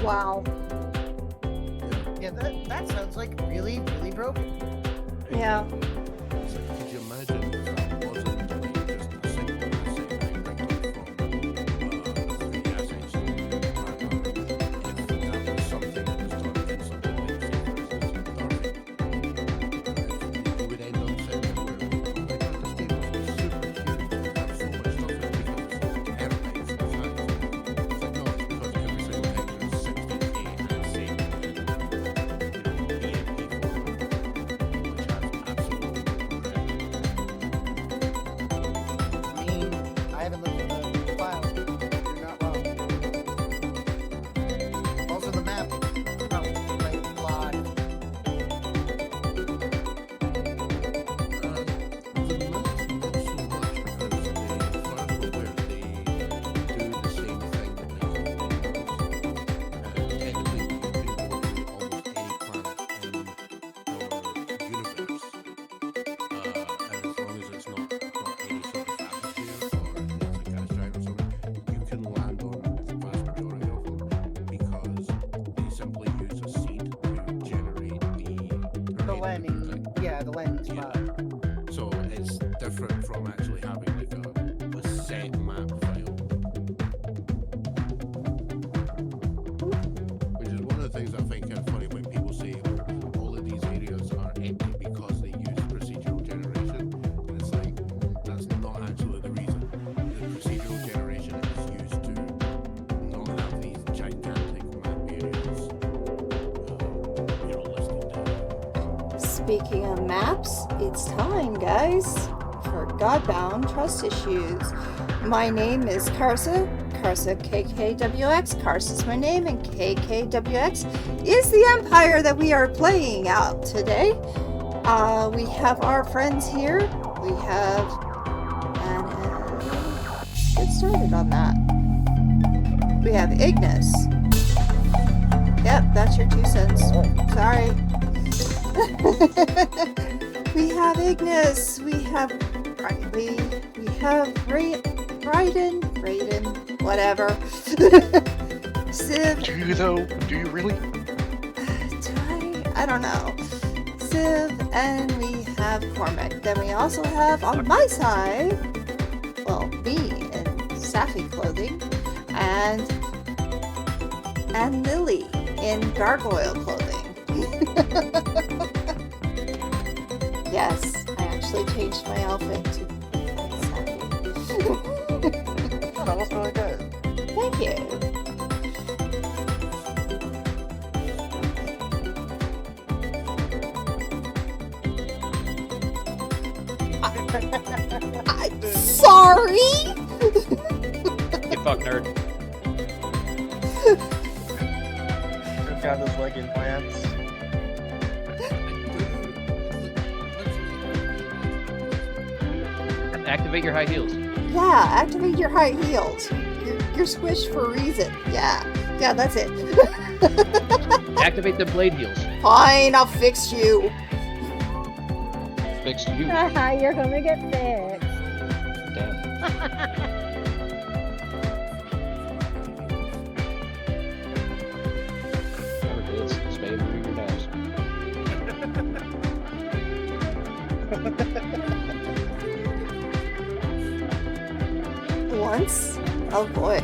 Wow. Yeah, that sounds like really, really broken. Yeah. So could you imagine if that wasn't like just a single asset directly from the 3D assets, rather if that was something that was done in something like say for instance Dark, you would end up sitting there where, oh my god, this game must be super huge and have so much stuff in it because it's terabytes of size. It's like, no, it's because every single picture is 60K and it's saved in, PMP format, which has absolutely no credit. I mean, I haven't looked at the file. You're not wrong. Also, the map. Oh, right, plot. The maps not so much because as far as we're aware, they do the same thing that they call windows. Technically, you can go to almost any planet in our universe, and as long as it's not got any sort of atmosphere or it's a gas giant or something, you can land on the vast majority of them because they simply use a seed to generate the The terrain landing. and everything. Yeah, the landing Yeah. spot. So it's different from actually having like a set map file. Which is one of the things I find kind of funny when people say, oh, all of these areas are empty because they use procedural generation. And it's like, that's not actually the reason. The procedural generation is used to not have these gigantic map areas, listed down. Speaking of maps, it's time, guys, for Godbound Trust Issues. My name is Karsa. Karsa KKWX. Karsa's my name, and KKWX is the empire that we are playing out today. We have our friends here. We have... And let's get started on that. We have Ignis. Yep, that's your 2 cents. Sorry. We have Ignis. We have Riley. We have Raiden, whatever. Civ. Do you though? Do you really? I don't know. Civ, and we have Cormac. Then we also have on my side, well, me in sappy clothing, and Lily in gargoyle clothing. Yes, I actually changed my outfit to sappy. Oh, that was really good. Thank you. I'm sorry. You fuck nerd. I've got those leg implants. Activate your high heels. Yeah, activate your high heels. You're squished for a reason. Yeah, that's it. Activate the blade heels. Fine, I'll fix you. Fixed you. Haha, you're gonna get fixed. Damn. Never did. Spade through your nose. Once? Oh boy.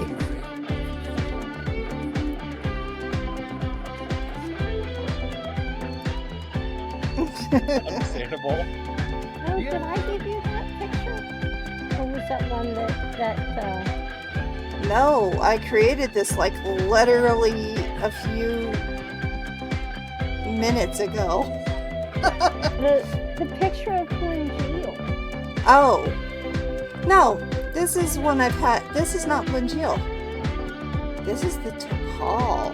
Understandable. Oh, did I give you that picture? Or was that one that No, I created this like literally a few minutes ago. the picture of Glenn Oh. No, this is one I've had. This is not Glenjil. This is the T'Pol,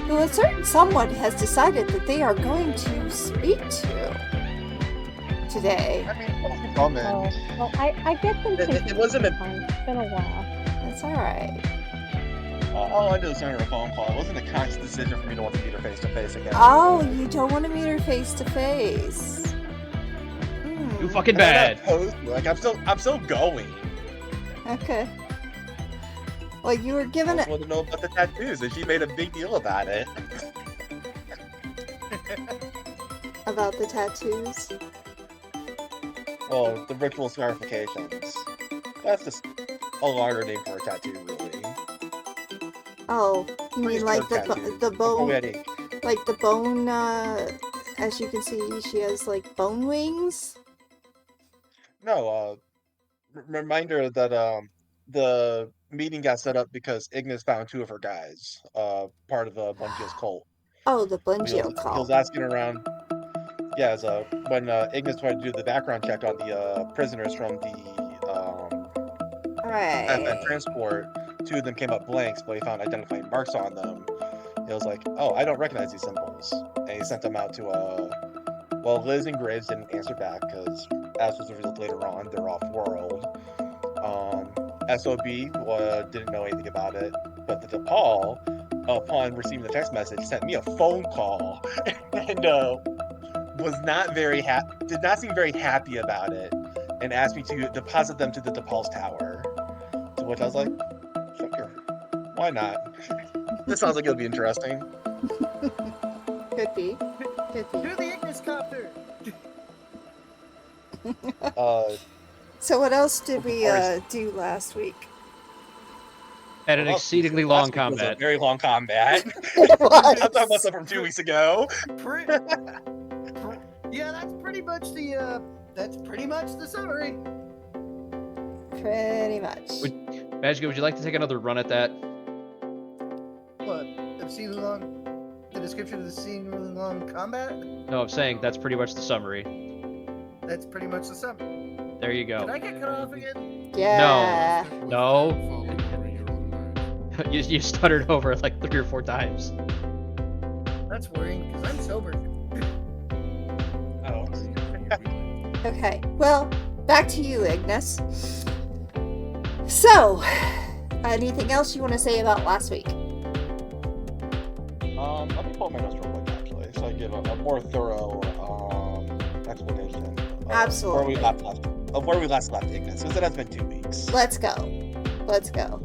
who a certain someone has decided that they are going to speak to today. I mean, comment. Oh, well, I get them. It wasn't a- It's been a while. That's alright. All I did was send her a phone call. It wasn't a conscious decision for me to want to meet her face to face again. Oh, you don't want to meet her face to face. You fucking And I'm bad. not opposed to it. Like I'm still going. Okay. Well, you were given I it want to know about the tattoos, and she made a big deal about it. about the tattoos. Well, the ritual scarifications. That's just a longer name for a tattoo, really. Oh, you mean like Tattoo. the bone, Poetic. like the bone? As you can see, she has like bone wings. No, reminder that the meeting got set up because Ignis found two of her guys, part of the Bungio's cult. Oh, the He was, Bungio he was cult. asking around. Yeah, as when Ignis tried to do the background check on the prisoners from the FN Right. transport, two of them came up blanks, but he found identifying marks on them. He was like, "Oh, I don't recognize these symbols," and he sent them out to well, Liz and Graves didn't answer back because, as was revealed later on, they're off world. SOB didn't know anything about it, but the DePaul, upon receiving the text message, sent me a phone call and was not very did not seem very happy about it, and asked me to deposit them to the DePaul's tower. To which I was like, sure, why not? This sounds like it'll be interesting. Could be. Could be. Do the Ignis copter. So what else did we Before do last week? Had an exceedingly long last week was a combat. very long combat. It I'm talking about was. stuff from 2 weeks ago. Yeah, that's pretty much the summary. Pretty much. Magica, would you like to take another run at that? What? The description of the scene really long combat? No, I'm saying that's pretty much the summary. That's pretty much the summary. There you go. Did I get cut off again? Yeah. No. Following over your own mind. You stuttered over it like 3 or 4 times. That's worrying because I'm sober. Oh. Okay. Well, back to you, Ignis. So, anything else you want to say about last week? Let me pull up my notes real quick, actually, so I give a more thorough explanation Absolutely. Of where we last left Ignis, because it has been 2 weeks. Let's go. Let's go.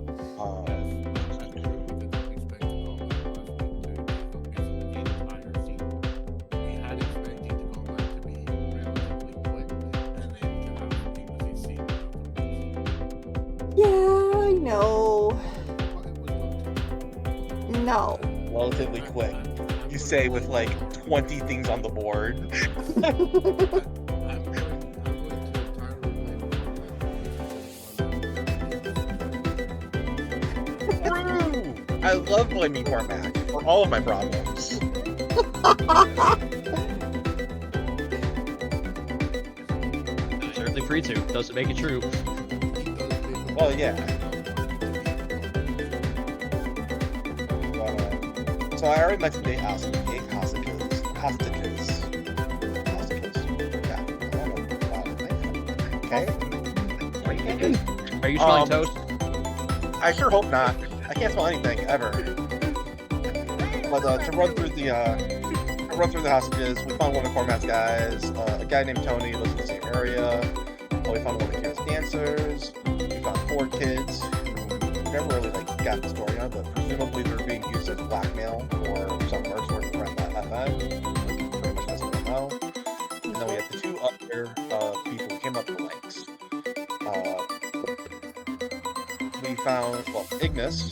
Yeah, I know. No. Relatively quick. You say with like 20 things on the board. True! I love blaming Cormac for all of my problems. Certainly free to. Doesn't make it true. Well, yeah. So I already mentioned 8 hostages. Yeah, I don't know about it. Okay. Are you smelling toast? I sure hope not. I can't smell anything ever. But to run through the hostages, we found one of Cormac's guys. A guy named Tony lives in the same area. We found one of Kira's dancers. We found 4 kids who never really got the story on, but presumably they're being used as blackmail for some mercs working for FN. Pretty much as we know. And then we had the 2 other people who came up the ranks. We found, Ignis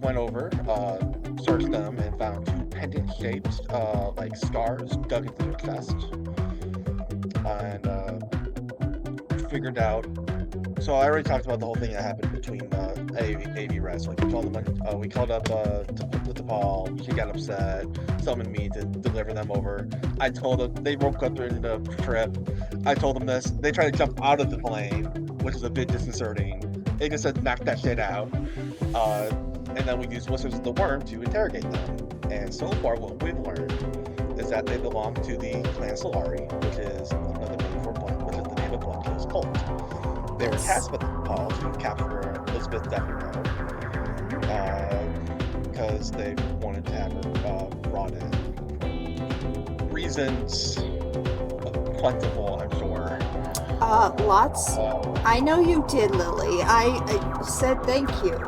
went over, searched them, and found 2 pendant-shaped, scars dug into their chest. And figured out. So I already talked about the whole thing that happened between AV Res. Like we called up DePaul. She got upset, summoned me to deliver them over. I told them they broke up during the trip. I told them this. They tried to jump out of the plane, which is a bit disconcerting. Ignis said knock that shit out. And then we used Whispers of the Worm to interrogate them. And so far, what we've learned is that they belong to the Clan Solari, which is another name for which is the name of Blunkill's cult. They were tasked with Paul to capture Elizabeth Devereaux because they wanted to have her brought in. Reasons plentiful, I'm sure. Lots. I know you did, Lily. I said thank you.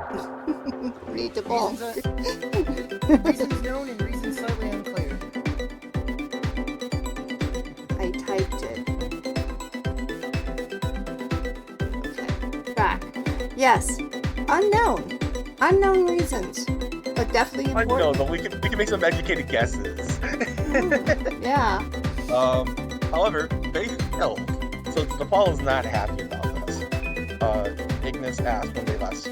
Read the ball. Reasons known and reasons slightly unclear. I typed it. Okay. Back. Yes. Unknown. Unknown reasons. But definitely I know, important. but we can make some educated guesses. Yeah. However, they failed. So DePaul is not happy about this. Ignis asked when they last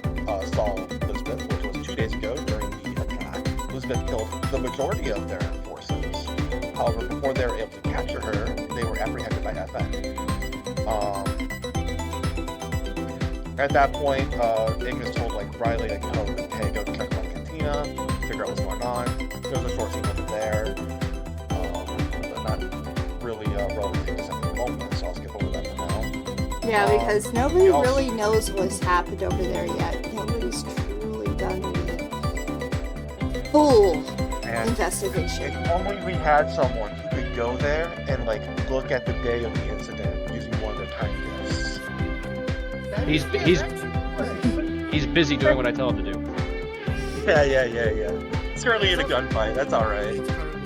saw Elizabeth, which was 2 days ago during the attack. Elizabeth killed the majority of their forces. However, before they were able to capture her, they were apprehended by FN. At that point, Ignis told Riley, hey, go check on Cantina, figure out what's going on. There's a short scene over there, but not really relevant to this at the moment, so I'll skip over that for now. Yeah, because nobody also- really knows what's happened over there yet. Nobody's truly done the full And investigation. if only we had someone who could go there and look at the day of the incident using one of their time gifts. That He's- is he's- correct. He's busy doing what I tell him to do. Yeah. It's currently in a gunfight, that's alright. It's currently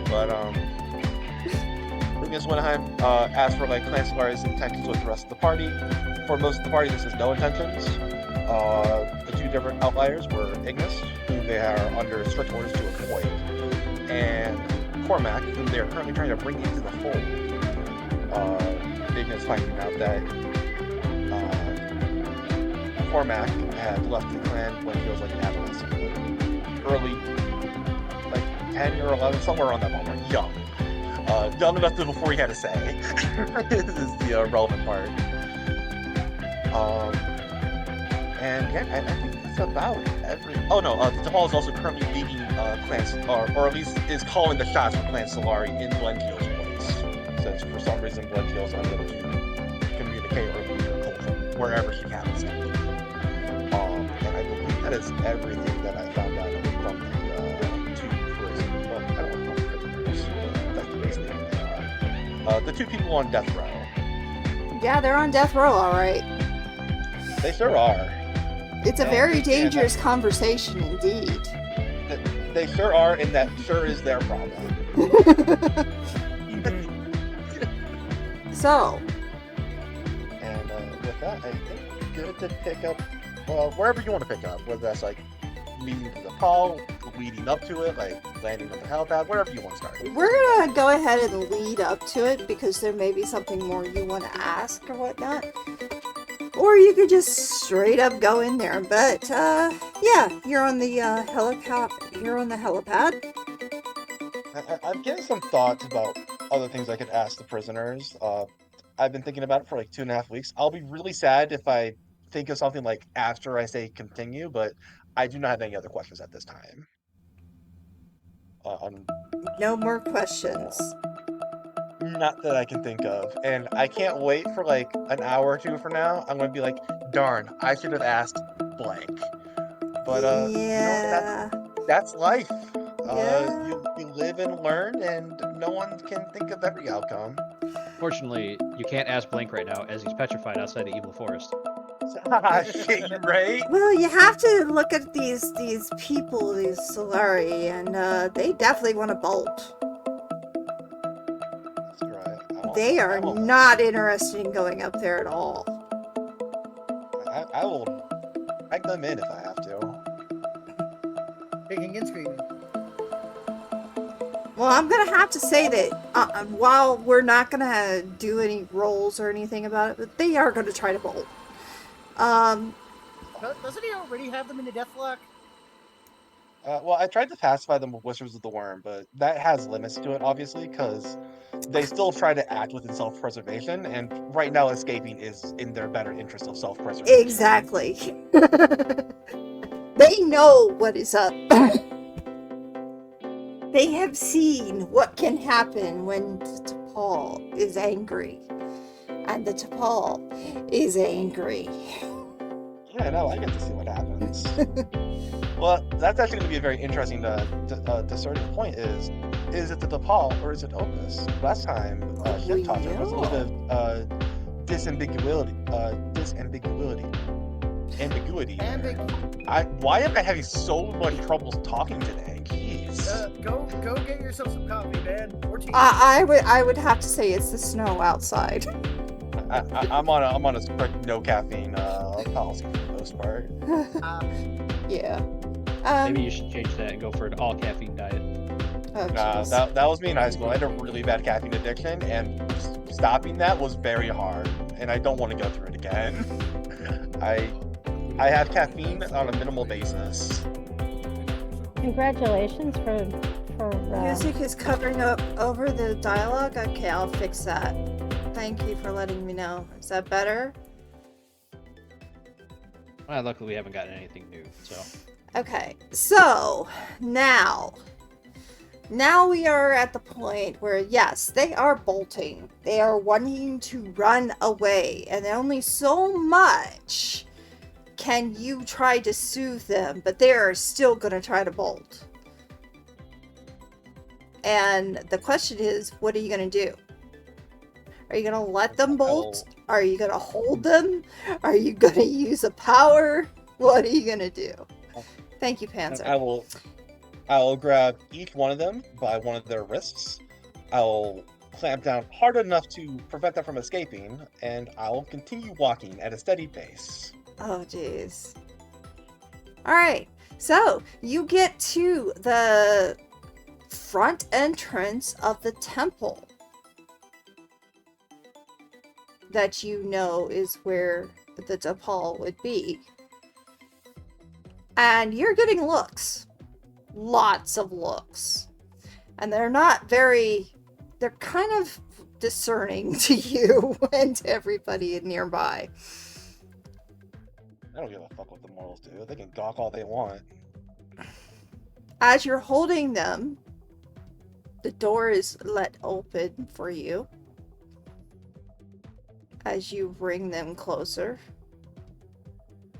But Ignis went ahead, asked for Clan Solari's intentions with the rest of the party. For most of the party, this is no intentions. The two different outliers were Ignis, whom they are under strict orders to avoid, and Cormac, whom they are currently trying to bring into the fold. Ignis finding out that Cormac had left the clan when he was an adolescent, early, 10 or 11, somewhere around that moment, young. Young enough to before he had a say. This is the relevant part. And yeah, I think that's about every. Oh no, DePaul is also currently leading clans, or at least is calling the shots for Clan Solari in Blendkeel's place, since for some reason Blendkeel's unable to communicate or lead her cult from wherever he happens to be. And I believe that is everything that I found out from the two prisoners. Well, I don't want to call them prisoners, but that's the base name they are. The two people on death row. Yeah, they're on death row, alright. They sure are. It's a Yeah, very yeah. dangerous conversation indeed. They sure are, and that sure is their problem. So, And with that, I think good to pick up, wherever you want to pick up, whether that's leading to the call, leading up to it, landing on the helipad, wherever you want to start. we're gonna go ahead and lead up to it because there may be something more you want to ask or whatnot. Or you could just straight up go in there. But, yeah, you're on the helipad. You're on the helipad. I've given some thoughts about other things I could ask the prisoners. I've been thinking about it for 2.5 weeks. I'll be really sad if I think of something after I say continue, but I do not have any other questions at this time. No more questions. Not that I can think of. And I can't wait for an hour or two from now. I'm going to be darn, I should have asked blank. But, yeah. that's life. Yeah. You live and learn, and no one can think of every outcome. Fortunately, you can't ask Blank right now, as he's petrified outside the evil forest. Shit, you're right. Well, you have to look at these people, these Solari, and they definitely want to bolt. That's right. They are not interested in going up there at all. I will drag them in if I have to. Kicking and screaming. Well, I'm gonna have to say that while we're not gonna do any rolls or anything about it, but they are gonna try to bolt. Doesn't he already have them in a deathlock? Well, I tried to pacify them with Whispers of the Worm, but that has limits to it, obviously, because they still try to act within self-preservation, and right now escaping is in their better interest of self-preservation. Exactly. They know what is up. They have seen what can happen when the T'Pol is angry. And the T'Pol is angry. Yeah, no, I get to see what happens. Well, that's actually going to be a very interesting discerning point. Is it the DePaul or is it Opus? Last time, Shiv talked, there was a little bit of disambiguity. Ambiguity. Why am I having so much trouble talking today? Jeez. Go get yourself some coffee, man. Or tea. I would have to say it's the snow outside. I'm on a strict no caffeine policy for the most part. Yeah. Maybe you should change that and go for an all caffeine diet. Oh, Nah, jeez. that was me in high school. I had a really bad caffeine addiction, and stopping that was very hard. And I don't want to go through it again. I have caffeine on a minimal basis. Congratulations for Music is covering up over the dialogue. Okay, I'll fix that. Thank you for letting me know. Is that better? Well, luckily we haven't gotten anything new, so. Okay, so now we are at the point where, yes, they are bolting. They are wanting to run away, and only so much can you try to soothe them, but they are still going to try to bolt. And the question is, what are you going to do? Are you going to let them bolt? Are you going to hold them? Are you going to use a power? What are you going to do? Thank you, Panzer. I will grab each one of them by one of their wrists. I will clamp down hard enough to prevent them from escaping, and I will continue walking at a steady pace. Oh, jeez. Alright, so you get to the front entrance of the temple that you know is where the DePaul would be. And you're getting looks. Lots of looks. And they're not very... They're kind of discerning to you and to everybody nearby. I don't give a fuck what the mortals do. They can gawk all they want. As you're holding them, the door is let open for you. As you bring them closer.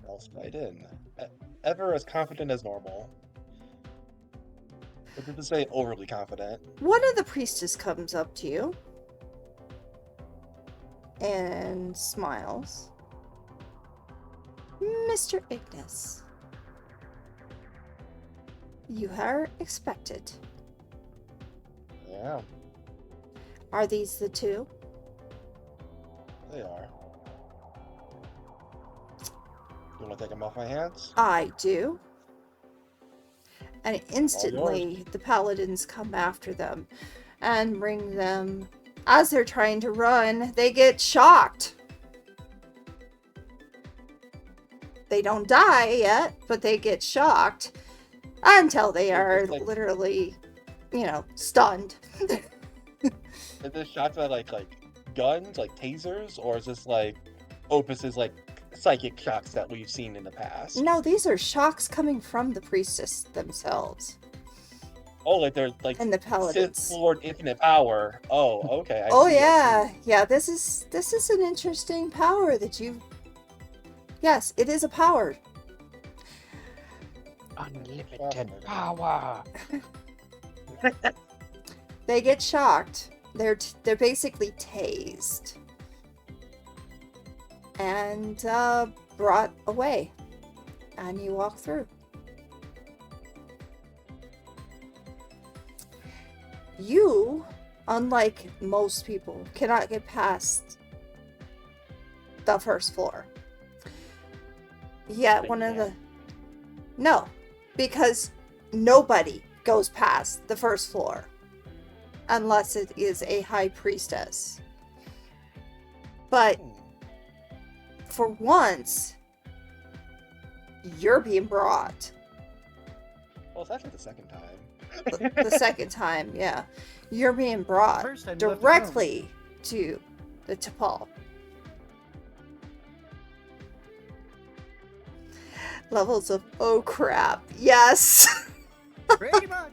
I'll slide in. Ever as confident as normal. But to say overly confident. One of the priestess comes up to you and smiles. Mr. Ignis, you are expected. Yeah, Are these the two? they are. You want to take them off my hands? I do. And instantly, the paladins come after them and bring them. As they're trying to run, they get shocked. They don't die yet, but they get shocked until they are literally, stunned. Is this shots by like guns, like tasers, or is this like Opus's like psychic shocks that we've seen in the past? No, these are shocks coming from the priestess themselves. Oh, like they're like And the paladins. Sith Lord Infinite Power. Oh, okay. I Oh see, I yeah, see. yeah. This is an interesting power that you. Yes, it is a power. Unlimited power. They get shocked. They're basically tased and brought away, and you walk through. You, unlike most people, cannot get past the first floor. Yeah, one of the... No, because nobody goes past the first floor unless it is a high priestess. But for once, you're being brought. Well, it's actually the second time. The second time, yeah. You're being brought First time you left the directly to the T'Pol. Levels of, oh crap, yes! Pretty much.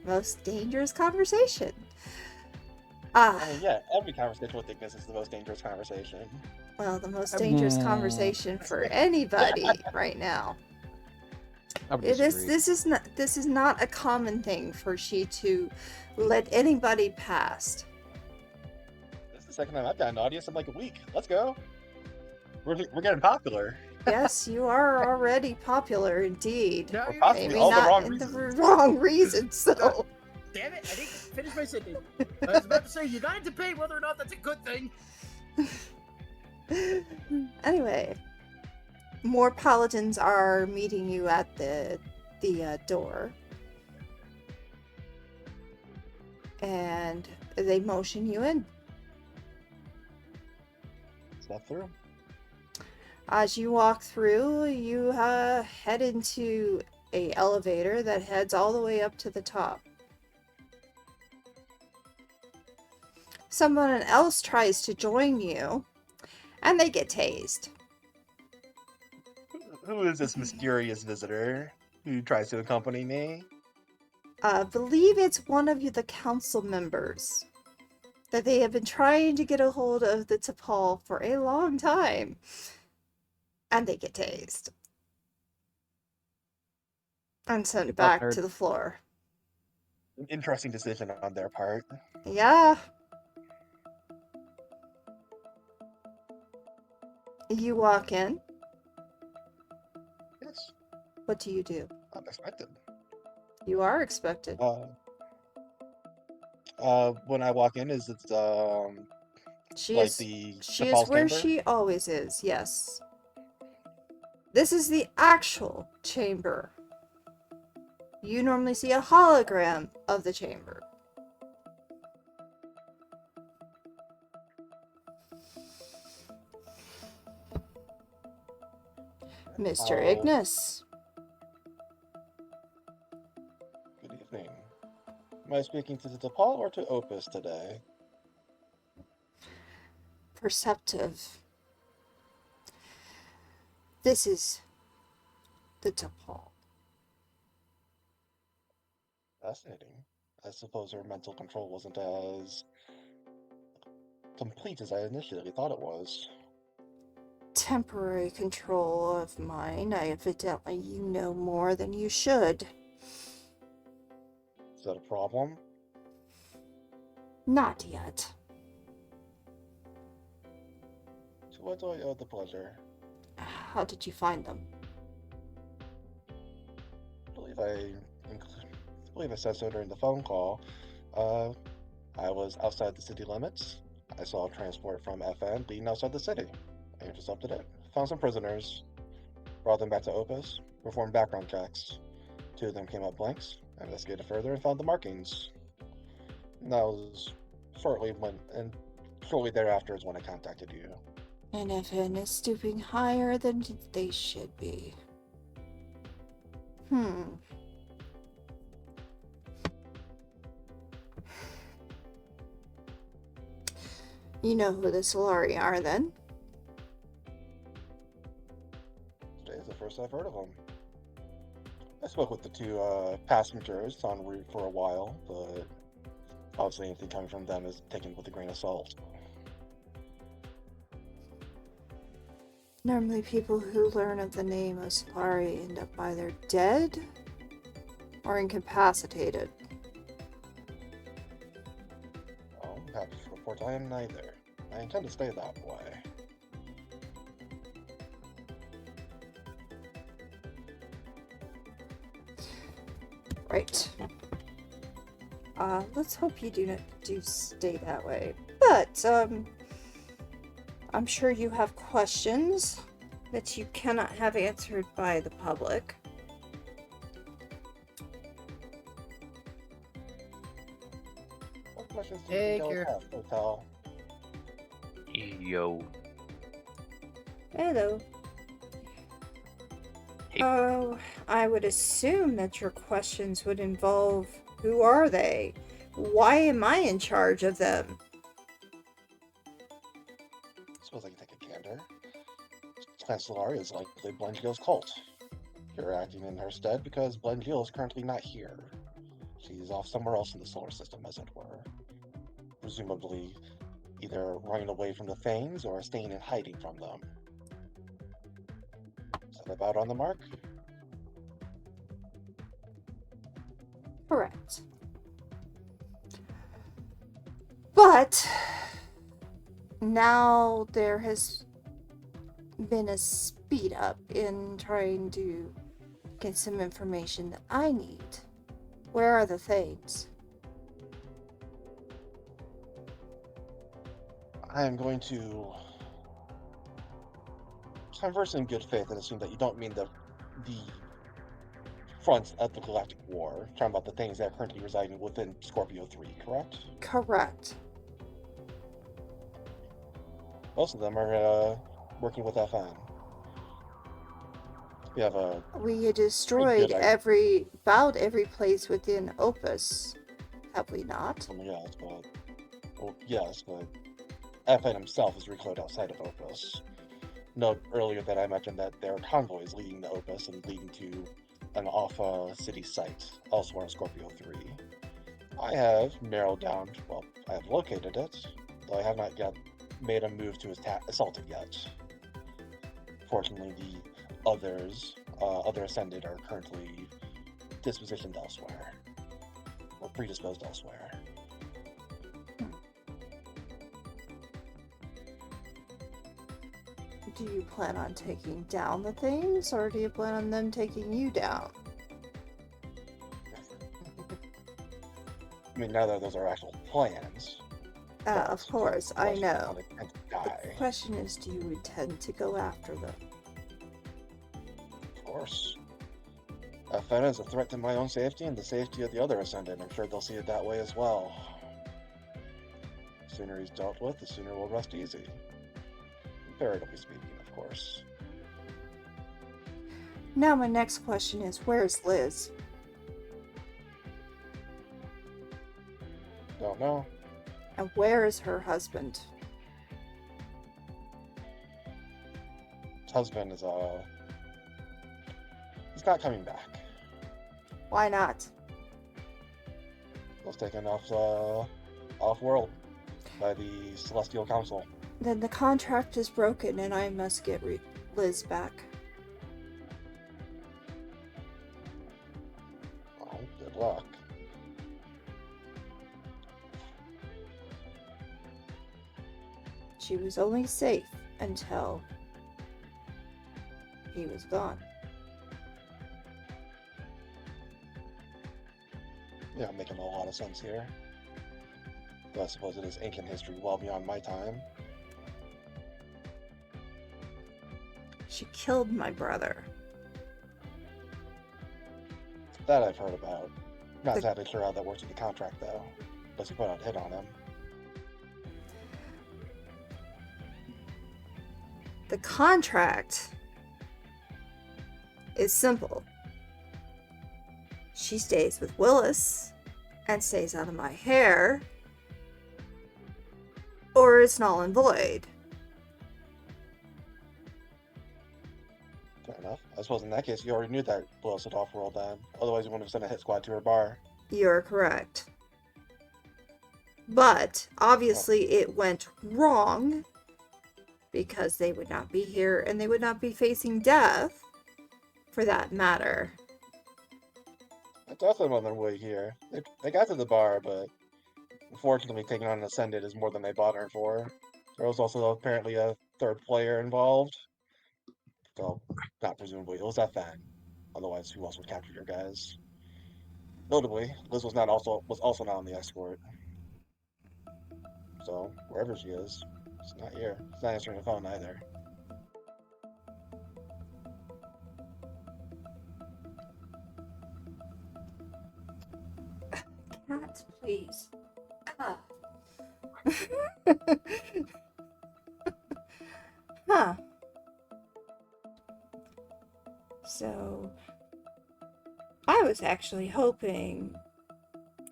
Most dangerous conversation. I mean, yeah, every conversation with Ignis is the most dangerous conversation. Well, the most dangerous conversation for anybody right now. I would It is. disagree. This is not a common thing for she to let anybody past. This is the second time I've got an audience in like a week. Let's go. We're getting popular. Yes, you are already popular indeed. No, For you're possibly Maybe all the not wrong in the reasons. wrong reasons, so. Damn it! I didn't finish my sentence. I was about to say you gotta debate whether or not that's a good thing. Anyway, more paladins are meeting you at the door, and they motion you in. Step through. As you walk through, you head into a elevator that heads all the way up to the top. Someone else tries to join you, and they get tased. Who is this mysterious visitor who tries to accompany me? Believe it's one of the council members that they have been trying to get a hold of the T'Pol for a long time. And they get tased. And sent Keep up, back nerd. to the floor. An interesting decision on their part. Yeah. You walk in. Yes, What do you do? unexpected. You are expected. When I walk in, is it She like is the where chamber? she always is, yes. This is the actual chamber. You normally see a hologram of the chamber. Mr. Oh. Ignis. Good evening. Am I speaking to the DePaul or to Opus today? Perceptive. This is the T'Pol. Fascinating. I suppose her mental control wasn't as complete as I initially thought it was. Temporary control of mine. Evidently, you know more than you should. Is that a problem? Not yet. To what do I owe the pleasure? How did you find them? I believe I said so during the phone call. I was outside the city limits. I saw a transport from FN leading outside the city. I intercepted it, found some prisoners, brought them back to Opus, performed background checks. 2 of them came up blanks. I investigated further and found the markings. And that was shortly thereafter is when I contacted you. And FN is stooping higher than they should be. You know who the Solari are, then? Today's the first I've heard of them. I spoke with the 2 passengers en route for a while, but obviously anything coming from them is taken with a grain of salt. Normally people who learn of the name of Solari end up either dead or incapacitated. Well, I'm happy to report I am neither. I intend to stay that way. Right. Let's hope you do stay that way. But, I'm sure you have questions that you cannot have answered by the public. What questions do Hey, you Kira. have, Hotel? Yo. Hello. Hey. Oh, I would assume that your questions would involve who are they? Why am I in charge of them? Suppose I can take a gander. Chancellor is likely Blengil's cult. You're acting in her stead because Blengil is currently not here. She's off somewhere else in the solar system, as it were. Presumably either running away from the Thanes or staying in hiding from them. Is that about on the mark? Correct. But now there has been a speed up in trying to get some information that I need. Where are the Thanes? I am going to converse in good faith and assume that you don't mean the fronts of the Galactic War. Talking about the things that are currently residing within Scorpio 3, correct? Correct. Most of them are working with FN. We have a We destroyed idea. about every place within Opus, have we not? Yes, but FN himself is reclaimed outside of Opus. Note earlier that I mentioned that there are convoys leading to Opus and leading to an Alpha City site elsewhere in Scorpio 3. I have narrowed down, well, I have located it, though I have not yet made a move to assault it yet. Fortunately, the other Ascended are currently dispositioned elsewhere, or predisposed elsewhere. Do you plan on taking down the things, or do you plan on them taking you down? I mean, neither of those are actual plans. Of course, I know. The question is, do you intend to go after them? Of course. FN is a threat to my own safety and the safety of the other Ascendant. I'm sure they'll see it that way as well. The sooner he's dealt with, the sooner we'll rest easy. Comparatively speaking, of course. Now my next question is, where's Liz? Don't know. And where is her husband? His husband is, he's not coming back. Why not? He was taken off-world by the Celestial Council. Then the contract is broken and I must get Liz back. Well, good luck. She was only safe until he was gone. Yeah, making a lot of sense here. Though I suppose it is ancient history well beyond my time. She killed my brother. That I've heard about. Not exactly sure how that works with the contract, though. Unless you put out a hit on him. The contract is simple. She stays with Willis and stays out of my hair, or it's null and void. Fair enough. I suppose in that case, you already knew that Willis had off-world then. Otherwise, you wouldn't have sent a hit squad to her bar. You're correct. But, obviously, it went wrong because they would not be here and they would not be facing death, for that matter. I thought them on their way here. They got to the bar, but unfortunately, taking on an Ascended is more than they bought her for. There was also apparently a third player involved. Well, not presumably, it was FN. Otherwise, who else would capture your guys? Notably, Liz was also not on the escort. So, wherever she is, she's not here. She's not answering the phone either. Cat, please. Huh. So, I was actually hoping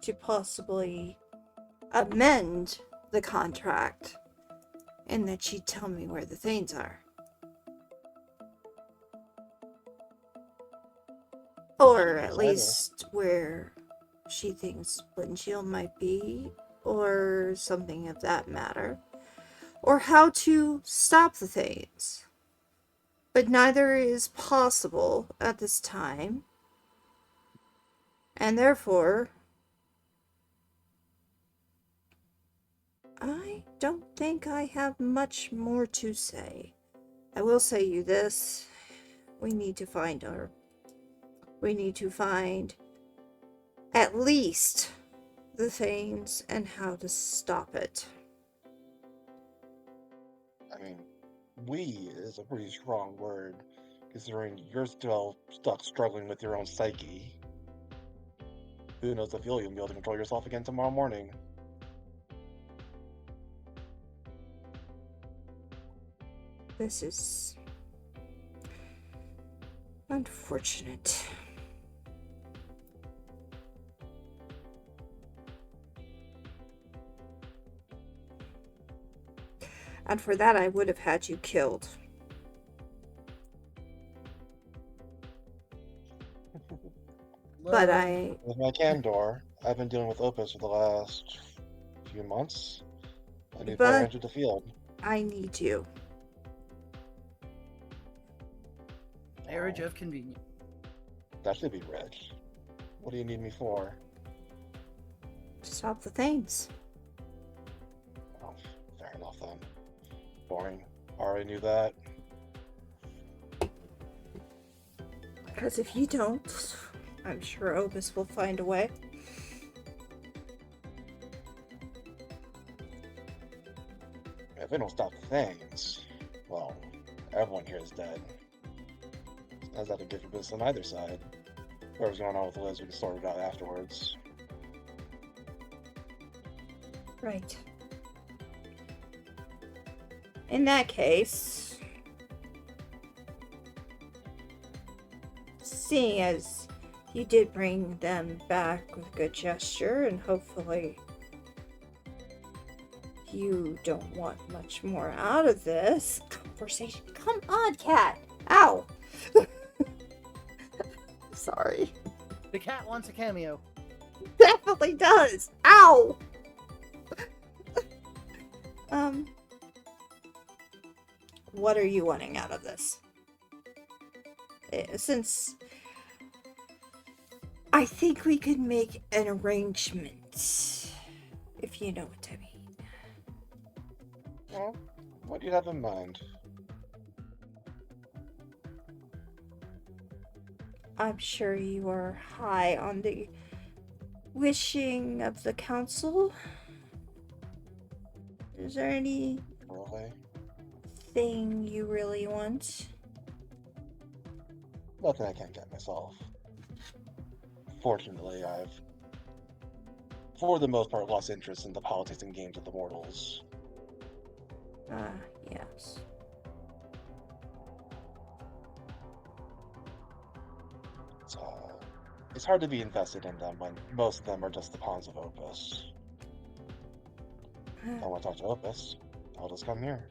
to possibly amend the contract and that she'd tell me where the Thanes are. Or at least where she thinks Windshield might be, or something of that matter. or how to stop the Thanes. But neither is possible at this time, and therefore, I don't think I have much more to say. I will say you this. We need to find at least the Thanes and how to stop it. I mean, we is a pretty strong word, considering you're still stuck struggling with your own psyche. Who knows if you'll even be able to control yourself again tomorrow morning. This is unfortunate. And for that, I would have had you killed. But With my candor, I've been dealing with Opus for the last few months. A new player entered the field. I need you. Marriage of convenience. That should be rich. What do you need me for? Stop the Thanes. Oh, fair enough then. Boring. Already knew that. Because if you don't, I'm sure Opus will find a way. If they don't stop the things, well, everyone here is dead. That's not a good for business on either side. Whatever's going on with Liz, we can sort it out afterwards. Right. In that case, seeing as you did bring them back with a good gesture, and hopefully you don't want much more out of this conversation. Come on, cat! Ow! Sorry. The cat wants a cameo. Definitely does! Ow! What are you wanting out of this? Since I think we could make an arrangement, if you know what I mean. Well, what do you have in mind? I'm sure you are high on the wishing of the council. Is there anything you really want? Nothing I can't get myself. Fortunately, I've, for the most part, lost interest in the politics and games of the mortals. Yes. It's hard to be invested in them when most of them are just the pawns of Opus. If I want to talk to Opus, I'll just come here.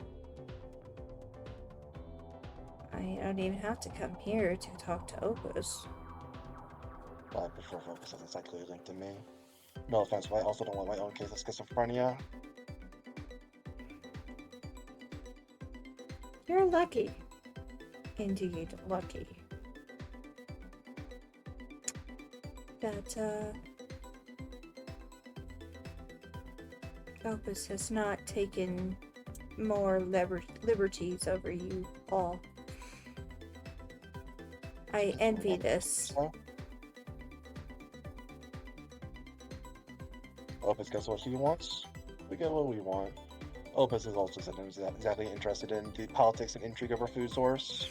I don't even have to come here to talk to Opus. But I prefer if Opus isn't psychically linked to me. No offense, but I also don't want my own case of schizophrenia. You're lucky. Indeed, lucky. That, Opus has not taken more liberties over you all. I envy this. Opus gets what she wants. We get what we want. Opus is also not exactly interested in the politics and intrigue of her food source.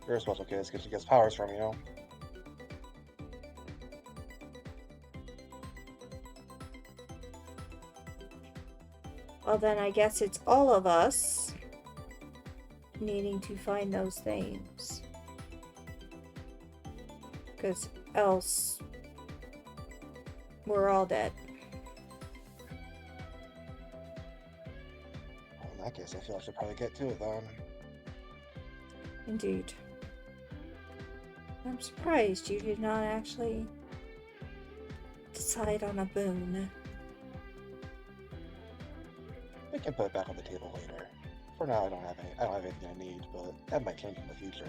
You're a special case because she gets powers from you. Well, then I guess it's all of us needing to find those things. Because else, we're all dead. Well, in that case, I feel I should probably get to it then. Indeed. I'm surprised you did not actually decide on a boon. I can put it back on the table later. For now, I don't have anything I need, but that might change in the future.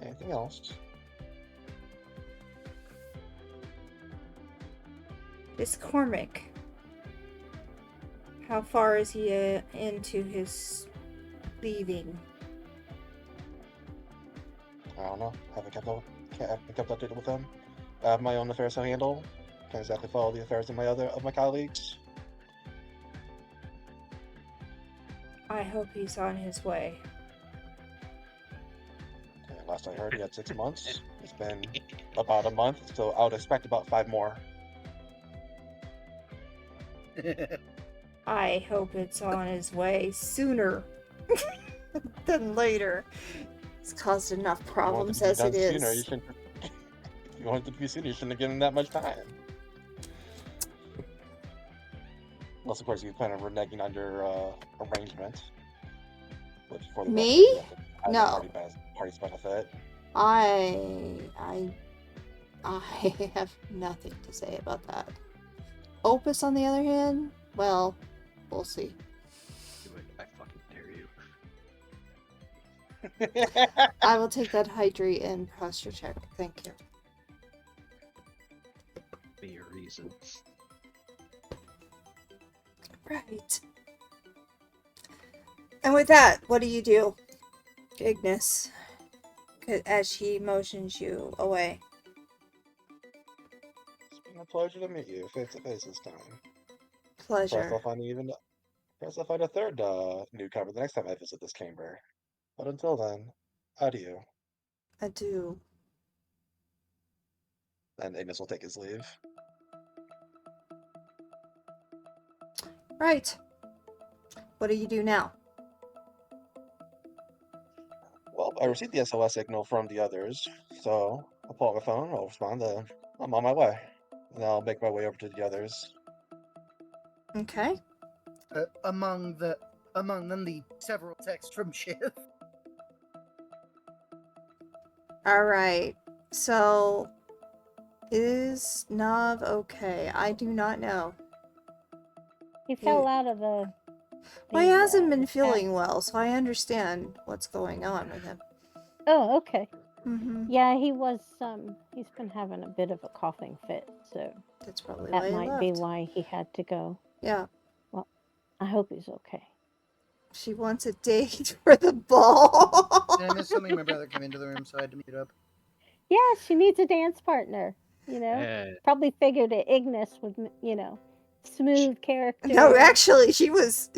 Anything else? This Cormac. How far is he into his leaving? I don't know. Haven't kept updated with him. I have my own affairs to handle. Can't exactly follow the affairs of my colleagues. I hope he's on his way. And last I heard, he had 6 months. It's been about a month, so I would expect about 5 more. I hope it's on his way sooner than later. It's caused enough problems as it is. If you want it to be sooner, you shouldn't have given him that much time. Unless, of course, you plan on reneging on your arrangement. Which, for the Me? record, No. Party's benefit. I have nothing to say about that. Opus, on the other hand, well, we'll see. Do it. I fucking dare you. I will take that hydrate and posture check. Thank you. Be your reason. Right. And with that, what do? Ignis, as she motions you away. It's been a pleasure to meet you face to face this time. Pleasure. Perhaps I'll find a third newcomer the next time I visit this chamber. But until then, adieu. Adieu. And Ignis will take his leave. Right. What do you do now? Well, I received the SOS signal from the others, so I'll pull out my phone, I'll respond, I'm on my way. And I'll make my way over to the others. Okay. Among them, the several texts from Shiv. Alright. So, is Nav okay? I do not know. He fell out of the. Well, he hasn't been the feeling well, so I understand what's going on with him. Oh, okay. Mm-hmm. Yeah, he was. He's been having a bit of a coughing fit, so That's probably why that he might left. be why he had to go. Yeah. Well, I hope he's okay. She wants a date for the ball. And I missed something. My brother came into the room, so I had to meet up. Yeah, she needs a dance partner. You know, Yeah. probably figured that Ignis would, smooth character. No, actually, she was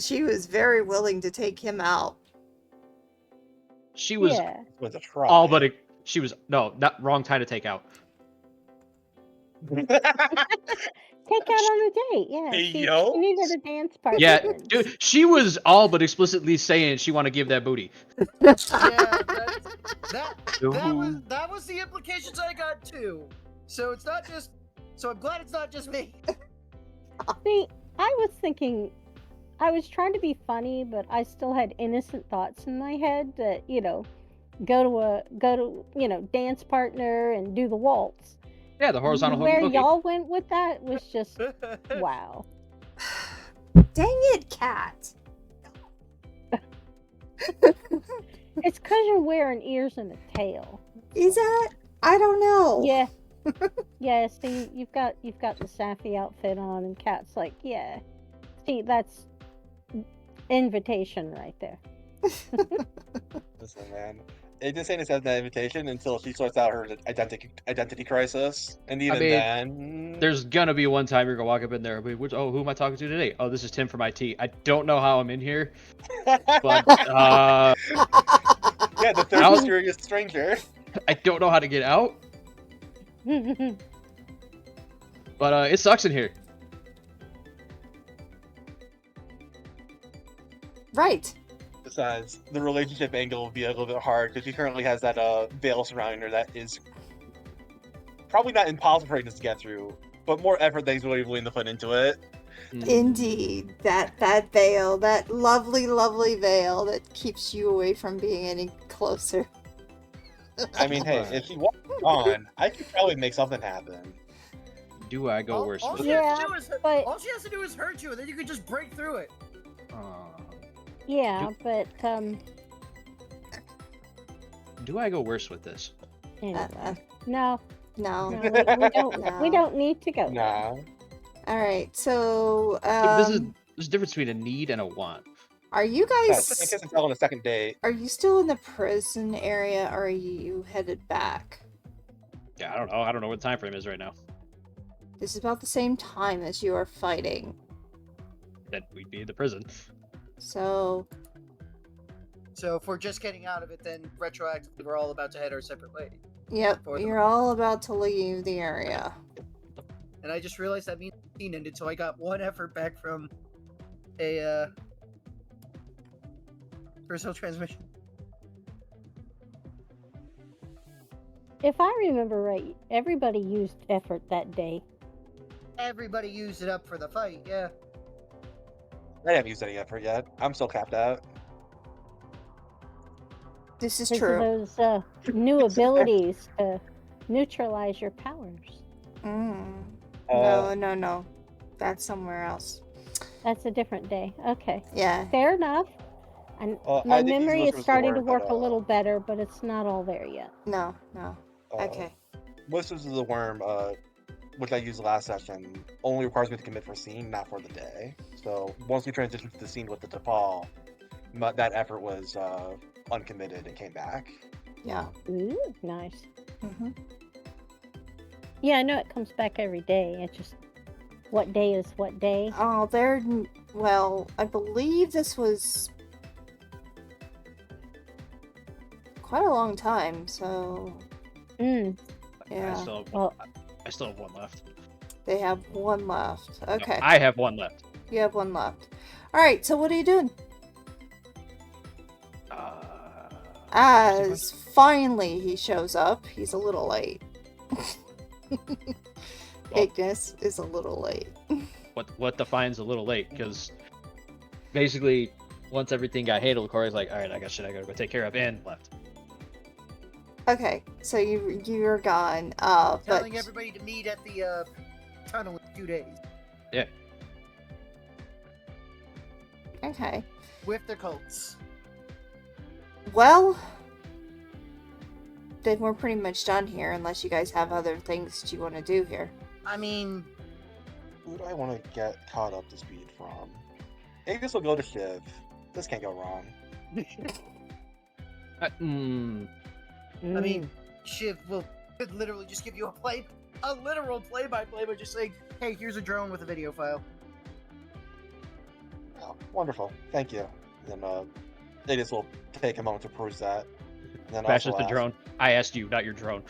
very willing to take him out. She was Yeah. With a try. all but she was not wrong time to take out. Take out on a date. Yeah. Hey, she yo. needed a dance partner. Yeah, and- dude, she was all but explicitly saying she want to give that booty. Yeah, that was the implications I got too. So it's not just. So I'm glad it's not just me. See, I was thinking, I was trying to be funny, but I still had innocent thoughts in my head that, go to dance partner and do the waltz. Yeah, the horizontal hoogie Where boogie. y'all went with that was just wow. Dang it, Cat. It's because you're wearing ears and a tail. Is that? I don't know. Yeah. Yeah, see, you've got the Safi outfit on, and Cat's like, yeah. See, that's invitation right there. Listen, man. Ignis ain't accepting that invitation until she sorts out her identity crisis. And even then... There's gonna be one time you're gonna walk up in there. Who am I talking to today? Oh, this is Tim from IT. I don't know how I'm in here, but yeah, the third mysterious stranger. I don't know how to get out. But it sucks in here. Right. Besides, the relationship angle will be a little bit hard because she currently has that veil surrounding her that is probably not impossible for Ignis to get through, but more effort than he's really willing to put into it. Indeed. That veil, that lovely, lovely veil that keeps you away from being any closer. I mean, hey, if she walked on, I could probably make something happen. Do I go worse all with she it? has Yeah, to do is but- all she has to do is hurt you, and then you can just break through it. Yeah, but Do I go worse with this? anyway. No. No, we don't. We No. don't need to go. there. Nah. All right. So, There's a difference between a need and a want. are you Yes, in guys? case it's on the second date. Are you still in the prison area, or are you headed back? Yeah, I don't know. I don't know what the time frame is right now. This is about the same time as you are fighting. That we'd be in the prison. So, So if we're just getting out of it, then retroactively we're all about to head our separate ways. yep, For the- you're all about to leave the area. And I just realized that means the scene ended, so I got one effort back from a personal transmission. If I remember right, everybody used effort that day. Everybody used it up for the fight, yeah. I haven't used any effort yet. I'm still capped out. This is Because true. of those new abilities to neutralize your powers. Mm. Uh, No. That's somewhere else. That's a different day. Okay. Yeah. Fair enough. And I my think easy memory was is the starting to word, work but, a little better, but it's not all there yet. No. uh, Okay. Whispers of the Worm, which I used last session, only requires me to commit for scene, not for the day. So once we transitioned to the scene with the T'Pol, that effort was uncommitted and came back. Yeah. Ooh, nice. Mm-hmm. Yeah, I know it comes back every day. It's just what day is what day. Oh, well, I believe this was quite a long time, so Mm. yeah. Well, I still have one left. They have one left. No, Okay. I have one left. You have one left. Alright, so what are you doing? As finally he shows up, he's a little late. Ignis is a little late. What defines a little late? Because basically, once everything got handled, Corey's like, all right, I gotta go take care of, and left. Okay, so you're gone. But Telling everybody to meet at the tunnel in 2 days. Yeah. okay. With their coats. Well, then we're pretty much done here, unless you guys have other things that you want to do here. I mean, Who do I want to get caught up to speed from? Maybe this will go to Shiv. This can't go wrong. I mean, Shiv will could literally just give you a literal play-by-play by just saying, hey, here's a drone with a video file. Oh, wonderful. Thank you. And then Aegis will take a moment to peruse that. And then Bash also the drone. I asked you, not your drone.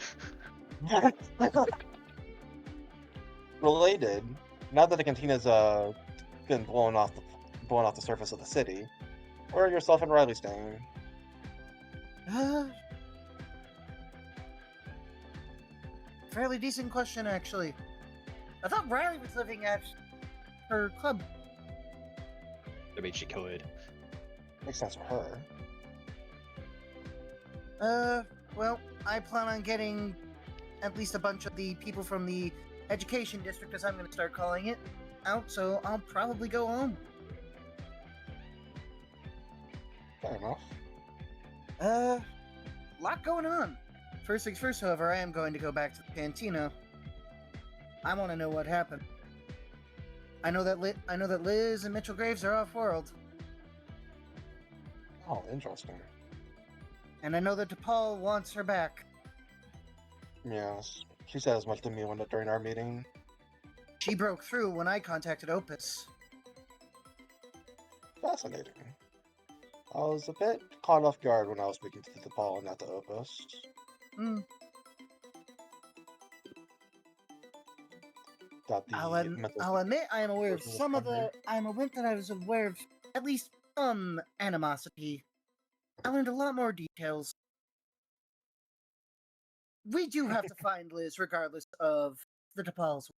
Related, now that the cantina's been blown off the surface of the city, where are yourself and Riley staying? Fairly decent question, actually. I thought Riley was living at her club. I mean, she could. Makes sense for her. Well, I plan on getting at least a bunch of the people from the education district, as I'm going to start calling it, out, so I'll probably go home. Fair enough. Lot going on. First things first, however, I am going to go back to the cantina. I want to know what happened. I know that Liz and Mitchell Graves are off-world, Oh, interesting. and I know that DePaul wants her back. Yes, she said as much to me during our meeting. She broke through when I contacted Opus. Fascinating. I was a bit caught off guard when I was speaking to the Paul and not the Opus. That the I'll mental admit I am aware of person was some of wondering. the. I'm aware that I was aware of at least some animosity. I learned a lot more details. We do have to find Liz, regardless of the DePauls.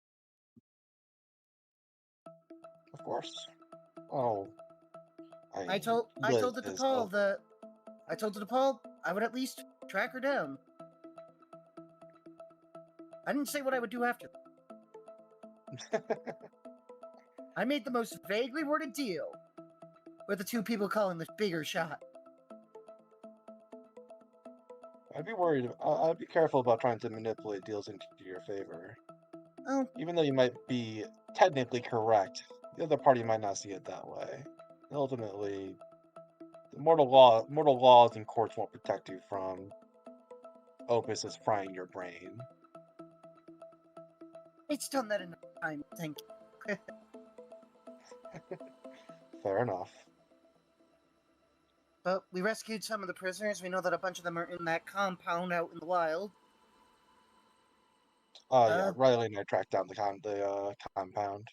Of course. Oh. I told the DePaul that I told the DePaul I would at least track her down. I didn't say what I would do after. I made the most vaguely worded deal with the two people calling the bigger shot. I'd be worried. I'd be careful about trying to manipulate deals into your favor. Oh, Even though you might be technically correct, the other party might not see it that way. Ultimately, the mortal laws and courts won't protect you from Opus frying your brain. it's done that enough time, thank you. Fair enough. But we rescued some of the prisoners. We know that a bunch of them are in that compound out in the wild. Yeah, Riley and I tracked down the compound.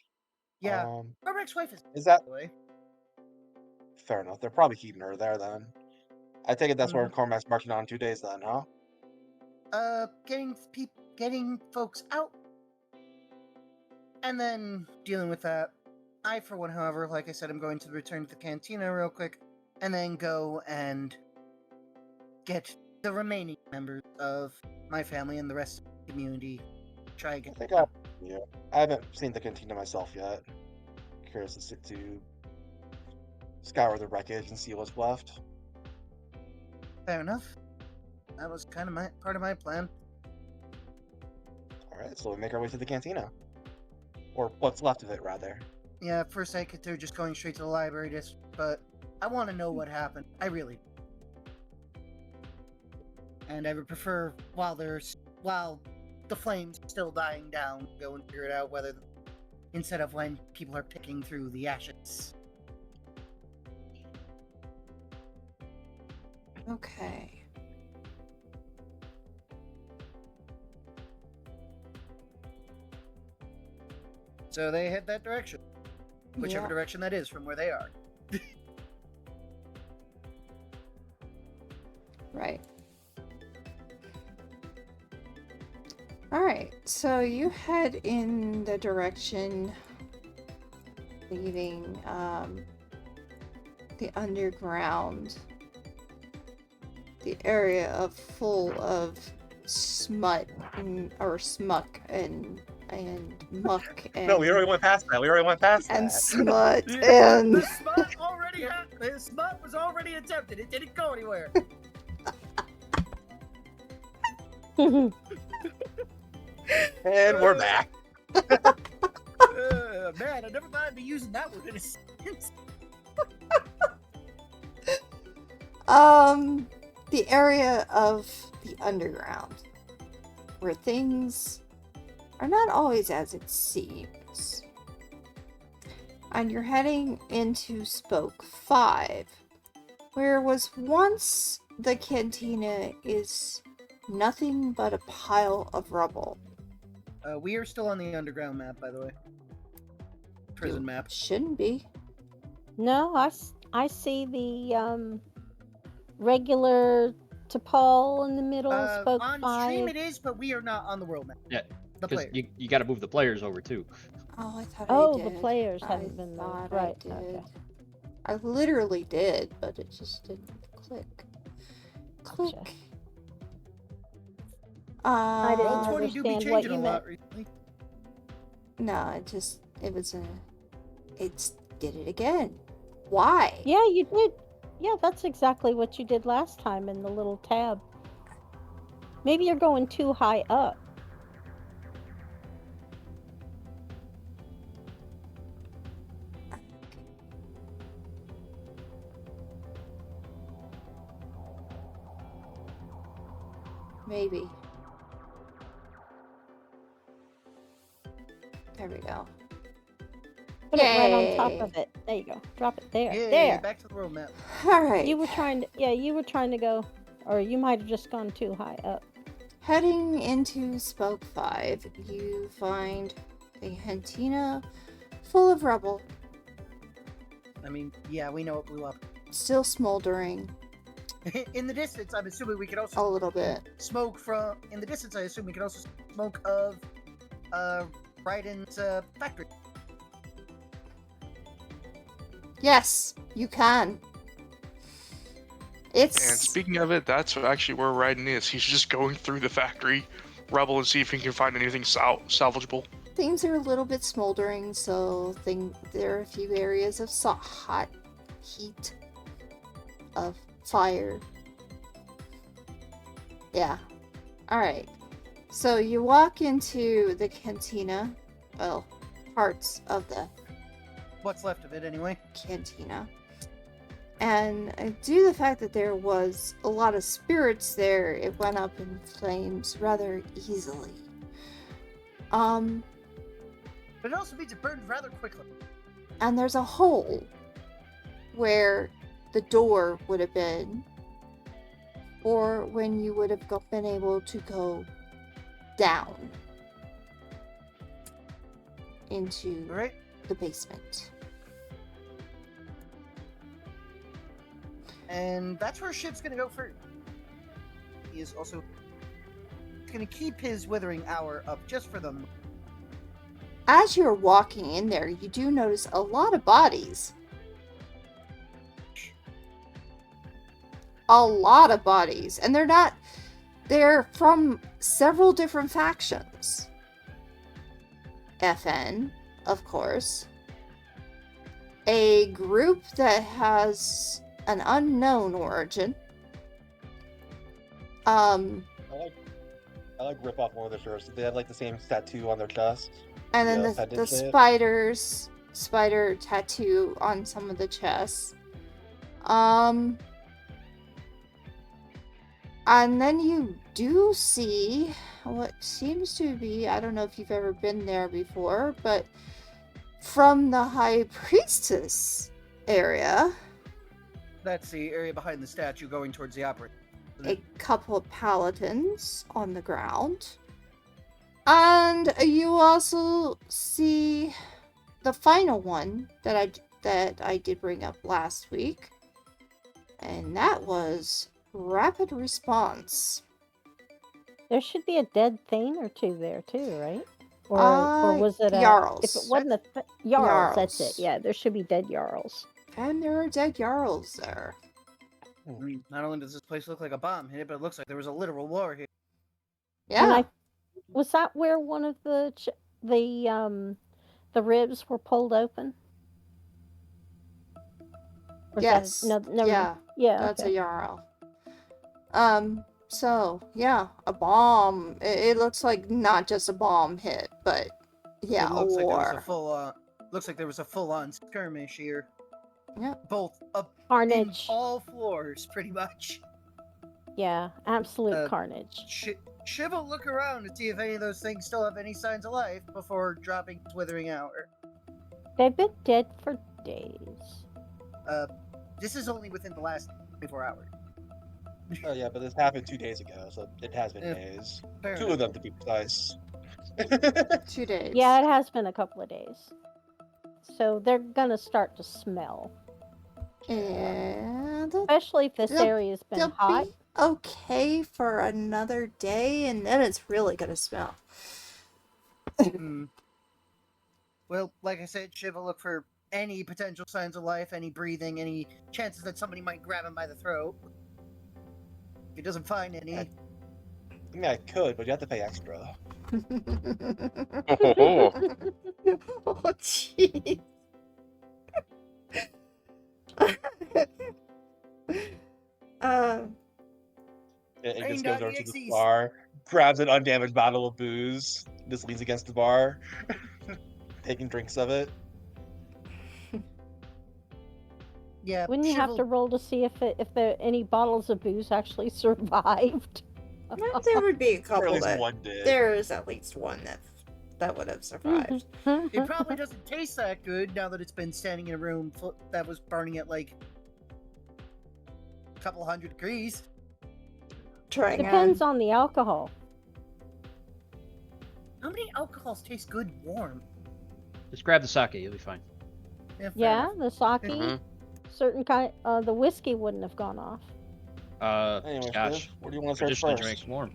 Yeah, our ex-wife Is that by the way. fair enough? They're probably keeping her there then. I take it that's where Cormac's marching on 2 days then, huh? Getting folks out, and then dealing with that. I, for one, however, like I said, I'm going to return to the cantina real quick, and then go and get the remaining members of my family and the rest of the community. Try again. I haven't seen the cantina myself yet. Curious to scour the wreckage and see what's left. Fair enough. That was kind of part of my plan. Alright, so we make our way to the cantina. Or what's left of it, rather. Yeah, first I considered just going straight to the library, but I want to know what happened. I really. And I would prefer, while the flame's still dying down, go and figure it out instead of when people are picking through the ashes. Okay. So they head that direction. Whichever Yeah. direction that is from where they are. Right. Alright, so you head in the direction leaving the underground, the area full of smut or smuck and muck and No, we already went past that. and smut and The smut was already attempted. It didn't go anywhere. And we're back. Man, I never thought I'd be using that word in a sentence. the area of the underground where things are not always as it seems. And you're heading into Spoke 5, where was once the cantina is nothing but a pile of rubble. We are still on the underground map, by the way. Prison map. Shouldn't be. No, I see the regular T'Pol in the middle, Spoke on 5. stream it is, but we are not on the world map. Yeah, The because player. you got to move the players over too. Oh, I thought Oh, I the did. players I haven't been thought moved. Right. I did. Okay. I literally did, but it just didn't click. Click. Gotcha. I didn't Roll 20 do be understand what changing you a lot meant. recently. No, it did it again. Why? Yeah, you did. Yeah, that's exactly what you did last time in the little tab. Maybe you're going too high up. Maybe. There we go. Put it right on Yay. top of it. There you go. Drop it there. Yay, There. back to the world map. Alright. You were trying to go, or you might have just gone too high up. Heading into Spoke 5, you find a cantina full of rubble, I mean, yeah, we know it blew up. still smoldering In the distance, I'm assuming we could a also little bit. smoke from... In the distance, I assume we could also smoke of Ryden's factory. Yes, you can. And It's speaking of it, that's actually where Raiden is. He's just going through the factory rubble and see if he can find anything salvageable. things are a little bit smoldering, so there are a few areas of hot heat of fire. Yeah. Alright. So you walk into the cantina. Well, parts of the What's left of it, anyway. cantina. And due to the fact that there was a lot of spirits there, it went up in flames rather easily. But it also means it burned rather quickly. And there's a hole where the door would have been, or when you would have been able to go down into Alright? the basement. And that's where Shiv's gonna go first. He is also gonna keep his withering hour up just for them. As you're walking in there, you do notice a lot of bodies. A lot of bodies. And they're from several different factions. FN, of course. A group that has an unknown origin. I like rip off one of their shirts. They have like the same tattoo on their chest. And then Yeah, the spider tattoo on some of the chests. And then you do see what seems to be, I don't know if you've ever been there before, but from the High Priestess area, That's the area behind the statue going towards the opera. a couple of paladins on the ground. And you also see the final one that I did bring up last week. And that was rapid response. There should be a dead thing or two there too, right? Or was it Jarls. If it wasn't Jarls, that's Jarls. it. Yeah, there should be dead Jarls. And there are dead Jarls there. I mean, not only does this place look like a bomb hit it, but it looks like there was a literal war here. Yeah. And was that where one of the ribs were pulled open? Or Yes. No, Yeah. Yeah. That's Okay. a Jarl. So, yeah, a bomb. It looks like not just a bomb hit, but yeah, It looks a like war. there was a full looks like there was a full-on skirmish here. Yeah. Both up in Carnage. all floors, pretty much. Yeah, absolute carnage. Shiv will look around to see if any of those things still have any signs of life before dropping its withering hour. They've been dead for days. This is only within the last 24 hours. Oh yeah, but this happened 2 days ago, so it has been Yeah, days. fair Two enough. of them to be precise. 2 days. Yeah, it has been a couple of days. So they're gonna start to smell. And Especially if this They'll- area's been they'll hot. be okay for another day, and then it's really gonna smell. Well, like I said, Shiv will look for any potential signs of life, any breathing, any chances that somebody might grab him by the throat. If he doesn't find any, I mean, I could, but you have to pay extra. Oh, Oh, jeez. It Rain just goes dot over to the EXEs. bar, grabs an undamaged bottle of booze, just leans against the bar, taking drinks of it. yeah. Wouldn't you Shiv have will- to roll to see if any bottles of booze actually survived? Well, there would be a Or at couple least that one did. there is at least one that would have survived. It probably doesn't taste that good now that it's been standing in a room that was burning at like a couple hundred degrees. Trying Depends on the alcohol. How many alcohols taste good warm? Just grab the sake, you'll be fine. Fair Yeah, enough. the sake, Mhm. certain kind. The whiskey wouldn't have gone off. Anyway, Gosh, Shiv, what do you want to search traditionally first? drinks warm.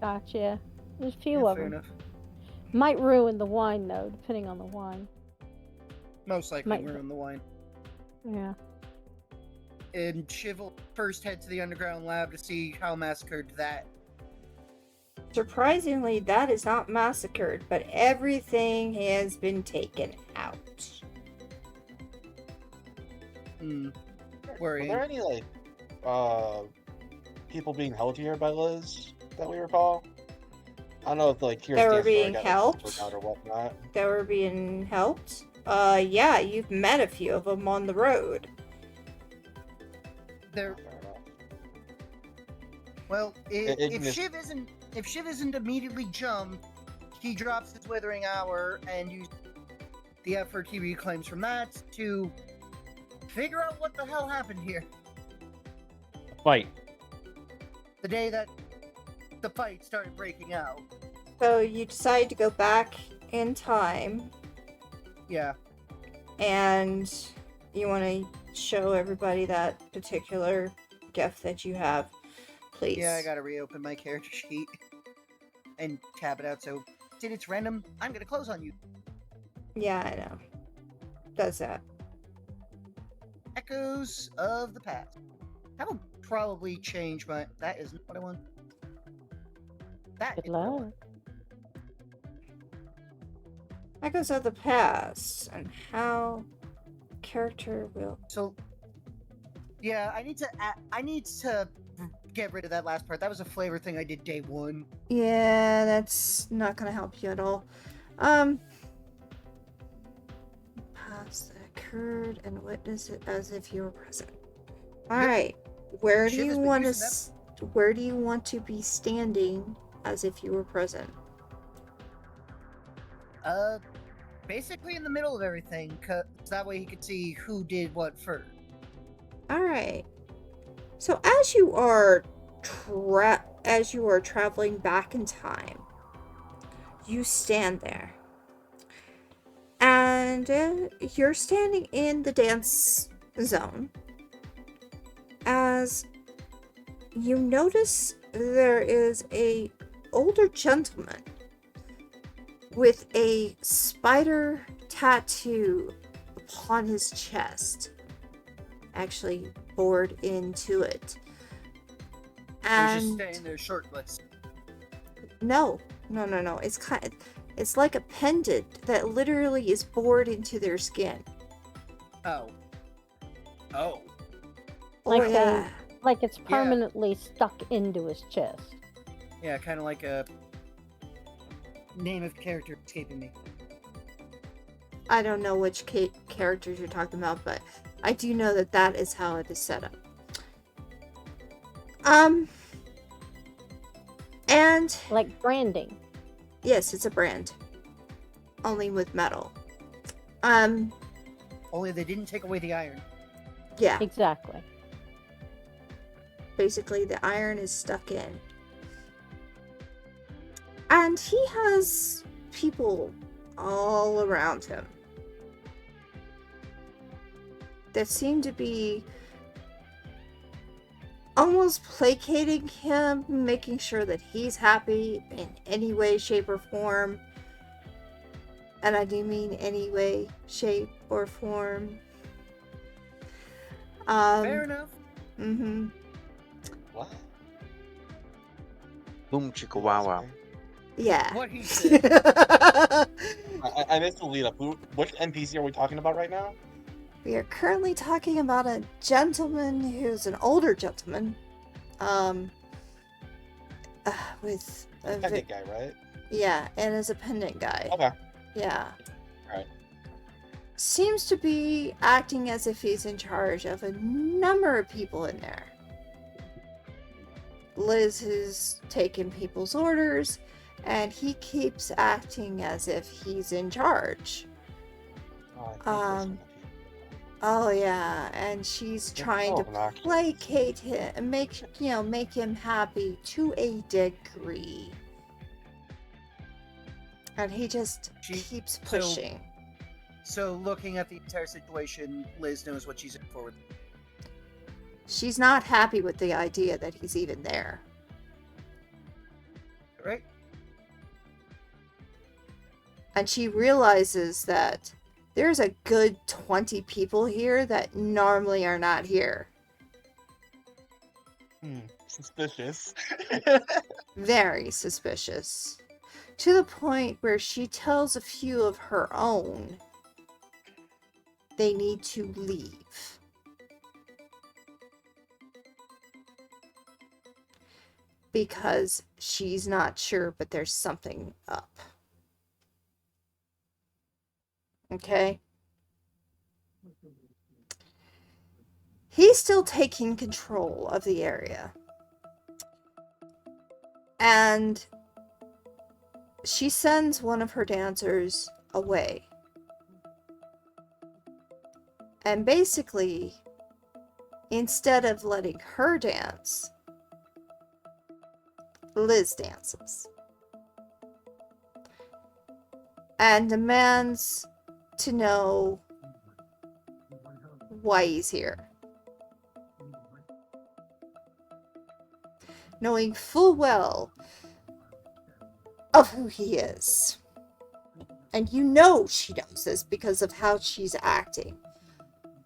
Gotcha. There's a few Yeah, of fair them. enough. Might ruin the wine though, depending on the wine. Most likely Might- ruin the wine. Yeah. And Shiv will first head to the underground lab to see how massacred that Surprisingly, that is not massacred, but everything has been taken out. Hmm. Were Worrying. there any like people being held here by Liz that we recall? I don't know if like here's They were Dan's story being got helped? like, out or whatnot. That were being helped? Yeah, you've met a few of them on the road. There. Fair enough. Well, if Ignis- Shiv isn't immediately jumped, he drops his withering hour and uses the effort he reclaims from that to figure out what the hell happened here. Fight. The day that the fight started breaking out. So you decide to go back in time, Yeah. and you want to show everybody that particular gift that you have, please. Yeah, I gotta reopen my character sheet and tab it out. So, since it's random, I'm gonna close on you. Yeah, I know. Does that. Echoes of the past. That will probably change my. That isn't what I want. That Good is what I want. luck. Echoes of the past and how character will. So, yeah, I need to get rid of that last part. That was a flavor thing I did day one. Yeah, that's not gonna help you at all. Past that occurred and witness it as if you were present. All right, where do Shiv you has been want to? using Where do you want to be standing as if you were present? Basically in the middle of everything, 'cause that way he could see who did what first. All right. So as you are traveling back in time, you stand there, and you're standing in the dance zone. As you notice, there is a older gentleman with a spider tattoo upon his chest, actually bored into it. He's just And standing there shirtless. no. It's like a pendant that literally is bored into their skin. Oh. Oh. Like Oh yeah. Like it's permanently stuck into his chest. Yeah, kind of like a name of character escaping me. I don't know which characters you're talking about, but I do know that that is how it is set up. And Like branding. yes, it's a brand, only with metal. Only they didn't take away the iron. Yeah, Exactly. basically the iron is stuck in. And he has people all around him that seem to be almost placating him, making sure that he's happy in any way, shape, or form. And I do mean any way, shape, or form. Fair enough. Mm-hmm. What? Boom chicka wow wow. Yeah. What he said. I missed the lead up. Which NPC are we talking about right now? We are currently talking about a gentleman who's an older gentleman. With a Pendant guy, right? yeah, and is a pendant guy. Okay. Yeah. Right. Seems to be acting as if he's in charge of a number of people in there. Liz has taken people's orders, and he keeps acting as if he's in charge. Oh, I think Um, Oh yeah, and she's trying to obnoxious. placate him and make him happy to a degree. And he just She- keeps so- pushing. So, looking at the entire situation, Liz knows what she's in for. She's not happy with the idea that he's even there. Right? And she realizes that there's a good 20 people here that normally are not here. Suspicious. Very suspicious. To the point where she tells a few of her own they need to leave. Because she's not sure, but there's something up. Okay? He's still taking control of the area. And she sends one of her dancers away. And basically, instead of letting her dance, Liz dances. And demands to know why he's here. Knowing full well of who he is. And you know she knows this because of how she's acting.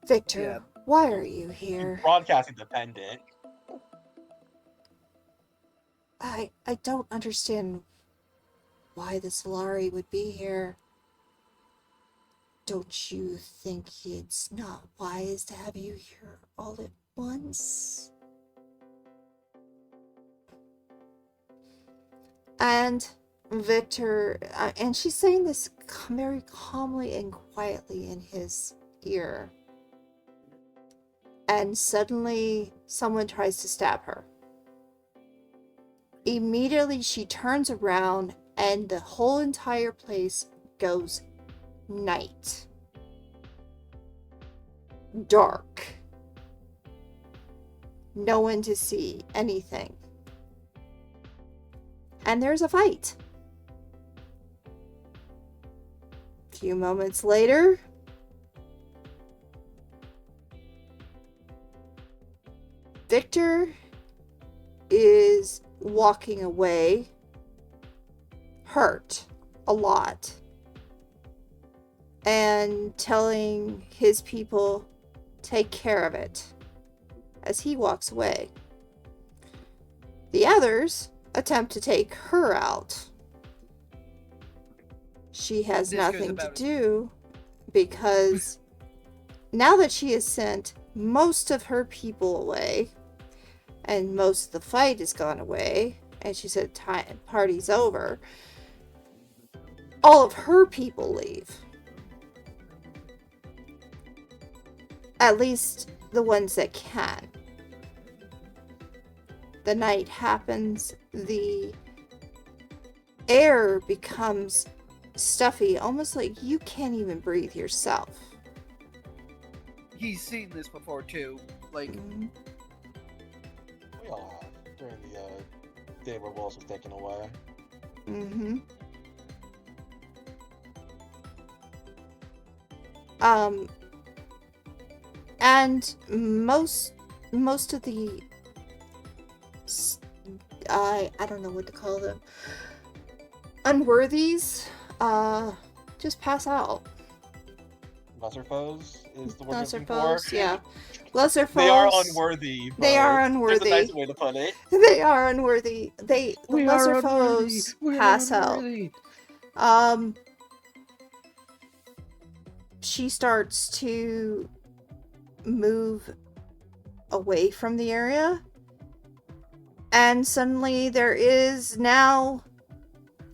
Victor, Yeah. why are you here? Broadcasting dependent. I don't understand why the Solari would be here. Don't you think it's not wise to have you here all at once? And Victor, and she's saying this very calmly and quietly in his ear. And suddenly, someone tries to stab her. Immediately, she turns around, and the whole entire place goes night. Dark. No one to see anything. And there's a fight. A few moments later, Victor is walking away, hurt a lot, and telling his people, take care of it, as he walks away. The others attempt to take her out. She has This goes nothing to about it. do because now that she has sent most of her people away and most of the fight has gone away and she said party's over, all of her people leave. At least the ones that can. The night happens, the air becomes stuffy, almost like you can't even breathe yourself. He's seen this before too. Like, Mhm. We all have during the day where Walls was taken away. Mm-hmm. And most of the I don't know what to call them, unworthies just pass out. Lesser foes is the word Lesser I'm looking foes, for. yeah. Lesser foes. They are unworthy. They are but unworthy. There's a nice way to put it. They are unworthy. The We lesser are unworthy. foes We are pass out. unworthy. She starts to move away from the area, and suddenly there is now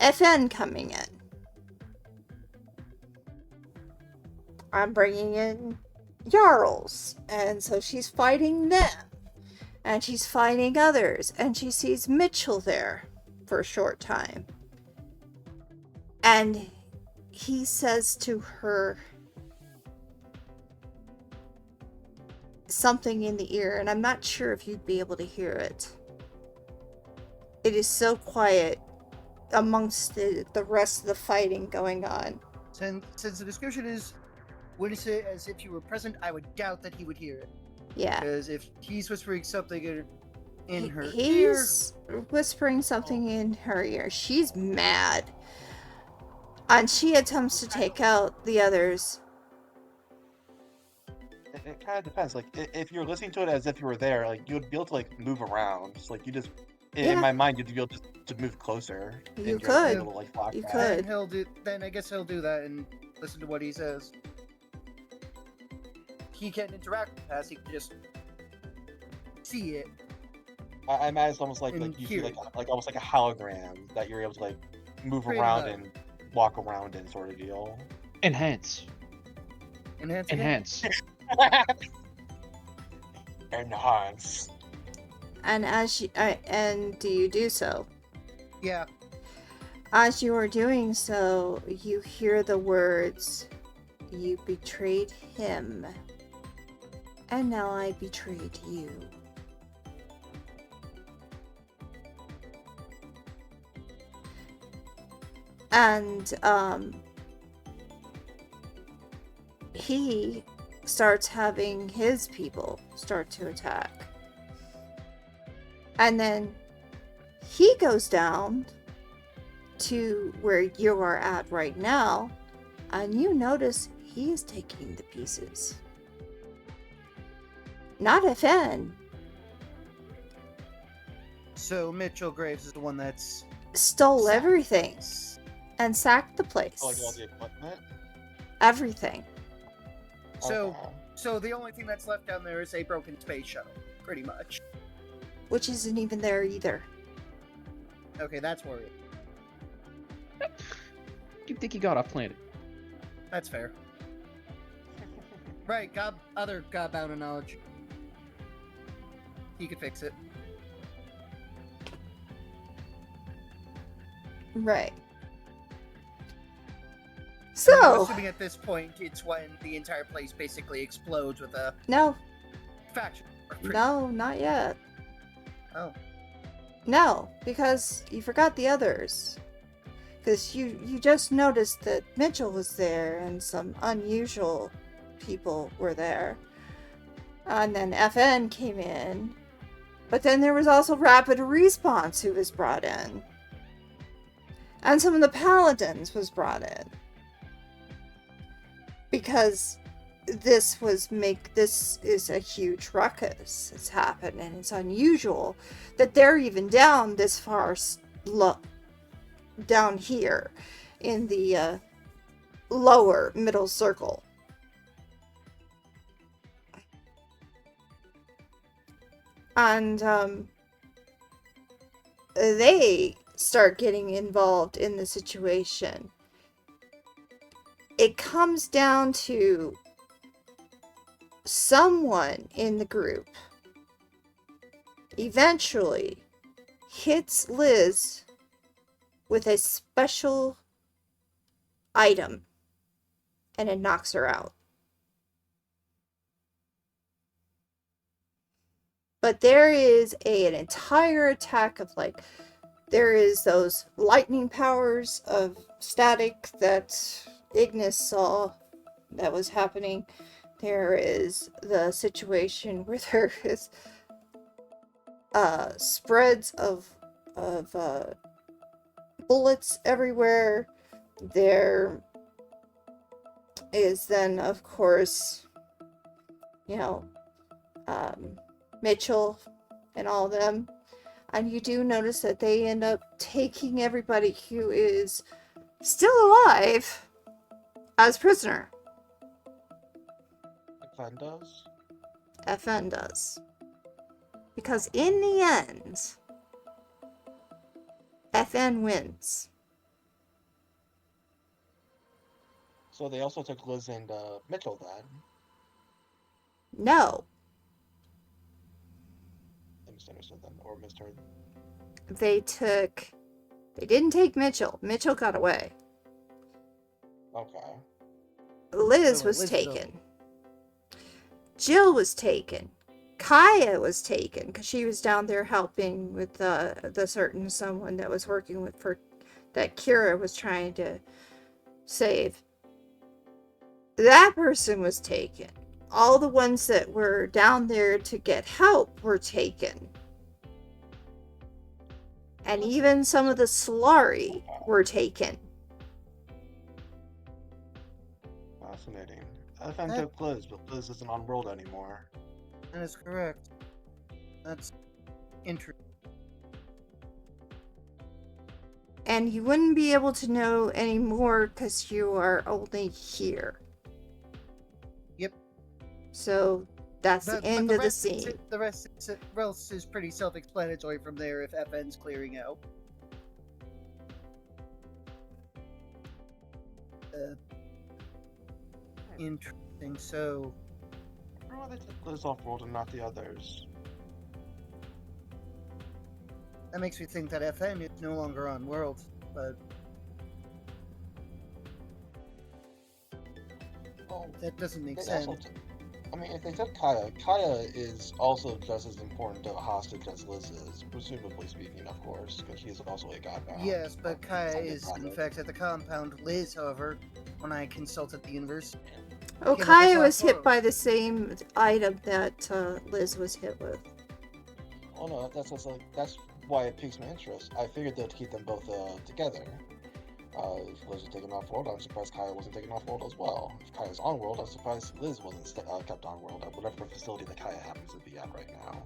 FN coming in. I'm bringing in Jarls, and so she's fighting them, and she's fighting others, and she sees Mitchell there for a short time, and he says to her something in the ear, and I'm not sure if you'd be able to hear it. It is so quiet amongst the rest of the fighting going on. since the description is wouldn't say as if you were present, I would doubt that he would hear it. Yeah. Because if he's whispering something in her ear, He's whispering something in her ear. She's mad. And she attempts to take out the others. It kind of depends. Like, if you're listening to it as if you were there, like, you'd be able to, like, move around. Just, like, you just... Yeah. In my mind, you'd be able to move closer. You in your could. little, like, flashback. You could. Then I guess he'll do that and listen to what he says. He can't interact with us, he can just see it. I imagine it's almost like And you see hear like almost like a hologram that you're able to, like, move Pretty around much. and walk around in, sort of deal. Enhance. Enhance again? Enhance. Enhance. And do you do so? Yeah. As you are doing so, you hear the words, "You betrayed him, and now I betrayed you." And he starts having his people start to attack. And then he goes down to where you are at right now, and you notice he is taking the pieces. Not FN. So Mitchell Graves is the one that's Stole sacked the everything place. and sacked the place. Like all the equipment. Everything. So Okay. so the only thing that's left down there is a broken space shuttle, pretty much. Which isn't even there either. Okay, that's worrying. You think he got off planet? That's fair. Right, other Godbound of knowledge. He could fix it. Right. I'm So, assuming at this point it's when the entire place basically explodes with a no, faction. no, not yet. Oh. No, because you forgot the others. Because you just noticed that Mitchell was there and some unusual people were there. And then FN came in. But then there was also Rapid Response who was brought in. And some of the Paladins was brought in. Because this is a huge ruckus that's happened, and it's unusual that they're even down this far down here in the lower middle circle. And they start getting involved in the situation. It comes down to someone in the group eventually hits Liz with a special item and it knocks her out. But there is an entire attack of there is those lightning powers of static that Ignis saw that was happening. There is the situation where there is spreads of bullets everywhere. There is then, of course, Mitchell and all of them. And you do notice that they end up taking everybody who is still alive as prisoner. FN does? FN does. Because in the end, FN wins. So they also took Liz and Mitchell then. No, I misunderstood them or misheard. they didn't take Mitchell. Mitchell got away. Okay. Liz So was Liz is taken. Jill was taken. Kaya was taken because she was down there helping with the certain someone that was working with that Kira was trying to save. That person was taken. All the ones that were down there to get help were taken. And even some of the Solari were taken. Fascinating. FN took Liz, but Liz isn't on world anymore. That is correct. That's interesting. And you wouldn't be able to know any more because you are only here. Yep. So that's the end of the scene. The rest is pretty self-explanatory from there if FN's clearing out. Interesting. So, I wonder why they took Liz off world and not the others. that makes me think that FN is no longer on world, but Oh, that doesn't make they sense. also took, I mean, if they took Kaya, Kaya is also just as important to a hostage as Liz is, presumably speaking, of course, because she's also a Godbound. Yes, but Kaya Sunday is in Prophet. fact at the compound. Liz, however, when I consulted the universe, Oh, Came up Kaya with was hit Black by the same item that Liz was hit with. Oh no, that's why it piques my interest. I figured they'd keep them both together. If Liz was taken off world, I'm surprised Kaya wasn't taken off world as well. If Kaya's on world, I'm surprised Liz wasn't kept on world at whatever facility that Kaya happens to be at right now.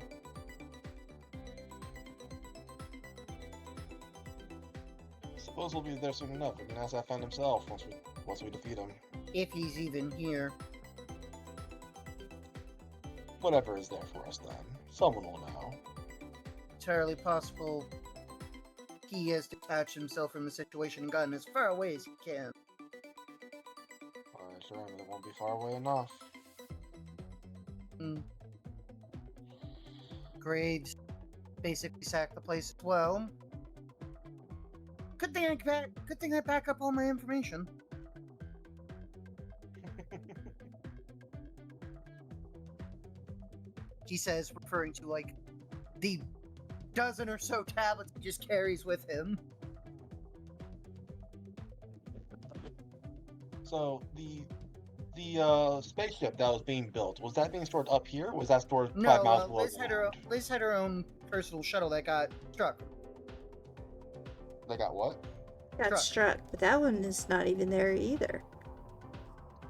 Suppose we'll be there soon enough. We can ask FN himself once we defeat him. if he's even here. Whatever is there for us then. Someone will know. Entirely possible he has detached himself from the situation and gotten as far away as he can. Alright, sure, but it won't be far away enough. Graves basically sacked the place as well. Good thing I back up all my information. He says, referring to like the dozen or so tablets he just carries with him. So the spaceship that was being built, was that being stored up here, or was that stored 5 No, miles below Liz the had ground? Liz had her own personal shuttle that got struck. They got what? Got Struck. struck, but that one is not even there either.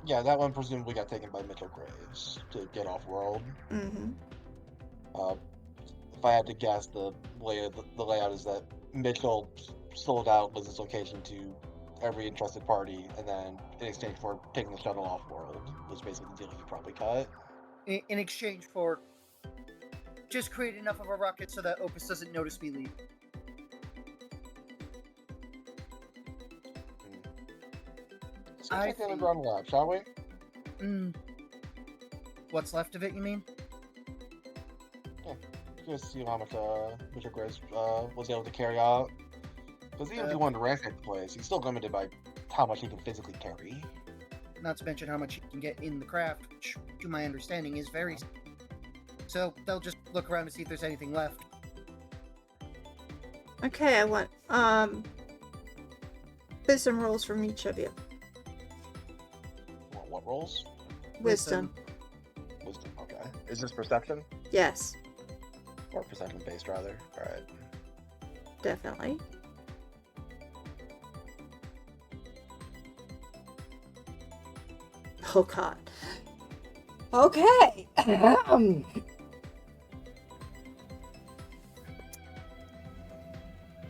Yeah, that one presumably got taken by Mitchell Graves to get off world. Mm-hmm. If I had to guess, the layout is that Mitchell sold out Liz's location to every interested party, and then in exchange for taking the shuttle off world was basically the deal he probably cut. In exchange for just create enough of a rocket so that Opus doesn't notice me leave. Let's go I check the think- underground lab, shall we? What's left of it, you mean? Just see how much Mitchell Graves was able to carry out. Because even if he wanted to ransack the place, he's still limited by how much he can physically carry. Not to mention how much you can get in the craft, which, to my understanding, is very. So they'll just look around to see if there's anything left. Okay, I want wisdom rolls from each of you. What rolls? Wisdom. Wisdom, okay. Is this perception? Yes, Or perception based, rather? Alright. definitely. Oh god. Okay.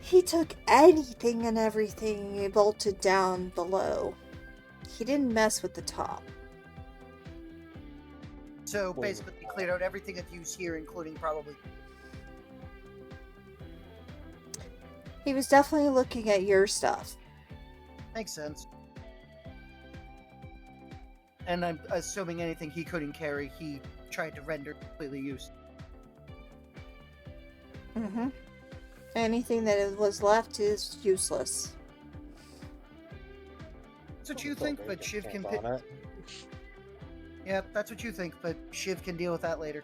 He took anything and everything and bolted down below. He didn't mess with the top. So basically, he cleared out everything of use here, including probably. He was definitely looking at your stuff. Makes sense. And I'm assuming anything he couldn't carry, he tried to render completely useless. Mm-hmm. Anything that was left is useless. That's what you think, but Shiv can pick. Yeah, that's what you think, but Shiv can deal with that later.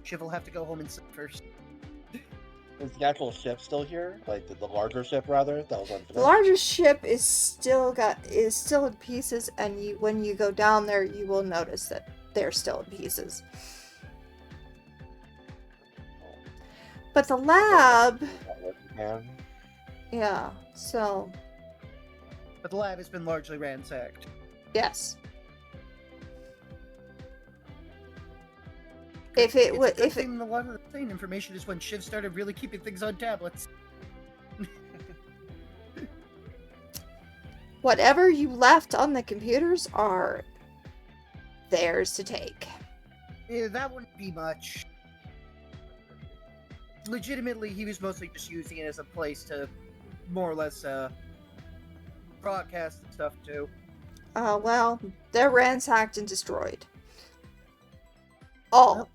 Shiv will have to go home and sleep first. Is the actual ship still here? Like the larger ship, rather? That was The larger ship is still in pieces, and when you go down there, you will notice that they're still in pieces. But the lab, yeah. So But the lab has been largely ransacked. yes. If it It's would, a good if it, thing a lot of the plane information is when Shiv started really keeping things on tablets. whatever you left on the computers are theirs to take. Yeah, that wouldn't be much. Legitimately, he was mostly just using it as a place to more or less broadcast and stuff too. Well, they're ransacked and destroyed. All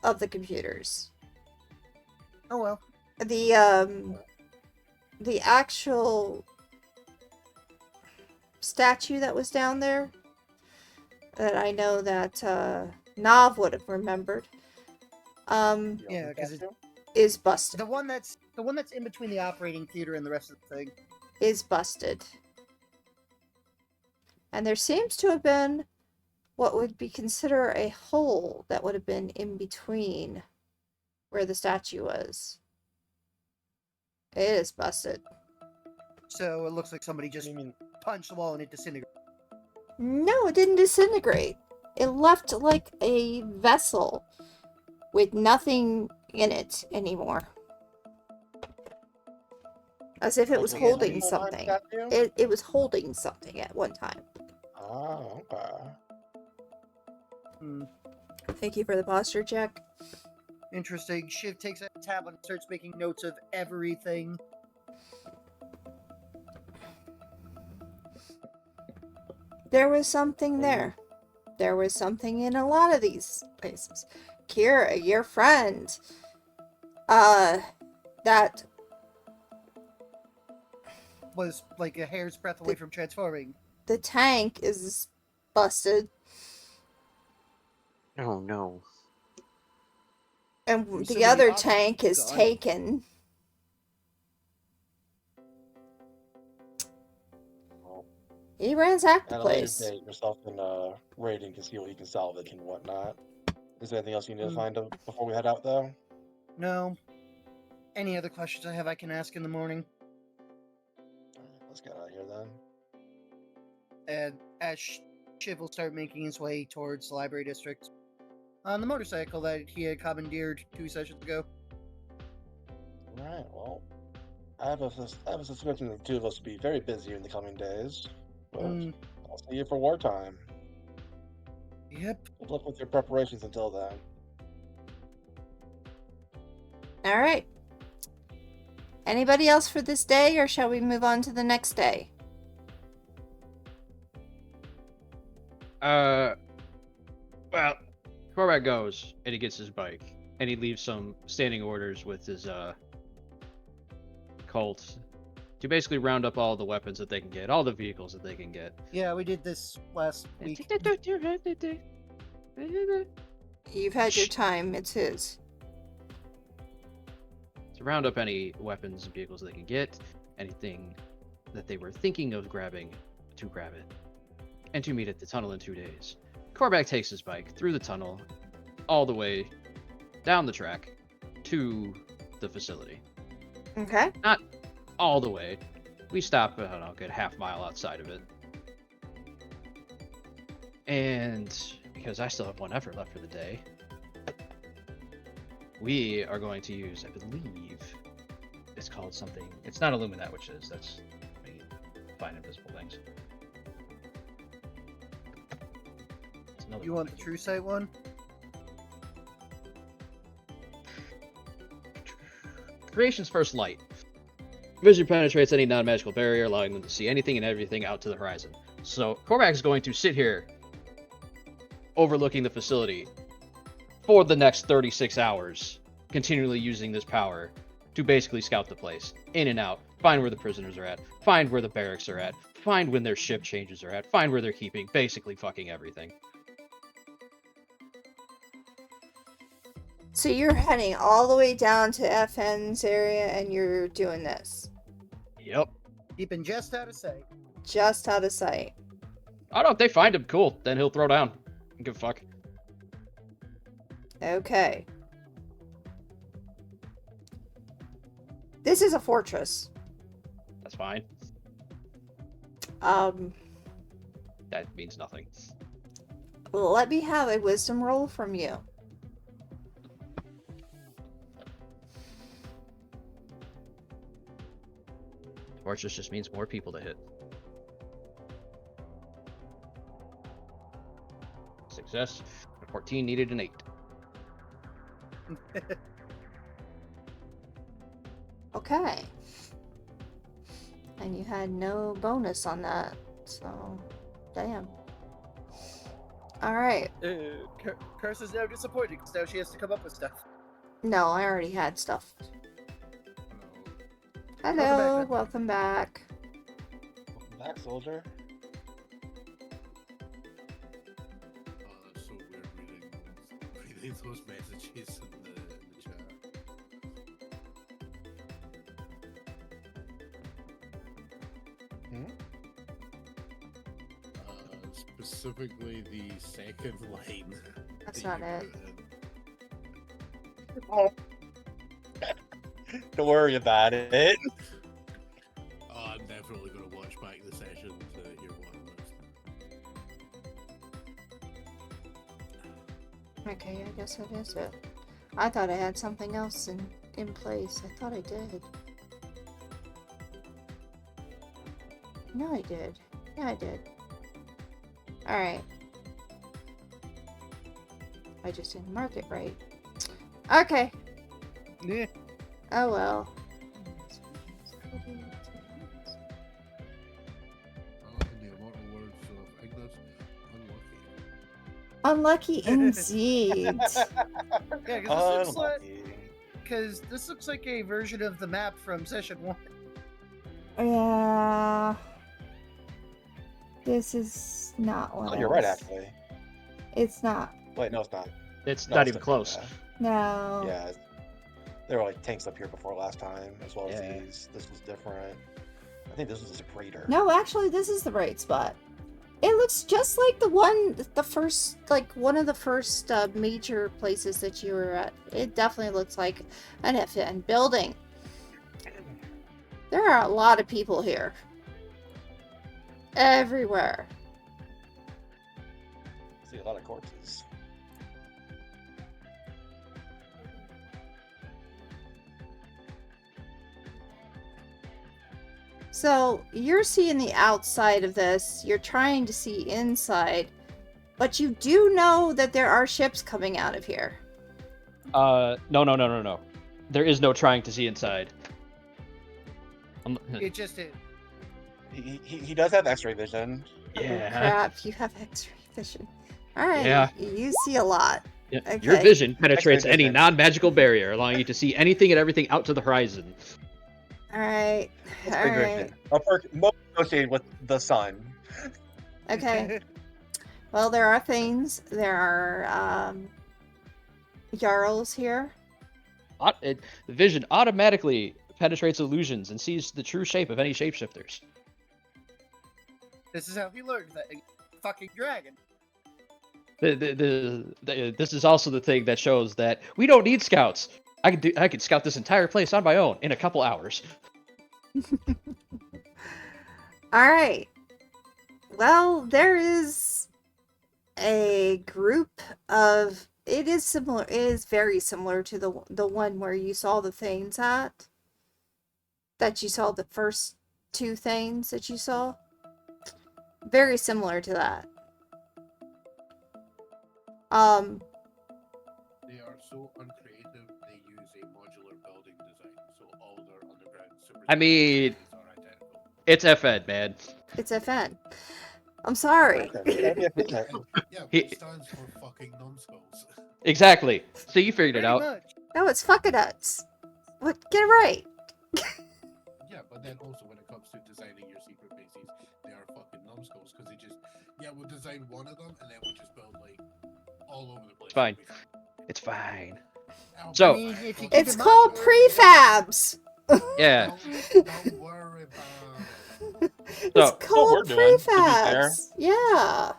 of the computers. Oh well. The actual statue that was down there that I know that Nav would have remembered Yeah, because is busted. the one that's in between the operating theater and the rest of the thing. Is busted. And there seems to have been what would be considered a hole that would have been in between where the statue was. It is busted. So it looks like somebody just punched the wall and it disintegrated. No, it didn't disintegrate. It left like a vessel with nothing in it anymore. As if it was holding something. It was holding something at one time. Oh, okay. Thank you for the posture check. Interesting. Shiv takes out a tablet and starts making notes of everything. There was something there. There was something in a lot of these places. Kira, your friend, that Was like a hair's breadth away from transforming. the tank is busted, Oh no. and So the other Opus tank is gone. taken. Well, He ransacked the at a later place. date, yourself and Raiden can see what he can salvage and whatnot. Is there anything else you need to find out before we head out, though? No. Any other questions I have I can ask in the morning? Alright, let's get out of here then. And as Shiv will start making his way towards the library district on the motorcycle that he had commandeered 2 sessions ago. Alright, well, I have a suspicion the two of us will be very busy in the coming days. But I'll see you for wartime. Yep. Good luck with your preparations until then. All right. Anybody else for this day, or shall we move on to the next day? Well, Korvac goes and he gets his bike and he leaves some standing orders with his cult to basically round up all the weapons that they can get, all the vehicles that they can get. Yeah, we did this last week. You've had your time. It's his. To round up any weapons and vehicles they can get, anything that they were thinking of grabbing, to grab it, and to meet at the tunnel in 2 days. Korvac takes his bike through the tunnel, all the way down the track to the facility. Okay. Not all the way. We stop, I don't know, a good half mile outside of it. And because I still have one effort left for the day, we are going to use, I believe, it's called something. It's not Illuminat, which is, that's, let me find invisible things. It's another You one want the true sight one? Creation's first light. Vision penetrates any non-magical barrier, allowing them to see anything and everything out to the horizon. So Korvac is going to sit here, overlooking the facility, for the next 36 hours, continually using this power to basically scout the place, in and out, find where the prisoners are at, find where the barracks are at, find when their ship changes are at, find where they're keeping, basically fucking everything. So you're heading all the way down to FN's area and you're doing this. Yep. Keeping just out of sight. Just out of sight. I don't know if they find him, cool. Then he'll throw down. Give a fuck. Okay. This is a fortress. That's fine. That means nothing. Let me have a wisdom roll from you. Fortress just means more people to hit. Success. 14 needed an 8. Okay. And you had no bonus on that, so damn. Alright. Curse is now disappointed because now she has to come up with stuff. No, I already had stuff. Hello, welcome back. Welcome back, soldier. That's so weird reading those messages in the chat. Specifically the second line. That's that not you it. put in. Oh. Don't worry about it. Oh, I'm definitely going to watch back the session to hear what it was. Okay, I guess that is it. I thought I had something else in place. I thought I did. No, I did. Yeah, I did. Alright. I just didn't mark it right. Okay. Yeah. Oh well. In the immortal words of Ignis, unlucky. Unlucky indeed. Yeah, because this looks like a version of the map from session 1. Yeah. This is not one. Oh, you're right, actually. It's not. Wait, no, it's not. It's No, not it's even different, close. No. Yeah. There were like tanks up here before last time, as well as Yeah. these. This was different. I think this was a crater. No, actually, this is the right spot. It looks just like one of the first major places that you were at. It definitely looks like an FN building. There are a lot of people here. Everywhere. See a lot of corpses. So, you're seeing the outside of this, you're trying to see inside, but you do know that there are ships coming out of here. No. There is no trying to see inside. It just is. He does have X-ray vision. Yeah. Crap, you have X-ray vision. Alright, Yeah. you see a lot. Yeah, Okay. Your vision penetrates X-ray any vision. non-magical barrier, allowing you to see anything and everything out to the horizon. Alright. X-ray Alright. vision. A perk most associated with the sun. Okay. Well, there are things. There are, Jarls here. The vision automatically penetrates illusions and sees the true shape of any shapeshifters. This is how he learned that fucking dragon. This is also the thing that shows that we don't need scouts. I could scout this entire place on my own in a couple hours. Alright. Well, there is a group of... It is similar. It is very similar to the one where you saw the Thanes at. That you saw the first two Thanes that you saw. Very similar to that. They are so uncreative, they use a modular building design, so all their underground super I mean, are identical. it's FN, man. It's FN. I'm sorry. Yeah, but He- it stands for fucking numbskulls. Exactly. So you figured it Pretty out. much. No, it's fucking nuts. What? Get it right. Yeah, but then also when it comes to designing your secret bases, they are fucking numbskulls because they just, we'll design one of them and then we'll just build like all over the place. Fine. It'll be fine. It's fine. I'll So- be I mean, fine. if you Don't keep It's in called mind- prefabs. Yeah. Don't worry about it. It's So- called we're doing, to be fair. prefabs. Yeah.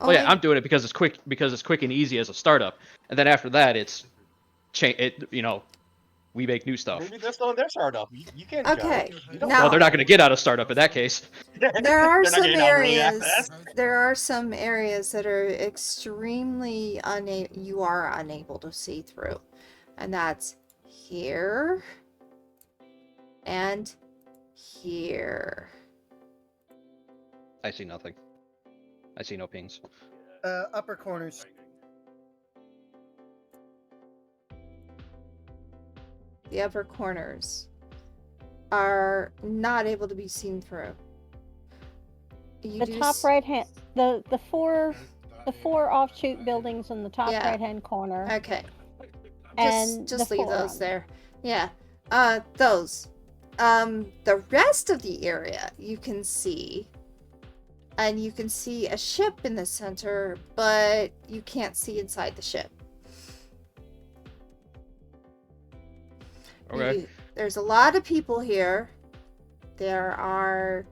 Oh yeah, I'm doing it because it's quick and easy as a startup, and then after that it's we make new stuff. Maybe they're still in their startup. You can't Okay, judge. You don't now- Well, know. they're not going to get out of startup in that case. There are They're not some getting out early areas. access. There are some areas that are extremely you are unable to see through, and that's here and here? I see nothing. I see no pings. Upper corners. The upper corners are not able to be seen through. You The do top right hand, the four offshoot buildings in the top Yeah. right hand corner. Okay. And Just the leave those forum. there. Yeah. Those. The rest of the area you can see. And you can see a ship in the center, but you can't see inside the ship. Okay. There's a lot of people here. There are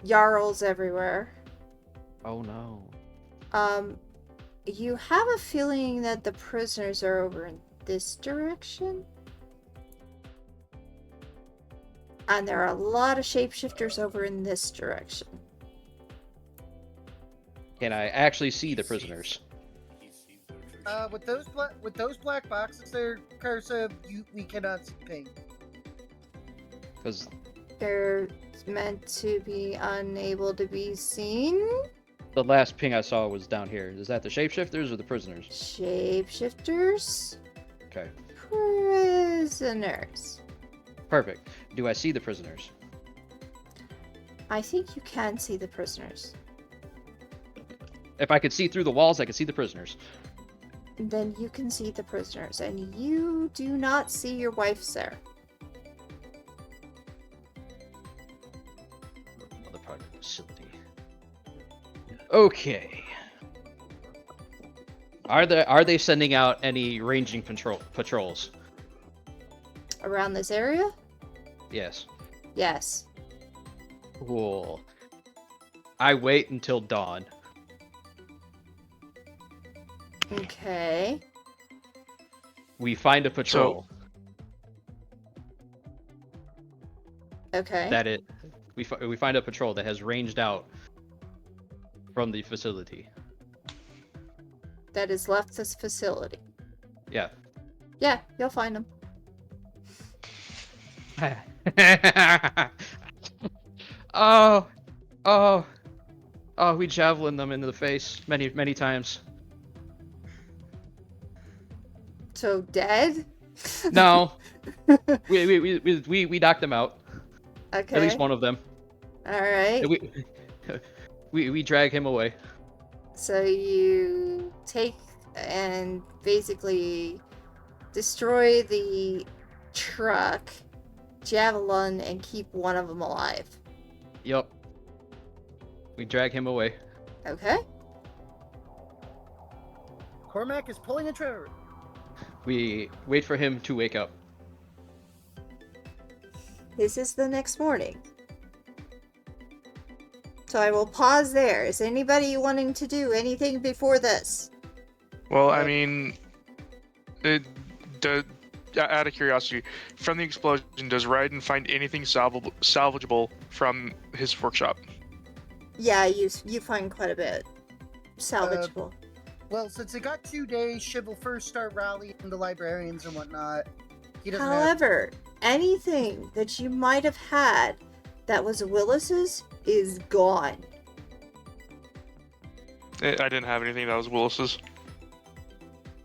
Jarls everywhere. Oh no. You have a feeling that the prisoners are over in this direction? And there are a lot of shapeshifters over in this direction. Can I actually see the prisoners? With those black boxes there, Cursive, we cannot see ping. Because They're meant to be unable to be seen. the last ping I saw was down here. Is that the shapeshifters or the prisoners? Shapeshifters. Okay. Prisoners. Perfect. Do I see the prisoners? I think you can see the prisoners. If I could see through the walls, I could see the prisoners. Then you can see the prisoners, and you do not see your wife, sir. Other part of the facility. Okay. Are they sending out any ranging patrols? Around this area? Yes. Yes. Cool. I wait until dawn. Okay. We find a patrol. Okay. We find a patrol that has ranged out from the facility. That has left this facility. Yeah. Yeah, you'll find them. Oh, we javelin them into the face many times. So dead? No, we knocked them out. Okay. At least one of them. All right. We drag him away. So you take and basically destroy the truck, javelin, and keep one of them alive. Yup. We drag him away. Okay. Cormac is pulling a trigger. We wait for him to wake up. This is the next morning. So I will pause there. Is anybody wanting to do anything before this? Well, I mean, out of curiosity, from the explosion, does Raiden find anything salvageable from his workshop? Yeah, you find quite a bit salvageable. Well, since it got 2 days, Shiv will first start rallying the librarians and whatnot. He doesn't have... However, anything that you might have had that was Willis's is gone. I didn't have anything that was Willis's.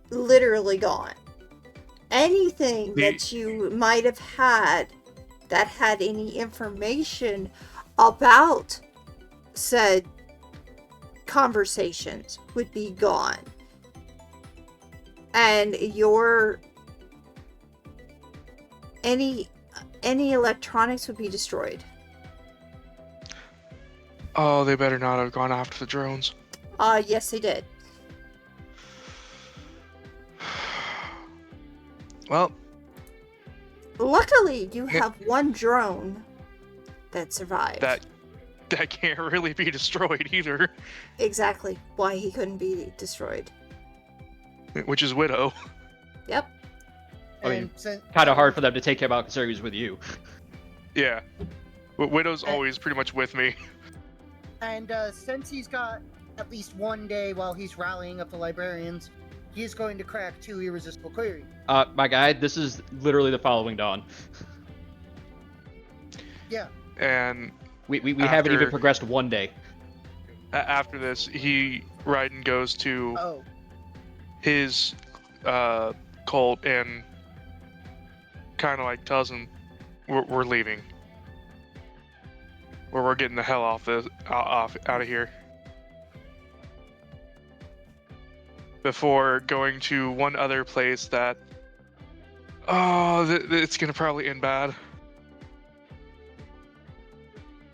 Literally gone. Anything that you might have had that had any information about said conversations would be gone. And any electronics would be destroyed. Oh, they better not have gone after the drones. Yes, they did. Well, Luckily, you have one drone that survived. that can't really be destroyed either, Exactly why he couldn't be destroyed. which is Widow. Yep. I mean, since- kind of hard for them to take him out considering he's with you. Yeah. Widow's always pretty much with me. And since he's got at least 1 day while he's rallying up the librarians, he is going to crack 2 irresistible query. My guy, this is literally the following dawn. Yeah. And We haven't even After- progressed one day. after this, Raiden goes to Oh. his cult and kind of like tells him, "We're leaving. We're getting the hell out of here." Before going to one other place that, it's gonna probably end bad.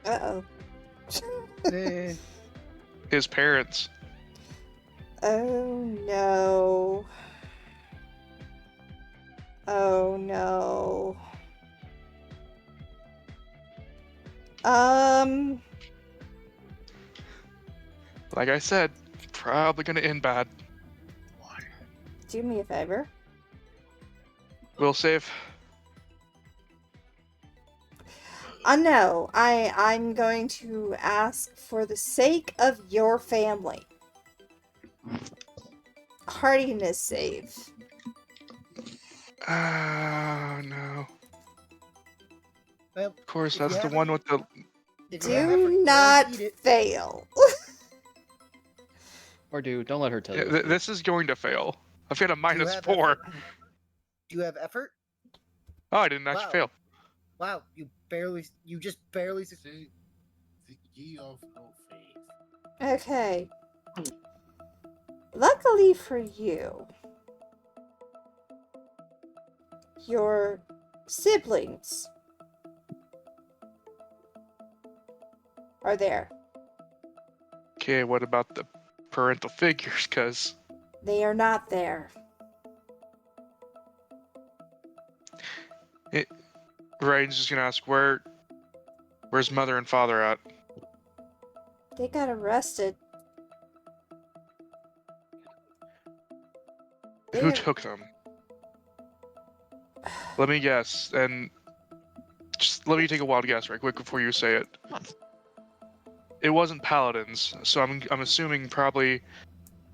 Uh-oh. Eh. His parents. Oh no. Oh no. Like I said, probably gonna end bad. Do me a favor. We'll save. No, I'm going to ask for the sake of your family. Hardiness save. Oh no. Well, Of course, if you that's the have one it- with the. if you have effort, Do go not eat it. fail. Or don't let her tell you. This is going to fail. I've got a Do you minus have 4. effort? Do you have effort? Oh, I didn't actually Wow. fail. Wow, you just barely succeeded. The ye of no faith. Okay. Luckily for you, your siblings are there. Okay, what about the parental figures? Because They are not there. Raiden's just gonna ask where's mother and father at? They got arrested. Who They- took them? Let me guess, and just let me take a wild guess right quick before you say it. It wasn't paladins, so I'm assuming probably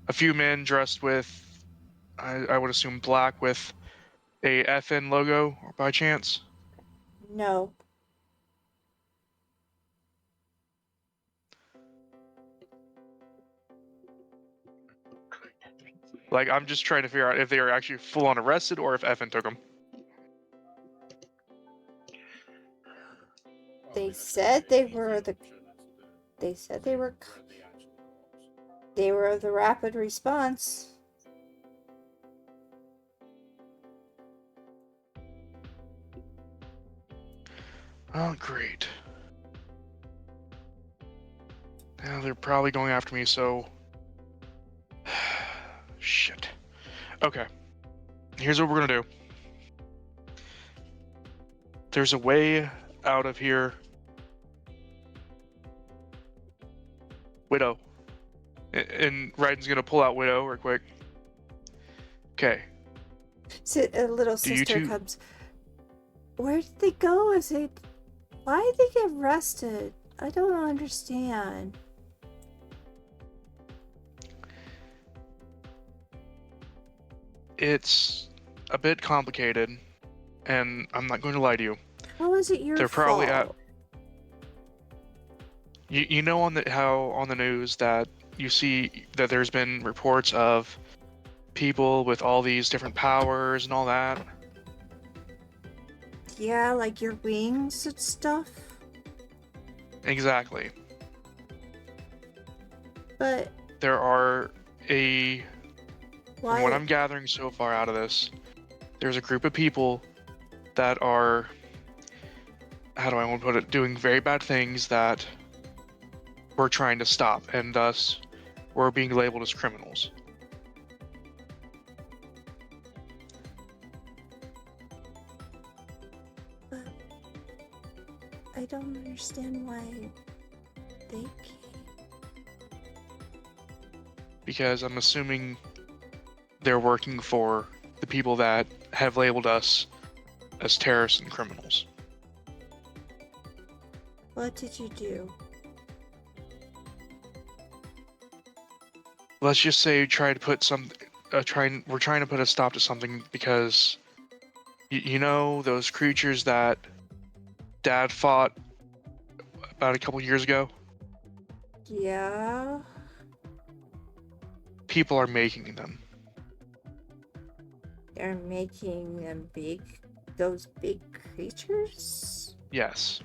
a few men dressed with, I would assume black with a FN logo, by chance. No. Like, I'm just trying to figure out if they were actually full on arrested or if FN took them. They said they were the. They said they were. They were of the rapid response. Oh, great. Now they're probably going after me, so... Shit. Okay. Here's what we're gonna do. There's a way out of here. Widow. And Raiden's gonna pull out Widow real quick. Okay. So a little Do you sister two- comes. Where did they go? Why did they get arrested? I don't understand. It's a bit complicated, and I'm not going to lie to you. How is it your They're probably fault? You know how on the news that you see that there's been reports of people with all these different powers and all that? Yeah, like your wings and stuff. Exactly. But There are from why? what I'm gathering so far out of this, there's a group of people that are, how do I want to put it, doing very bad things that we're trying to stop, and thus we're being labeled as criminals. But I don't understand why they came. Because I'm assuming they're working for the people that have labeled us as terrorists and criminals. What did you do? Let's just say try to put we're trying to put a stop to something because you know those creatures that Dad fought about a couple years ago? Yeah. People are making them. They're making them big. Those big creatures? Yes.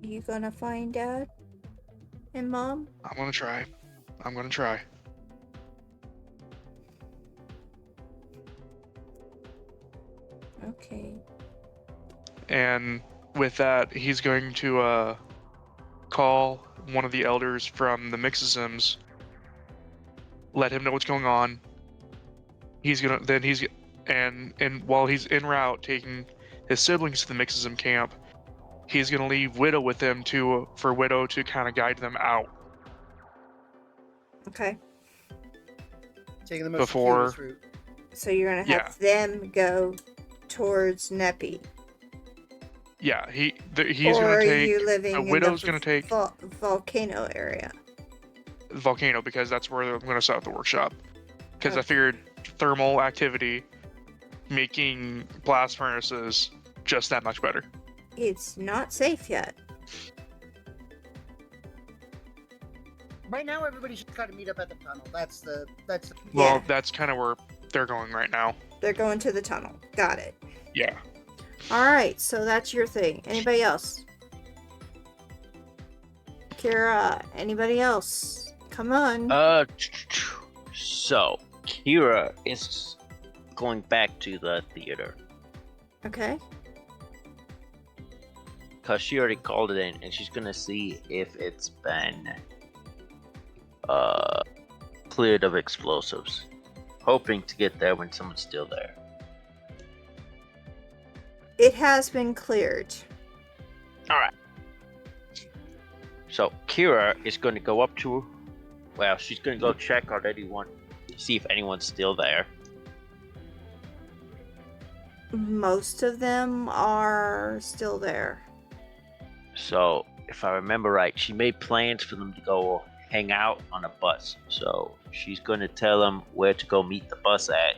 You gonna find Dad and Mom? I'm gonna try. I'm gonna try. Okay. And with that, he's going to call one of the elders from the Mixisms, let him know what's going on. And while he's en route taking his siblings to the Mixism camp, he's gonna leave Widow with them for Widow to kind of guide them out Okay. Taking the most before. circuitous route. So you're gonna Yeah. have them go towards Nepi. Yeah, he's Or gonna are take you living in Widow's the gonna take volcano area? the volcano because that's where I'm gonna set up the workshop. Because I Okay. figured thermal activity making blast furnaces just that much better. It's not safe yet. Right now, everybody should kind of meet up at the tunnel. That's the. Well, Yeah. that's kind of where they're going right now. They're going to the tunnel. Got it. Yeah. Alright, so that's your thing. Anybody else? Kira, anybody else? Come on. So Kira is going back to the theater Okay. because she already called it in, and she's gonna see if it's been cleared of explosives, hoping to get there when someone's still there. It has been cleared. All right. So Kira is going to go up to, well, she's going to go check on anyone, see if anyone's still there. Most of them are still there. So if I remember right, she made plans for them to go hang out on a bus. So she's going to tell them where to go meet the bus at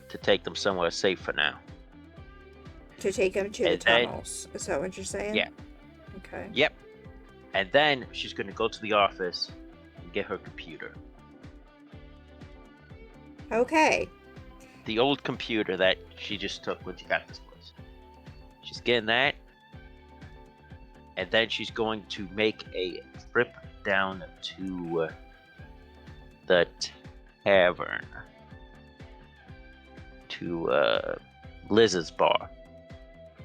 to take them somewhere safe for now. To take them to the And then- tunnels. Is that what you're saying? Yeah. Okay. Yep. And then she's going to go to the office and get her computer. Okay. The old computer that she just took when she got this place. She's getting that. And then she's going to make a trip down to the tavern. To Liz's bar.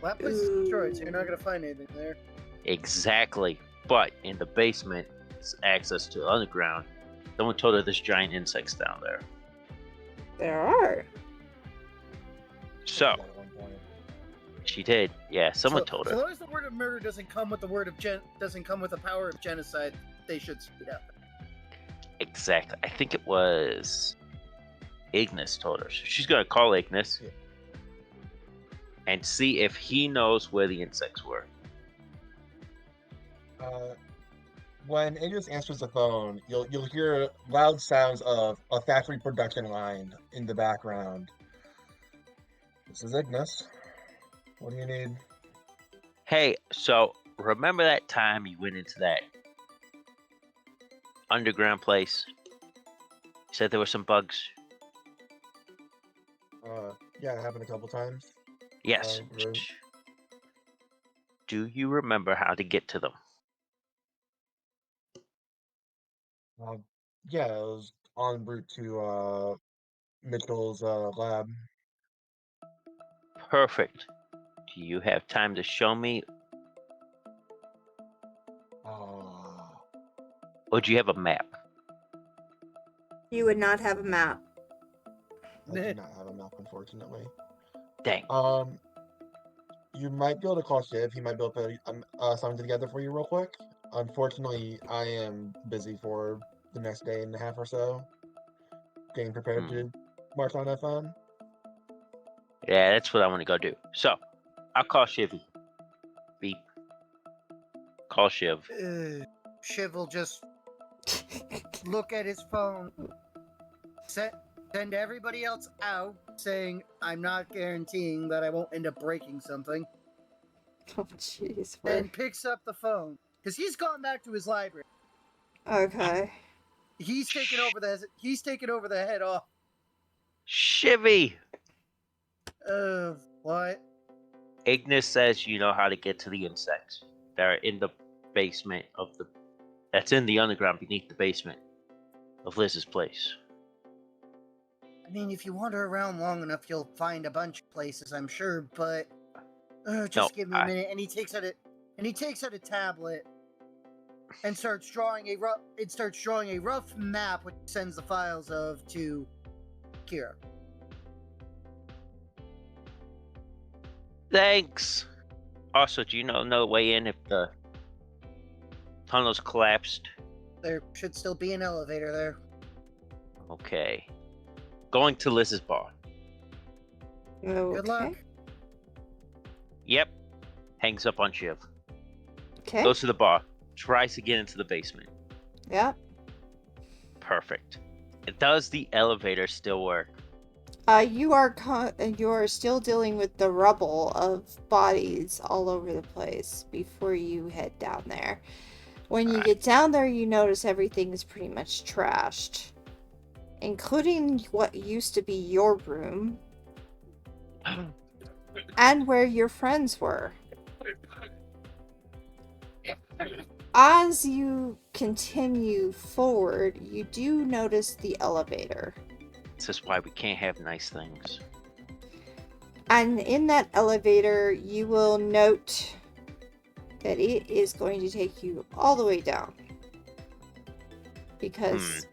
Well, that place is destroyed, so you're not gonna find anything there. Exactly. But in the basement, it's access to the underground. Someone told her there's giant insects down there. There are. So, At one point. she did. Yeah, someone told So her. long as the word of murder doesn't come with the word of doesn't come with the power of genocide, they should speed up. Exactly. I think it was Ignis told her. So she's going to call Ignis Yeah. and see if he knows where the insects were. When Ignis answers the phone, you'll hear loud sounds of a factory production line in the background. This is Ignis. What do you need? Hey, so remember that time you went into that underground place? You said there were some bugs? Yeah, it happened a couple times. Yes. Right. Do you remember how to get to them? Yeah, it was en route to Mitchell's lab. Perfect. Do you have time to show me, or do you have a map? You would not have a map. I do not have a map, unfortunately. Dang. You might be able to call Shiv. He might be able to put something together for you real quick. Unfortunately, I am busy for the next day and a half or so, getting prepared to march on FM. Yeah, that's what I want to go do. So, I'll call Shivy. Beep. Call Shiv. Shiv will just look at his phone. Send everybody else out, saying I'm not guaranteeing that I won't end up breaking something. Oh, jeez. Then picks up the phone because he's gone back to his library. Okay. He's taken over the head off. Shivy! What? Ignis says you know how to get to the insects that are in the basement of the. That's in the underground beneath the basement of Liz's place. I mean, if you wander around long enough, you'll find a bunch of places, I'm sure. But just give me a minute. And he takes out a tablet and starts drawing a rough map, which sends the files to Kira. Thanks. Also, do you know no way in if the tunnel's collapsed? There should still be an elevator there. Okay. Going to Liz's bar. Okay. Good luck. Yep. Hangs up on Shiv. Okay. Goes to the bar. Tries to get into the basement. Yeah. Perfect. Does the elevator still work? You are still dealing with the rubble of bodies all over the place before you head down there. When you get down there, you notice everything is pretty much trashed, including what used to be your room and where your friends were. As you continue forward, you do notice the elevator. This is why we can't have nice things. And in that elevator, you will note that it is going to take you all the way down. Because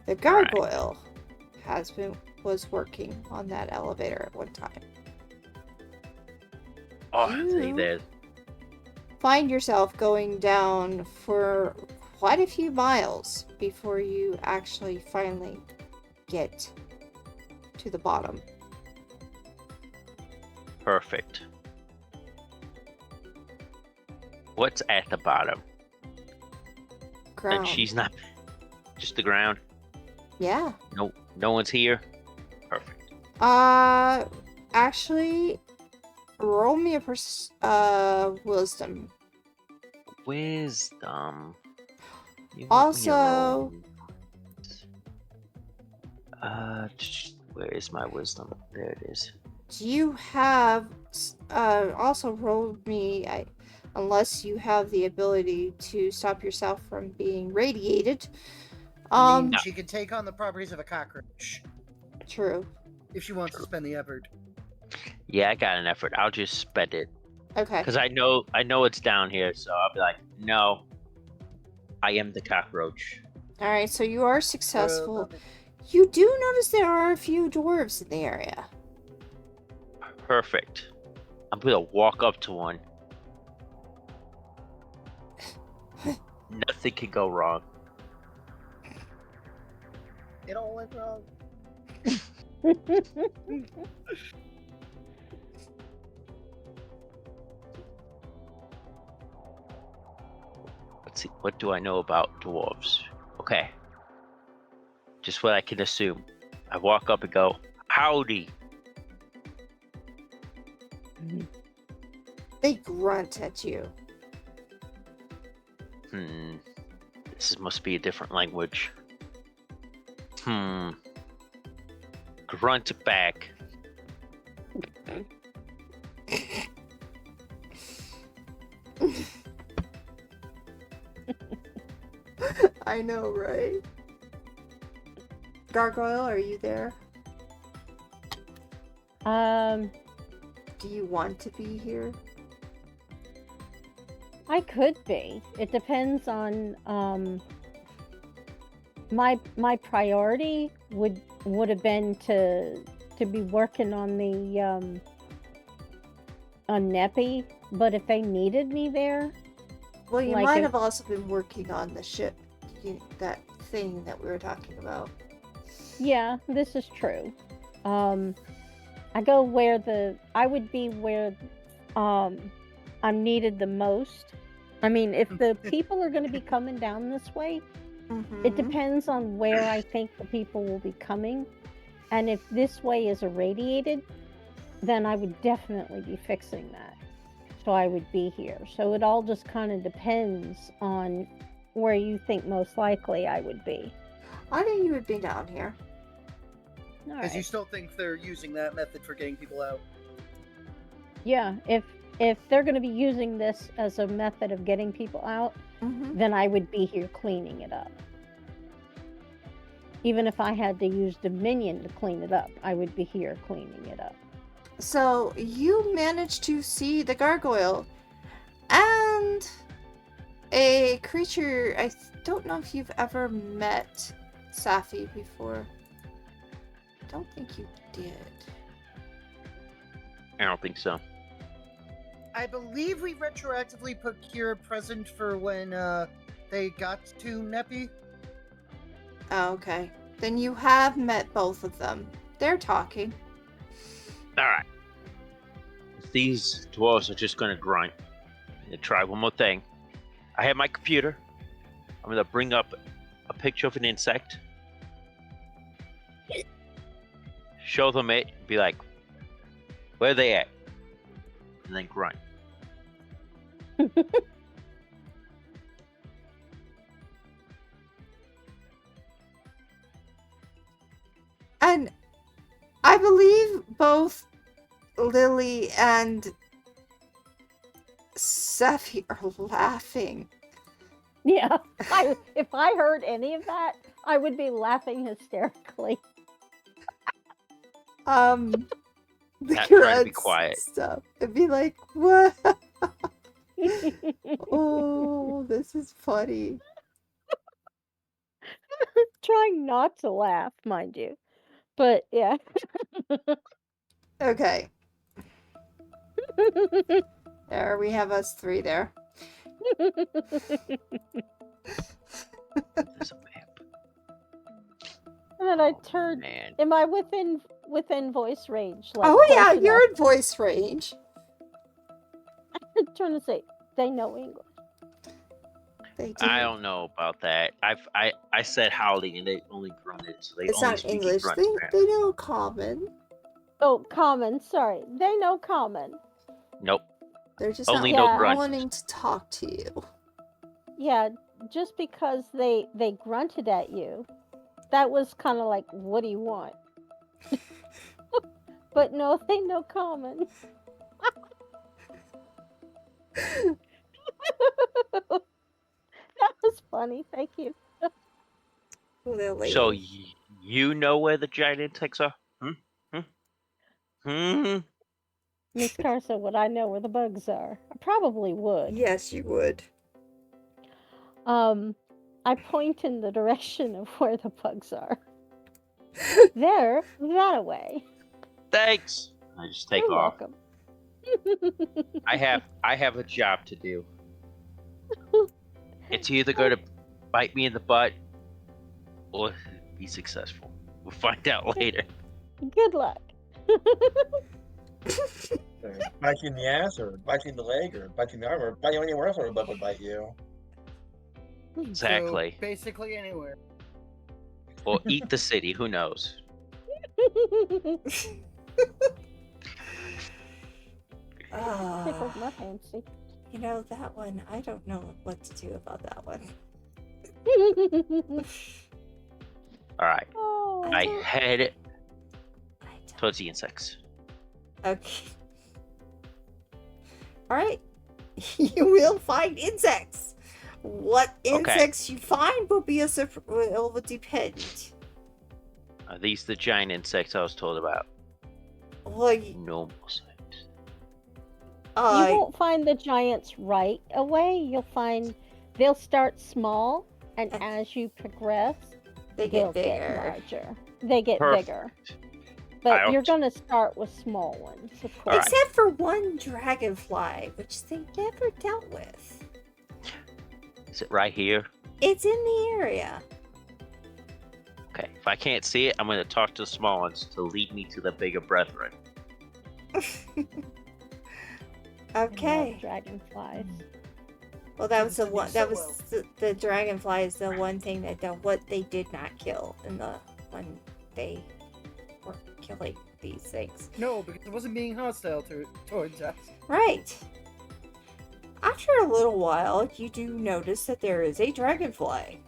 the gargoyle was working on that elevator at one time. Oh, see there. Find yourself going down for quite a few miles before you actually finally get to the bottom. Perfect. What's at the bottom? Ground. And she's not just the ground. Yeah. No one's here. Perfect. Actually, roll me a wisdom. Wisdom. Also, where is my wisdom? There it is. do you have also roll me unless you have the ability to stop yourself from being radiated. I mean, she could take on the properties of a cockroach. True. If she wants to spend the effort. Yeah, I got an effort. I'll just spend it. Okay. Because I know it's down here, so I'll be like, no, I am the cockroach. Alright, so you are successful. You do notice there are a few dwarves in the area. Perfect. I'm gonna walk up to one. Nothing can go wrong. It all went wrong. Let's see, what do I know about dwarves? Okay. Just what I can assume. I walk up and go, howdy. They grunt at you. This must be a different language. Grunt back. I know, right? Gargoyle, are you there? Do you want to be here? I could be. It depends on my priority would have been to be working on the on Neppy, but if they needed me there, Well, you Like might if- have also been working on the ship, that thing that we were talking about. yeah, this is true. I go where I would be where I'm needed the most. I mean, if the people are going to be coming down this way, It Mhm. depends on where I think the people will be coming. And if this way is irradiated, then I would definitely be fixing that. So I would be here. So it all just kind of depends on where you think most likely I would be. I think you would be down here. All Because you right. still think they're using that method for getting people out. Yeah, if they're going to be using this as a method of getting people out, Mhm. then I would be here cleaning it up. Even if I had to use Dominion to clean it up, I would be here cleaning it up. So you managed to see the gargoyle and a creature. I don't know if you've ever met Safi before. I don't think you did. I don't think so. I believe we retroactively put Kira present for when they got to Nepi. Oh, okay. Then you have met both of them. They're talking. Alright. These dwarves are just gonna grunt. I'm gonna try one more thing. I have my computer. I'm gonna bring up a picture of an insect. Show them it. Be like, where are they at? And then grunt. And I believe both Lily and Safi are laughing. Yeah, if I heard any of that, I would be laughing hysterically. The Not trying to be grunts quiet. stuff. It'd be like, what? Oh, this is funny. Trying not to laugh, mind you. But yeah. Okay, there we have us three there. There's a map. And then I Oh, turned. man. Am I within voice range? Like, Oh yeah, close you're enough? in voice range. I'm trying to say they know English. They do. I don't know about that. I said howling and they only grunted, so they It's only not speak in English. grunts. They apparently. know common. Oh, common. Sorry, they know common. Nope. They're just Only no not grunts. wanting to talk to you. Yeah, just because they grunted at you, that was kind of like, what do you want? But no, they know common. That was funny. Thank you. Lily. So you know where the giant insects are? Miss Carson, would I know where the bugs are? I probably would. Yes, you would. I point in the direction of where the bugs are. They're that way. Thanks. I just take You're off. welcome. I have a job to do. It's either going to bite me in the butt or be successful. We'll find out later. Good luck. Bite you in the ass, or bite you in the leg, or bite you in the arm, or bite you anywhere else where a bug would bite you. Exactly. So basically anywhere. Or eat the city. Who knows? Tickled my fancy. You know, that one, I don't know what to do about that one. All right. Oh. I head I don't- towards the insects. Okay. Alright. You will find insects. What insects you find will be will depend. Are these the giant insects I was told about? Well, No more sight. You won't find the giants right away. You'll find they'll start small, and as you progress, they they'll get get bigger. larger. They get Perfect. bigger. I But don't- you're going to start with small ones, of course. Alright. Except for one dragonfly, which they never dealt with. Is it right here? It's in the area. Okay. If I can't see it, I'm going to talk to the small ones to lead me to the bigger brethren. I love Okay. dragonflies. Well, that was the Didn't one. do That so was well. the dragonfly is the one thing what they did not kill in the when they were killing these things. No, because it wasn't being hostile towards us. Right. After a little while, you do notice that there is a dragonfly,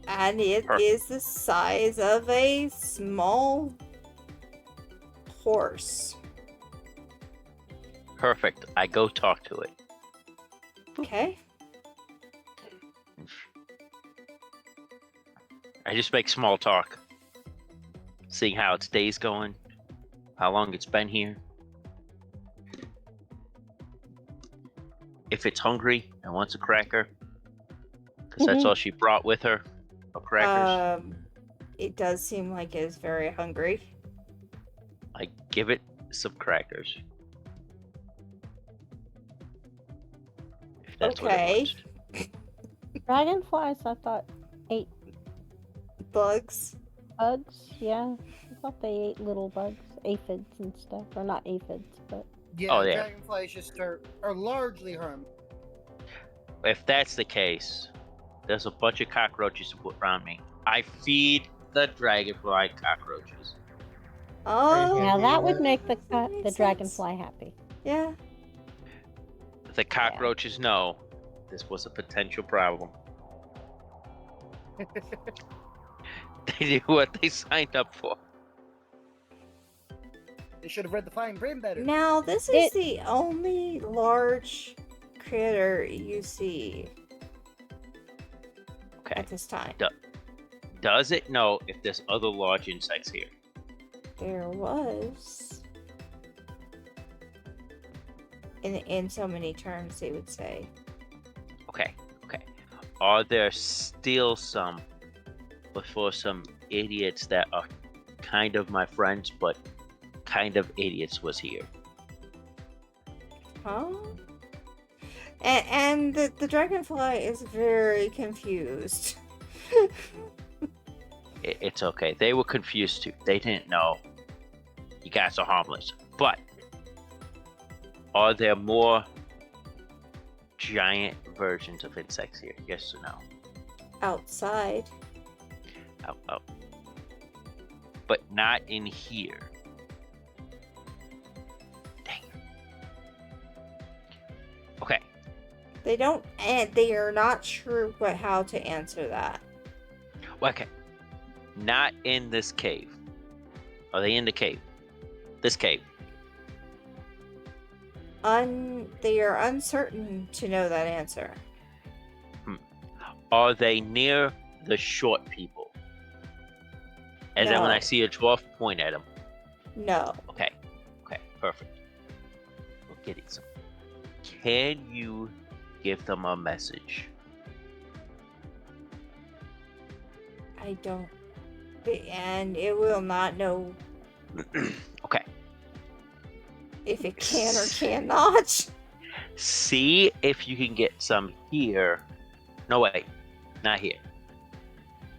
and it is the size of a small horse. Perfect. I go talk to it. Okay. I just make small talk. Seeing how its day's going, how long it's been here. If it's hungry and wants a cracker, because that's all she brought with her, or crackers. It does seem like it is very hungry. I give it some crackers. If that's what it wants. Dragonflies, I thought, ate Bugs. bugs. Yeah, I thought they ate little bugs, aphids and stuff, or not aphids, but Yeah, Oh, yeah. dragonflies just are largely harmless. If that's the case, there's a bunch of cockroaches around me. I feed the dragonfly cockroaches. Oh, now that would make that the makes sense. dragonfly happy. Yeah. The cockroaches know this was a potential problem. They knew what they signed up for. They should have read the fine print better. Now, this is the only large critter you see Okay. at this time. Does it know if there's other large insects here? There was. In so many terms, they would say. Okay. Are there still some before some idiots that are kind of my friends, but kind of idiots was here? Huh? And the dragonfly is very confused. It's okay. They were confused too. They didn't know you guys are harmless. But are there more giant versions of insects here? Yes or no? Outside. Oh. But not in here. Dang. Okay. They don't, and they are not sure how to answer that. Okay. Not in this cave. Are they in the cave? This cave. They are uncertain to know that answer. Are they near the short people? And then when I No. see a dwarf, point at them. No. Okay, perfect. We're getting some. Can you give them a message? I don't. And it will not know Okay. if it can or cannot. See if you can get some here. No, wait. Not here.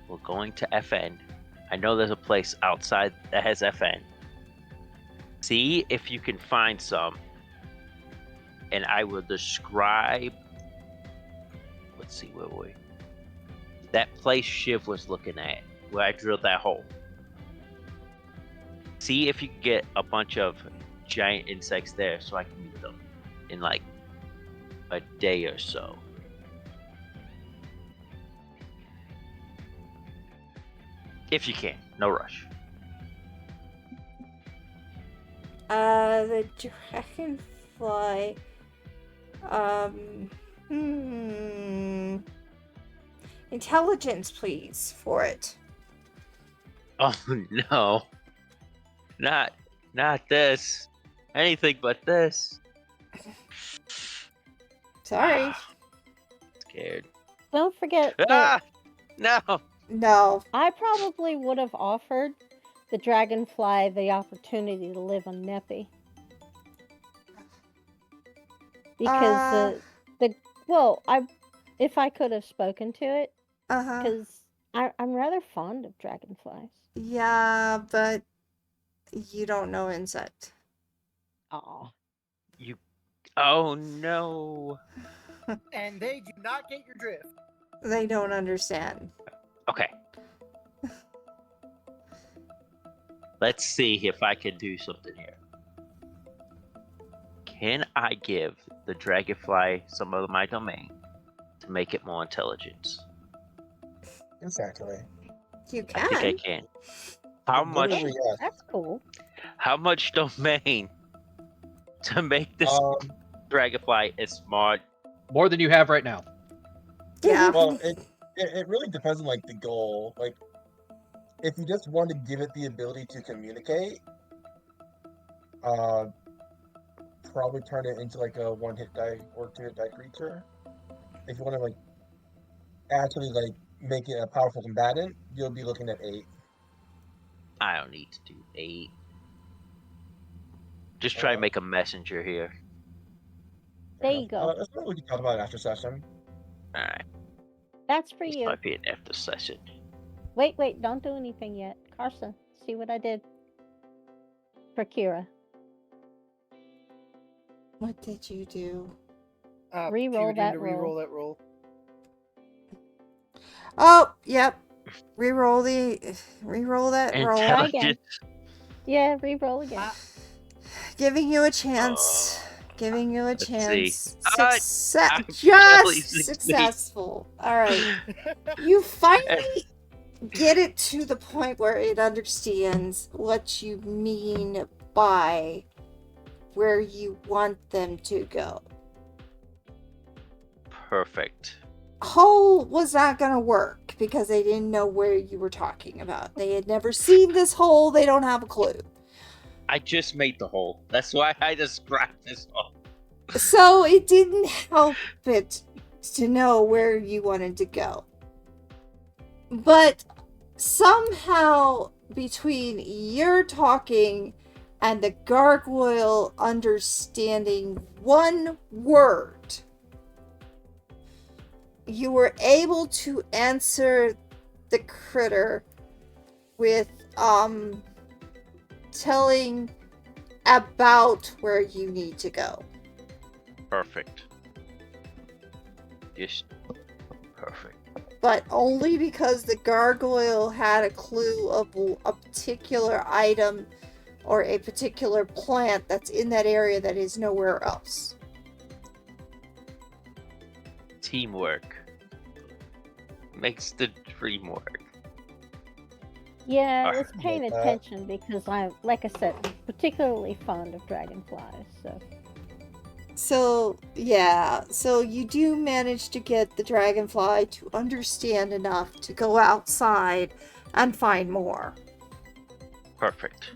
We're going to FN. I know there's a place outside that has FN. See if you can find some. And I will describe. Let's see, where were we? That place Shiv was looking at, where I drilled that hole. See if you can get a bunch of giant insects there so I can meet them in like a day or so. If you can, no rush. The dragonfly. Intelligence, please, for it. Oh no. Not this. Anything but this. Sorry. Scared. Don't forget that Ah! No! No. I probably would have offered the dragonfly the opportunity to live on Neppy. Because if I could have spoken to it, because I'm rather fond of dragonflies. Yeah, but you don't know insect. Aw. Oh no. And they do not get your drift. They don't understand. Okay. Let's see if I can do something here. Can I give the dragonfly some of my domain to make it more intelligent? Exactly. You I think I can. can. How much? Literally, yes. That's cool. How much domain to make this dragonfly as smart? More than you have right now. Yeah. Well, it really depends on like the goal. Like, if you just want to give it the ability to communicate, probably turn it into like a 1-hit die or 2-hit die creature. If you want to like actually like make it a powerful combatant, you'll be looking at 8. I don't need to do 8. Just try to make a messenger here. There you go. That's what we can talk about after session. Alright. That's for This you. might be an after session. Wait, don't do anything yet. Carson, see what I did for Kira. What did you do? Re-roll She would need that to roll. re-roll that roll. Oh, yep. Reroll that roll. Try again. Intelligent. Yeah, re-roll again. Giving you a chance. Giving you a let's chance. see. I'm barely Just 16. successful. All right. You finally get it to the point where it understands what you mean by where you want them to go. Perfect. Hole was not going to work because they didn't know where you were talking about. They had never seen this hole. They don't have a clue. I just made the hole. That's why I described this hole. So it didn't help it to know where you wanted to go. But somehow between your talking and the gargoyle understanding one word, you were able to answer the critter with telling about where you need to go. Perfect. Just perfect. But only because the gargoyle had a clue of a particular item or a particular plant that's in that area that is nowhere else. Teamwork makes the dream work. Yeah, I Alright. was paying Like that. attention because I'm, like I said, particularly fond of dragonflies. So, yeah. So you do manage to get the dragonfly to understand enough to go outside and find more. Perfect.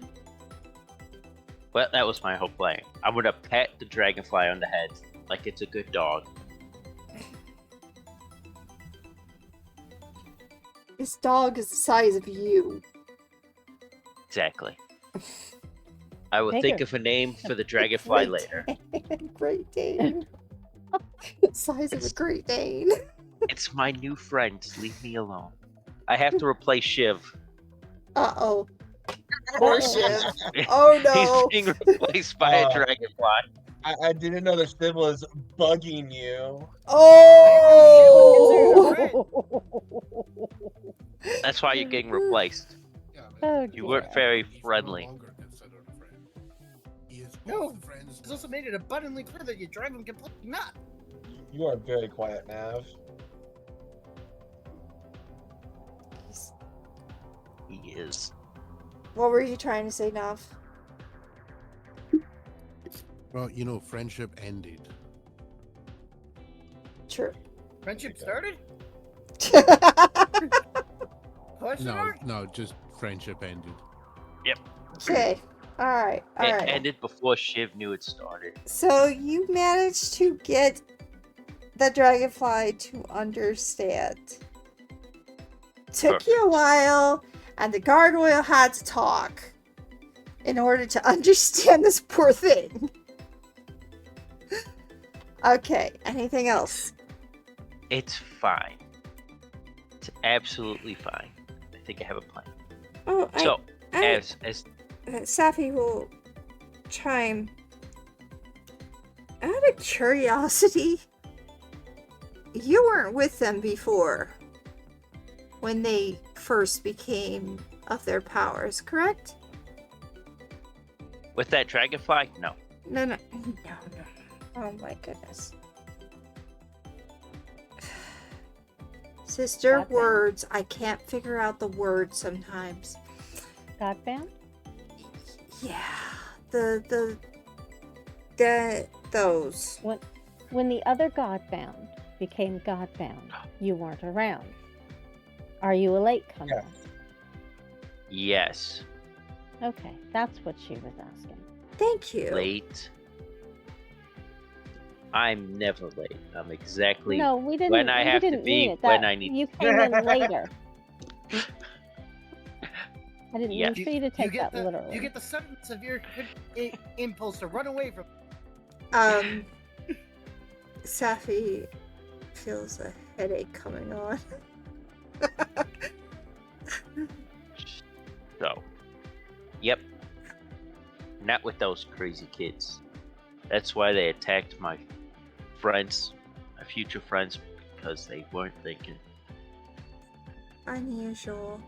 Well, that was my whole plan. I'm gonna pat the dragonfly on the head like it's a good dog. This dog is the size of you. Exactly. I will think Bigger. of a name for the dragonfly later. Great Dane. Size of a Great Dane. It's my new friend. Leave me alone. I have to replace Shiv. Uh-oh. Poor Shiv. Oh no. He's being replaced by a Oh. dragonfly. I didn't know the Shiv was bugging you. Oh! That's why you're getting replaced. Yeah, Oh, You weren't very friendly. No, it's also made it abundantly clear that you drive him completely nuts. You are very quiet, Nav. He is. What were you trying to say, Nav? Well, you know, friendship ended. True. Friendship started? Question No, mark? no, just friendship ended. Okay. Alright. It Alright. ended before Shiv knew it started. So you managed to get the dragonfly to understand. Took you a while, and the gargoyle had to talk in order to understand this poor thing. Okay, anything else? It's fine. It's absolutely fine. I think I have a plan. Oh, So, I as Safi will chime. Out of curiosity, you weren't with them before when they first became of their powers, correct? With that dragonfly? No. No. Oh my goodness. Sister, Godbound? words. I can't figure out the words sometimes. Godbound? Yeah. Those. When the other Godbound became Godbound, you weren't around. Are you a latecomer? Yes. Okay, that's what she was asking. Thank you. Late. I'm never late. I'm exactly No, we didn't. when I we have to didn't be mean it when that I need. you came in later. I didn't Yeah. mean for you to take that literally. You get the sentence of your impulse to run away from. Safi feels a headache coming on. So, yep. Not with those crazy kids. That's why they attacked my friends, my future friends, because they weren't thinking. Unusual.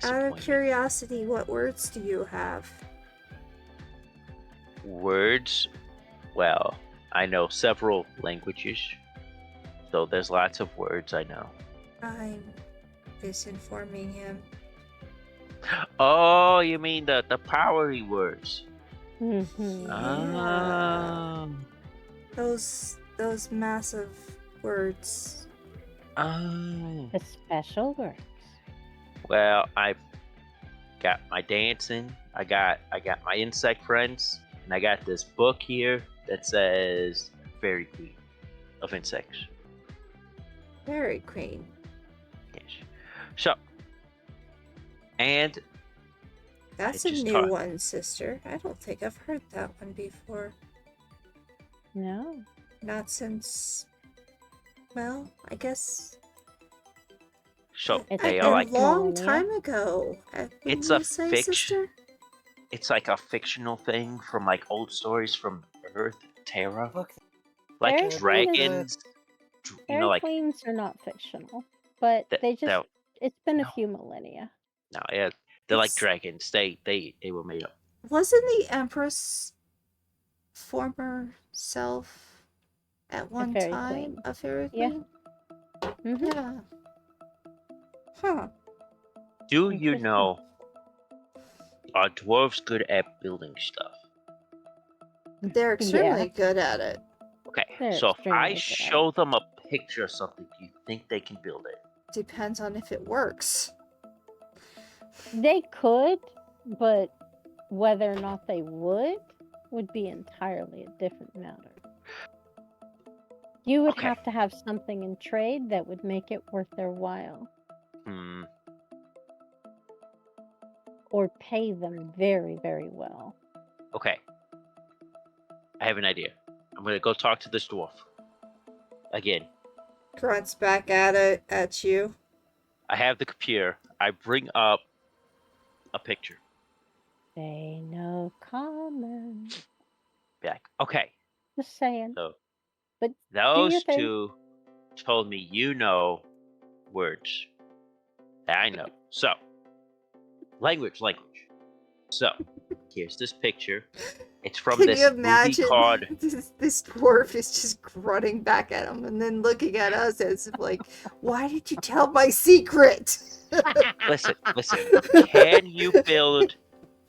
Out of Disappointing. curiosity, what words do you have? Words? Well, I know several languages, so there's lots of words I know. I'm misinforming him. Oh, you mean the powery words? Mhm. Ah. Those massive words. Oh. The special words. Well, I've got my dancing. I got my insect friends, and I got this book here that says Fairy Queen of Insects. Fairy Queen. Yes. So, and That's I a just new taught- one, sister. I don't think I've heard that one before. No. Not since. Well, I guess. so It's they a are like long millennia. time ago. Wouldn't It's you a say, fiction. sister? it's like a fictional thing from like old stories from Earth, Terra, Book. like Fairy Queen is- dragons. You Fairy know, like queens are not fictional, but that. they just. that It's been no. a few millennia. No, yeah, they're like It's- dragons. They were made up. Wasn't the Empress former self at one fairy time queen. a fairy Yeah. queen? Mm-hmm. Yeah. Huh. Do you Interesting. know? Are dwarves good at building stuff? They're extremely good at it. Okay, They're so if extremely I good at show them a picture of something, do you think they can build it? Depends on if it works. They could, but whether or not they would be entirely a different matter. You would Okay. have to have something in trade that would make it worth their while, Hmm. or pay them very, very well. Okay. I have an idea. I'm gonna go talk to this dwarf. Again, Grunts back at you. I have the computer. I bring up a picture. They know common. Back. Okay. Just saying. So But those thing. two told me you know words that I know. So language. So here's this picture. It's from Can this you movie imagine called. this dwarf is just grunting back at him and then looking at us as if like, why did you tell my secret? Listen. Can you build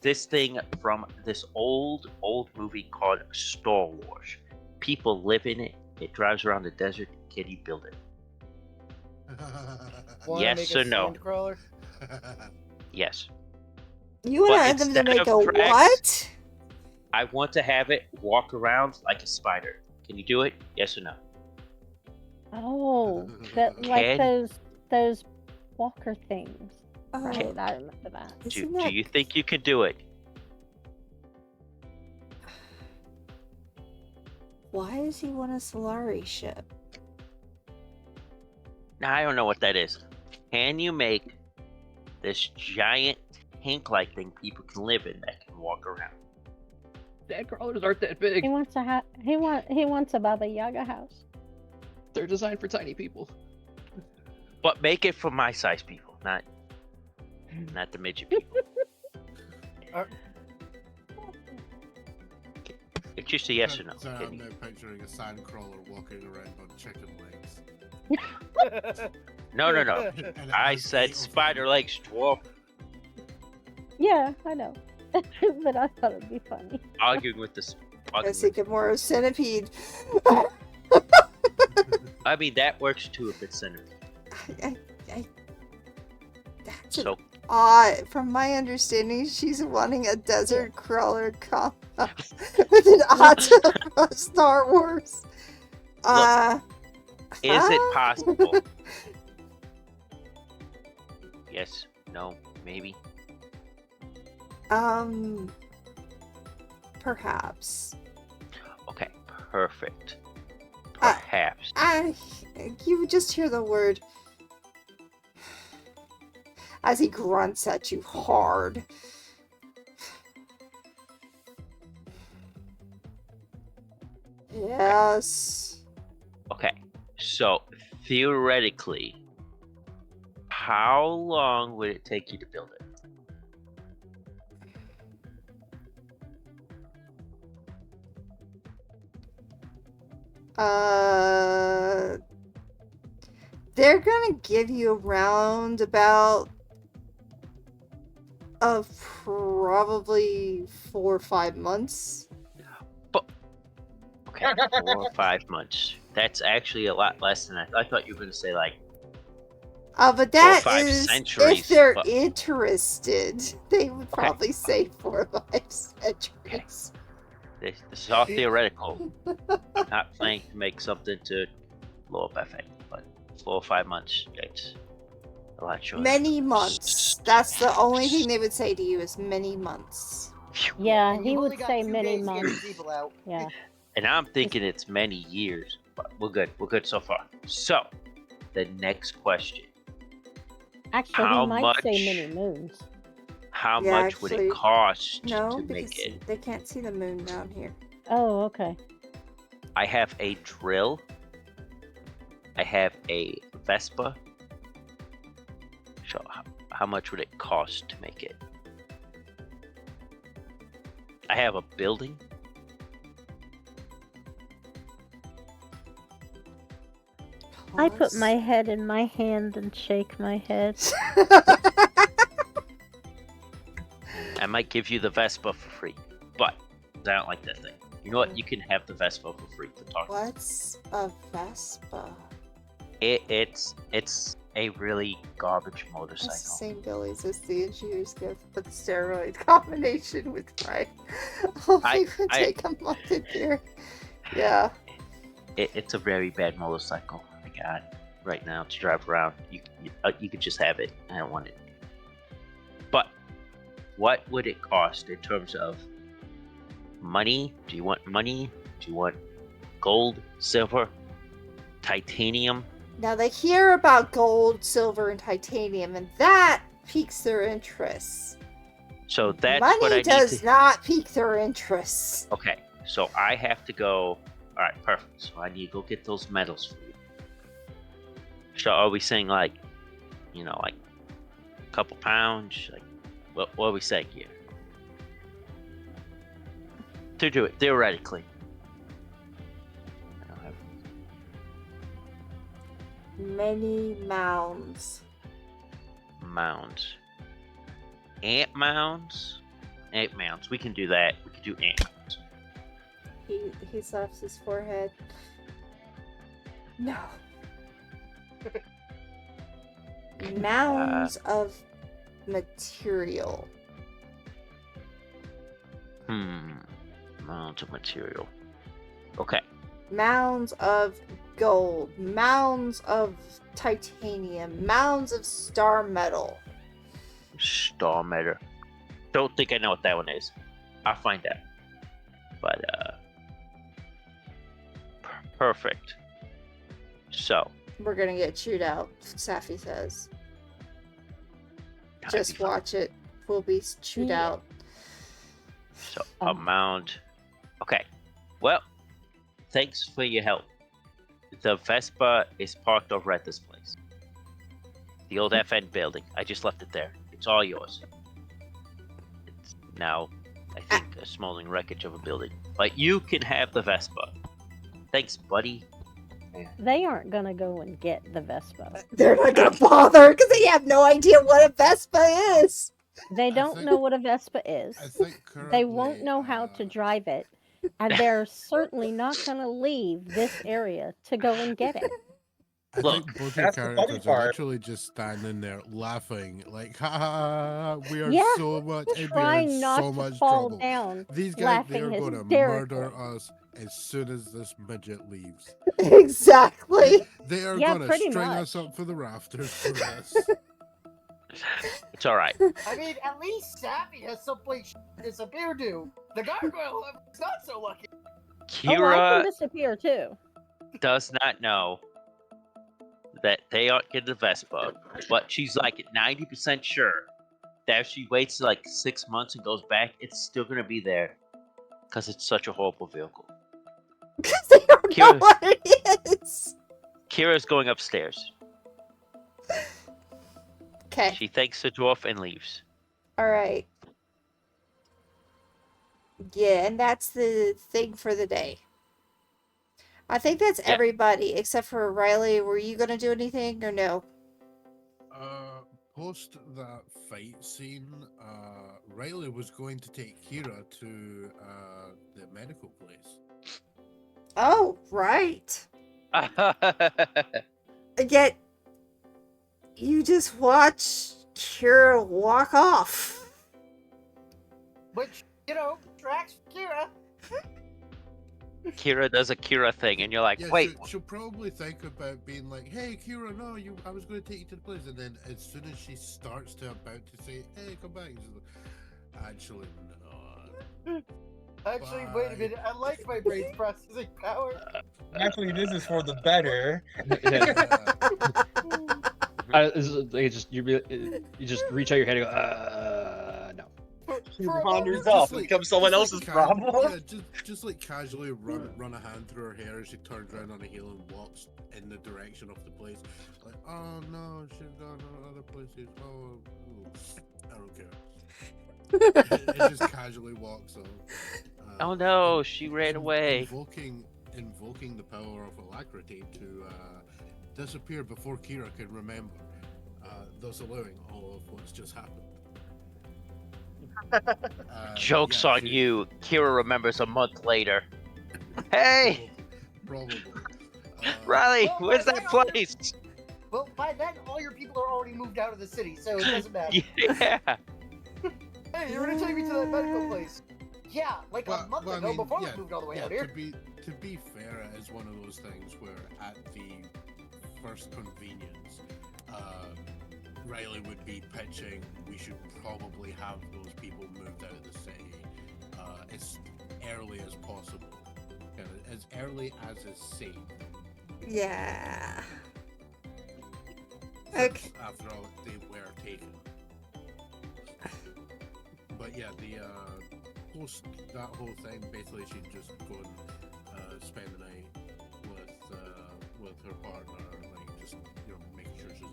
this thing from this old movie called Star Wars? People live in it. It drives around the desert. Can you build it? Wanna Yes make or a no? Sandcrawler? Yes. You want But them to instead make of a drags- what? I want to have it walk around like a spider. Can you do it? Yes or no? Oh, that like Can- those walker things. Oh, Right, I remember that. isn't Do that you think you can do it? why does he want a Solari ship? Now I don't know what that is. Can you make this giant tank-like thing people can live in that can walk around? Dead crawlers aren't that big. He wants a he wants a Baba Yaga house. They're designed for tiny people. But make it for my size people, not the midget people. It's just a yes or no. So I'm Can you- now picturing a sandcrawler walking around on chicken legs. No. And it I has said 8 of spider them. legs, dwarf. Yeah, I know. But I thought it'd be funny. Arguing with this. I was thinking more of centipede. I mean, that works too if it's centipede. That's So odd. From my understanding, she's wanting a desert crawler combo with an auto from Star Wars. is it possible? Yes, no, maybe. Perhaps. Okay, perfect. Uh, Perhaps. You would just hear the word as he grunts at you hard. Yes. Okay, so theoretically, how long would it take you to build it? They're gonna give you around about of probably 4 or 5 months. Okay, 4 or 5 months. That's actually a lot less than I thought you were going to say, like, But that 5 is centuries, if they're but- interested. They would probably say 4 or 5 centuries. this is all theoretical. I'm not planning to make something to blow up effect, but 4 or 5 months, that's a lot shorter. Many months. That's the only thing they would say to you is many months. Yeah, And he you've would only got say 2 many days to get months. the people out. Yeah. And I'm thinking it's many years, but we're good. We're good so far. So, the next question. Actually, How he might say much- many moons. How Yeah, much would actually, it cost No, to because make it? they can't see the moon down here. Oh, okay. I have a drill. I have a Vespa. So, how much would it cost to make it? I have a building. I put Pause. my head in my hand and shake my head. I might give you the Vespa for free, but I don't like that thing. You know what? You can have the Vespa for free to talk. What's a Vespa? It's a really garbage It's motorcycle. the same Billy's as the engineer's gift, but the steroid combination with my only would I- take a month in here. Yeah. It's a very bad motorcycle I got right now to drive around. You could just have it. I don't want it. But what would it cost in terms of money? Do you want money? Do you want gold, silver, titanium? Now they hear about gold, silver, and titanium, and that piques their interest. So that's Money what I need does to. not pique their interest. Okay, so I have to go. All right, perfect. So I need to go get those medals for you. So are we saying like, like a couple pounds? Like, what are we saying here? To do it theoretically. I don't have. Many mounds. Mounds. Ant mounds? Ant mounds. We can do that. We can do ant mounds. He slaps his forehead. No. Mounds of material. Mounds of material. Okay. Mounds of gold. Mounds of titanium. Mounds of star metal. Star metal. Don't think I know what that one is. I'll find out. But, perfect. So, We're gonna get chewed out, Safi says. that'd Just be fun. watch it. We'll be chewed Yeah. out. So, amount. Okay. Well, thanks for your help. The Vespa is parked over at this place. The old FN building. I just left it there. It's all yours. It's now, I think, a smoldering wreckage of a building. But you can have the Vespa. Thanks, buddy. They aren't gonna go and get the Vespa. They're not gonna bother because they have no idea what a Vespa is. They don't think- know what a Vespa is. I think They won't currently, know how to drive it. And they're certainly not gonna leave this area to go and get it. I Look, think both your that's the funny characters are part. literally just standing there laughing, like, ha ha, ha, ha, we are Yeah, so much, and we are Trying in not so to much fall trouble. down. These guys, they are laughing going to hysterically. murder us as soon as this midget leaves. Exactly. They are Yeah, going to pretty string much. us up for the rafters for this. It's all right. I mean, at least Sappy has someplace to disappear to. The gargoyle is not so lucky. Oh, I Kira can disappear too. does not know that they aren't getting the Vespa, but she's like 90% sure that if she waits like 6 months and goes back, it's still gonna be there because it's such a horrible vehicle. Because they don't know Kira- what it is. Kira's going upstairs. Okay. She thanks the dwarf and leaves. All right. Yeah, and that's the thing for the day. I think that's Yeah. everybody except for Riley. Were you gonna do anything or no? Post that fight scene, Riley was going to take Kira to the medical place. Oh, right. Yet you just watch Kira walk off. Which, tracks for Kira. Kira does a Kira thing, and you're like, Yeah, wait, she'll probably think about being like, "Hey, Kira, no, I was going to take you to the place," and then as soon as she starts to about to say, "Hey, come back," she's like, "Actually, no." Actually, wait a Bye. minute. I like my brain's processing power. Actually, this is for the better. You just reach out your hand and go, no. She For a wanders moment, off Just and becomes someone just else's ca- problem. Yeah, just like casually run a hand through her hair as she turns around on a heel and walks in the direction of the place. Like, oh no, she's gone to other places. Oh, I don't care. It just casually walks on. oh no, she ran away. Invoking the power of alacrity to disappear before Kira can remember, thus allowing all of what's just happened. Joke's yeah, on you. Kira remembers a month later. Hey, Probably. Riley, Well, where's but that hang on. place? Well, by then, all your people are already moved out of the city, so it doesn't matter. Yeah. Hey, you were gonna take me to that medical place. Yeah, like a Well, month well, I ago, mean, before yeah, we moved all the way yeah, out here. To be fair, it is one of those things where at the first convenience, Riley would be pitching, we should probably have those people moved out of the city as early as possible. As early as is safe. Yeah. Since, Okay. after all, they were taken. But yeah, the post that whole thing, basically she'd just go and spend the night with her partner, like just making sure she's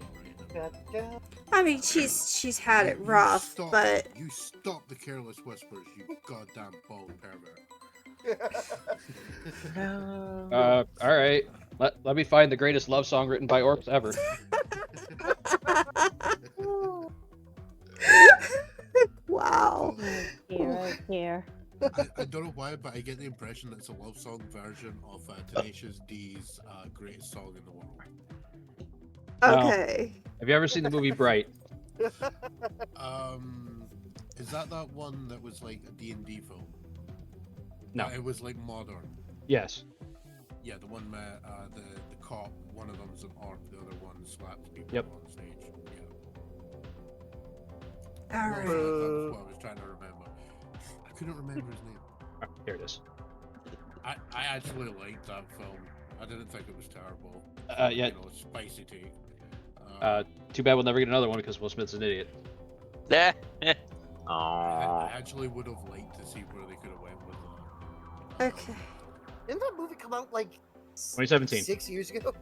alright. I mean, she's had it rough, but You stop the careless whispers, you goddamn bald pervert. All right. Let me find the greatest love song written by orcs ever. wow. Here. I don't know why, but I get the impression that it's a love song version of Tenacious D's greatest song in the world. Okay. Have you ever seen the movie Bright? Is that one that was like a D&D film? No. It was like modern. Yes. Yeah, the one where the cop, one of them's an orc, the other one slaps people Yep. on stage. Yeah. All That right. was what I was trying to remember. I couldn't remember his name. Here it is. I actually liked that film. I didn't think it was terrible. Yeah. Spicy take. Too bad we'll never get another one because Will Smith's an idiot. Yeah. I Aww. actually would have liked to see where they could have went with that. Okay. Didn't that movie come out like 2017. 6 years ago.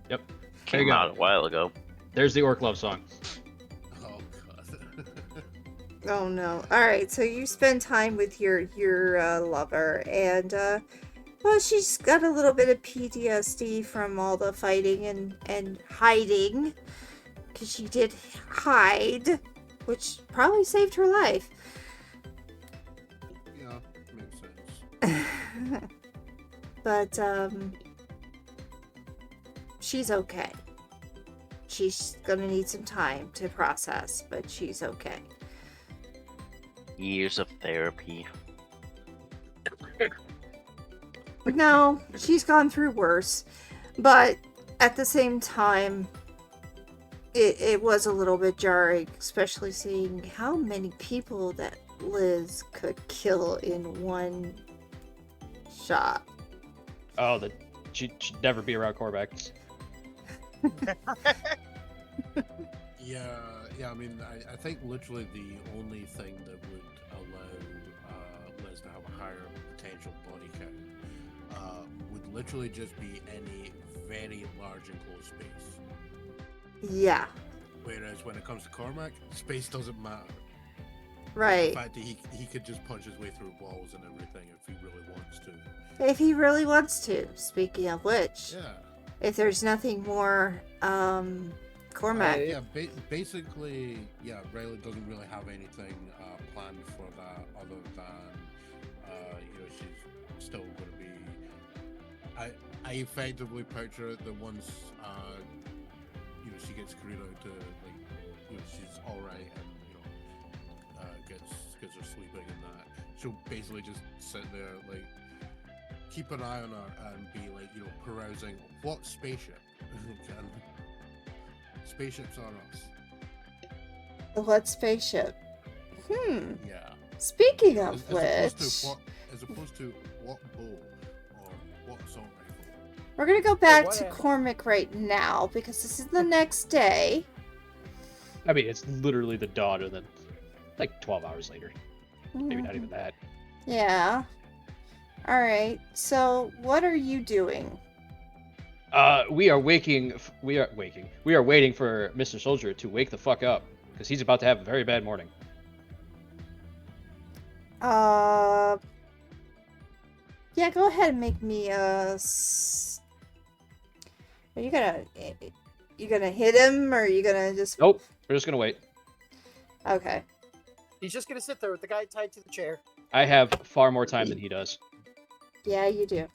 There Came you go. out a while ago. There's the Orc Love song. Oh god. Oh no. Alright, so you spend time with your lover, and well, she's got a little bit of PTSD from all the fighting and hiding, because she did hide, which probably saved her life. Yeah, makes sense. But she's okay. She's gonna need some time to process, but she's okay. Years of therapy. No, she's gone through worse, but at the same time, it was a little bit jarring, especially seeing how many people that Liz could kill in one shot. Oh, she'd never be around Cormac. Yeah. I mean, I think literally the only thing that would allow Liz to have a higher potential body count would literally just be any very large enclosed space. Yeah, Whereas when it comes to Cormac, space doesn't matter. right. In fact, he could just punch his way through walls and everything if he really wants to. If he really wants to. Speaking of which, Yeah. if there's nothing more, Cormac. Yeah, basically, yeah, Riley doesn't really have anything planned for that other than, she's still going to be. I effectively picture it that once, she gets carried out to, she's all right and, gets her sleeping and that, she'll basically just sit there, keep an eye on her and be, perusing what spaceship can. Spaceships are us. What spaceship? Yeah. Speaking of As which, opposed to what bow or what assault rifle. we're gonna go back to whatever. Cormac right now because this is the next day. I mean, it's literally the dawn, and then 12 hours later. Maybe not even that. Yeah. Alright, so what are you doing? We are waiting for Mr. Soldier to wake the fuck up, because he's about to have a very bad morning. Yeah, go ahead and make me Are you gonna hit him, or are you gonna just... Nope, we're just gonna wait. Okay. He's just gonna sit there with the guy tied to the chair. I have far more time than he does. Yeah, you do.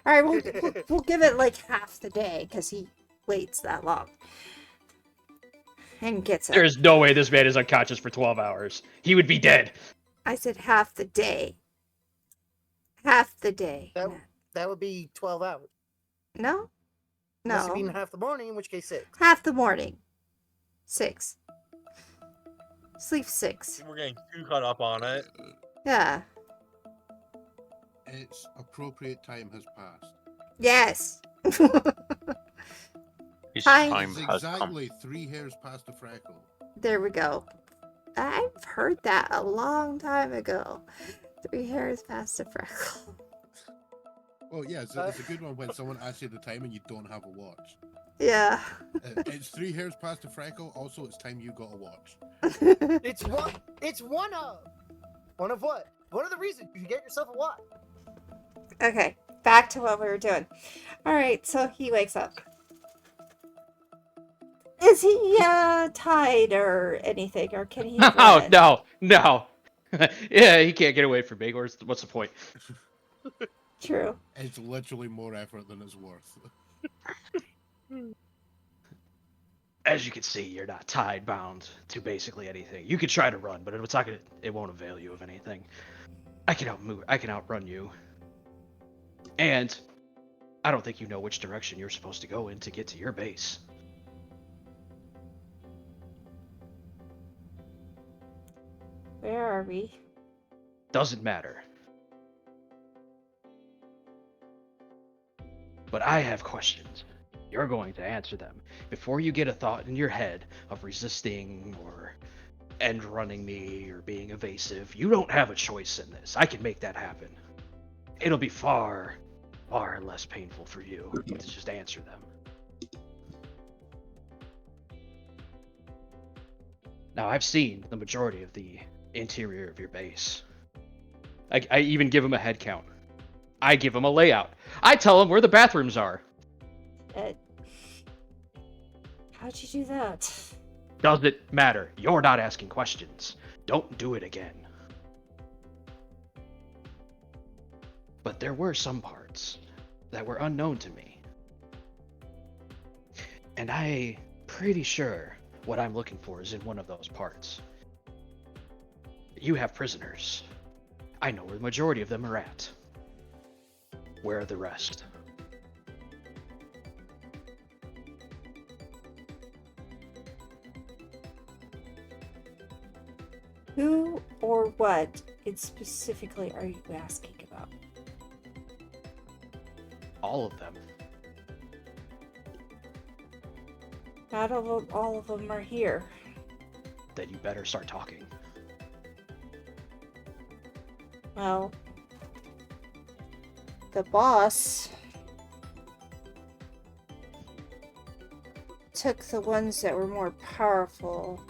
Alright, we'll give it half the day, because he waits that long. And gets it. There's no way this man is unconscious for 12 hours. He would be dead. I said half the day. Half the day. That would be 12 hours. No? Unless you No. mean half the morning, in which case 6. Half the morning. 6. Sleep 6. We're getting too caught up on it. Yeah. Its appropriate time has passed. Yes. His Hi. time It's has come. exactly 3 hairs past the freckle. There we go. I've heard that a long time ago. 3 hairs past a freckle. Well, yeah, it's a good one when someone asks you the time and you don't have a watch. Yeah. It's 3 hairs past the freckle. Also, it's time you got a watch. It's one of. One of what? One of the reasons you should get yourself a watch. Okay, back to what we were doing. Alright, so he wakes up. Is he tied or anything, or can he run? No. Yeah, he can't get away from me. What's the point? True. It's literally more effort than it's worth. As you can see, you're not tied, bound to basically anything. You could try to run, but it won't avail you of anything. I can outrun you. And I don't think you know which direction you're supposed to go in to get to your base. Where are we? Doesn't matter. But I have questions. You're going to answer them before you get a thought in your head of resisting or end running me or being evasive. You don't have a choice in this. I can make that happen. It'll be far far less painful for you to just answer them. Now, I've seen the majority of the interior of your base. I even give them a head count. I give them a layout. I tell them where the bathrooms are. How'd you do that? Doesn't matter. You're not asking questions. Don't do it again. But there were some parts that were unknown to me. And I'm pretty sure what I'm looking for is in one of those parts. You have prisoners. I know where the majority of them are at. Where are the rest? Who or what specifically are you asking about? All of them. Not all of them are here. Then you better start talking. Well, the boss took the ones that were more powerful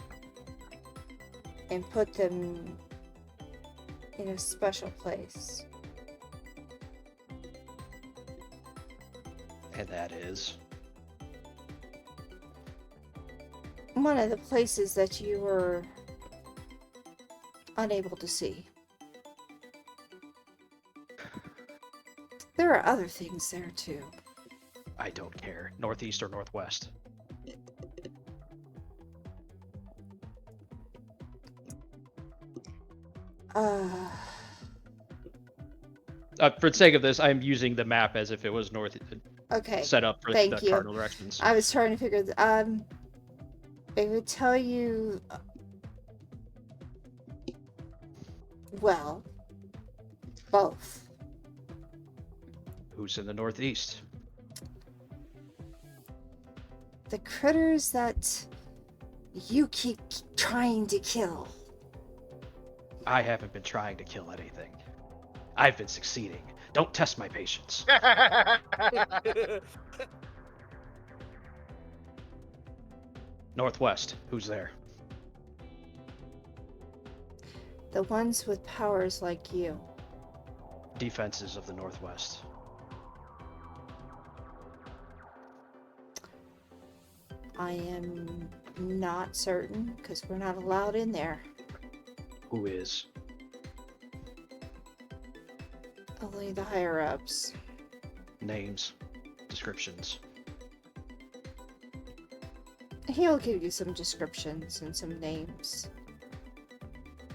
and put them in a special place. And that is... One of the places that you were unable to see. There are other things there too. I don't care. Northeast or northwest. For the sake of this, I'm using the map as if it was north. Okay. Set up for Thank the you. cardinal directions. I was trying to figure. It would tell you. Well, both. Who's in the northeast? The critters that you keep trying to kill. I haven't been trying to kill anything. I've been succeeding. Don't test my patience. Northwest, who's there? The ones with powers like you. Defenses of the northwest. I am not certain because we're not allowed in there. Who is? Only the higher ups. Names, descriptions. He'll give you some descriptions and some names.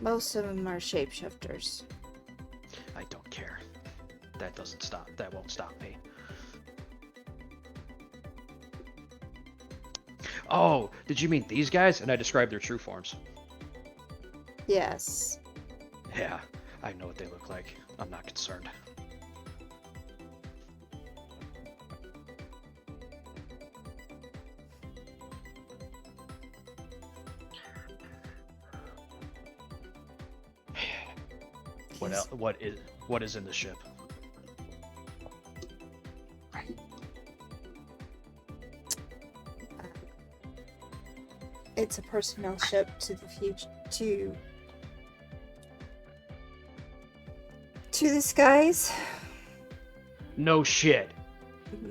Most of them are shapeshifters. I don't care. That doesn't stop. That won't stop me. Oh, did you mean these guys? And I described their true forms. Yes. Yeah, I know what they look like. I'm not concerned. What else? What is in the ship? It's a personnel ship to the future, to the skies. No shit.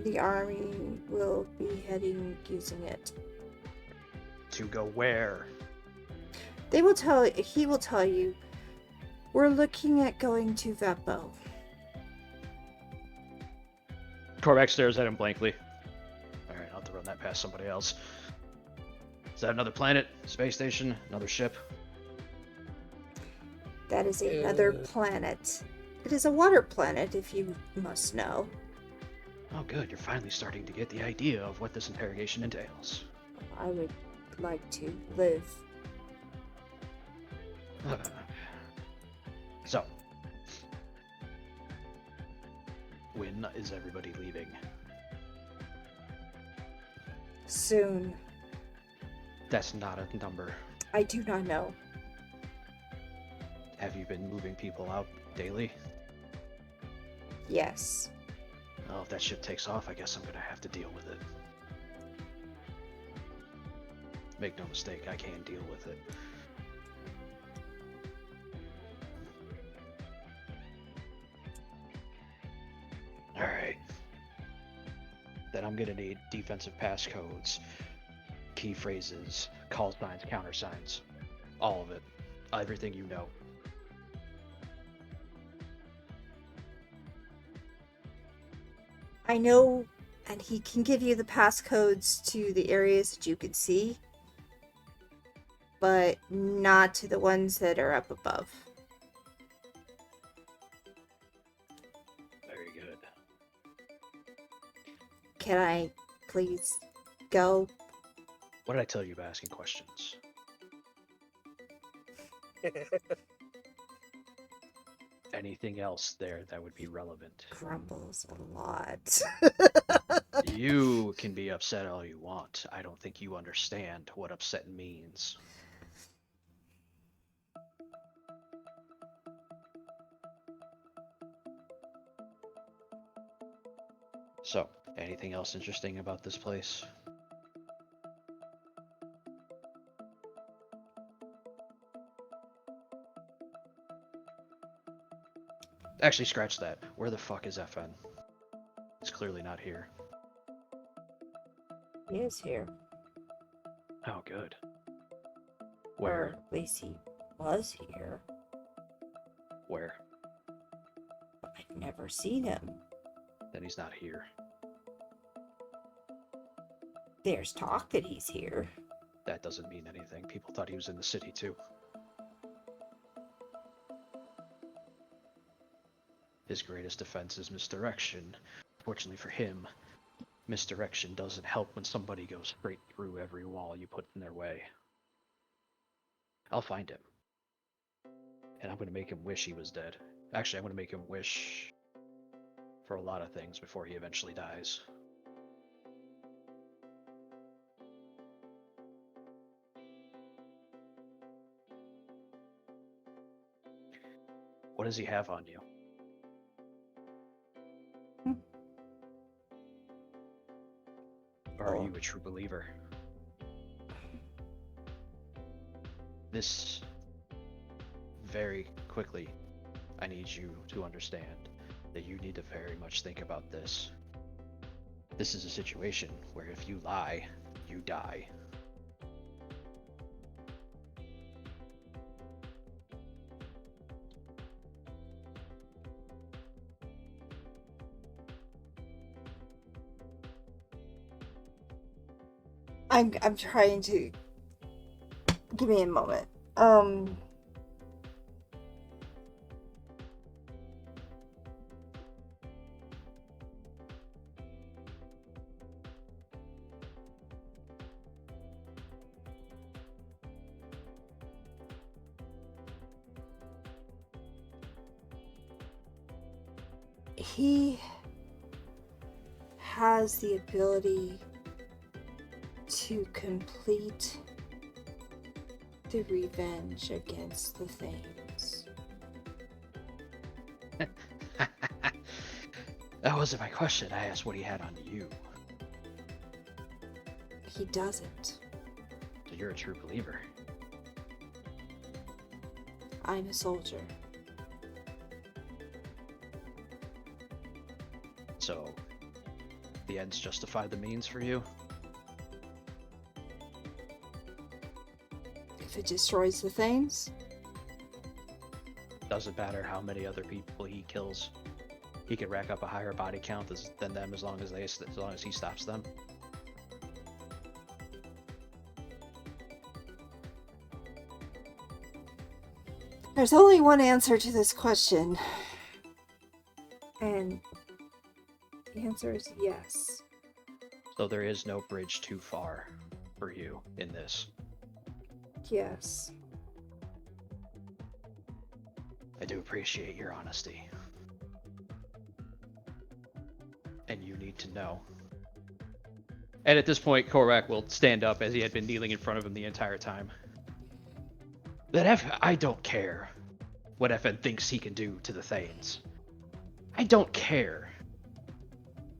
The army will be heading using it. To go where? He will tell you. We're looking at going to Vepo. Korvac stares at him blankly. Alright, I'll have to run that past somebody else. Is that another planet? Space station? Another ship? That is another planet. It is a water planet, if you must know. Oh good, you're finally starting to get the idea of what this interrogation entails. I would like to live. So, when is everybody leaving? Soon. That's not a number. I do not know. Have you been moving people out daily? Yes. Well, if that ship takes off, I guess I'm gonna have to deal with it. Make no mistake, I can deal with it. Alright. Then I'm gonna need defensive passcodes, key phrases, call signs, countersigns. All of it. Everything you know. I know, and he can give you the passcodes to the areas that you could see, but not to the ones that are up above. Very good. Can I please go? What did I tell you about asking questions? Anything else there that would be relevant? Grumbles a lot. You can be upset all you want. I don't think you understand what upset means. So, anything else interesting about this place? Actually, scratch that. Where the fuck is FN? He's clearly not here. He is here. Oh, good. Or Where? at least he was here. Where? I've never seen him. Then he's not here. There's talk that he's here. That doesn't mean anything. People thought he was in the city, too. His greatest defense is misdirection. Fortunately for him, misdirection doesn't help when somebody goes straight through every wall you put in their way. I'll find him. And I'm going to make him wish he was dead. Actually, I'm going to make him wish for a lot of things before he eventually dies. What does he have on you? Or are you a true believer? This, very quickly, I need you to understand that you need to very much think about this. This is a situation where if you lie, you die. I'm trying to... Give me a moment. He has the ability to complete the revenge against the Thames. That wasn't my question. I asked what he had on you. He doesn't. So you're a true believer. I'm a soldier. So the ends justify the means for you? If it destroys the Thames, Doesn't matter how many other people he kills. He can rack up a higher body count than them as long as he stops them. there's only one answer to this question. And the answer is yes. So there is no bridge too far for you in this. Yes. I do appreciate your honesty. And you need to know. And at this point, Korak will stand up as he had been kneeling in front of him the entire time. I don't care what FN thinks he can do to the Thanes. I don't care.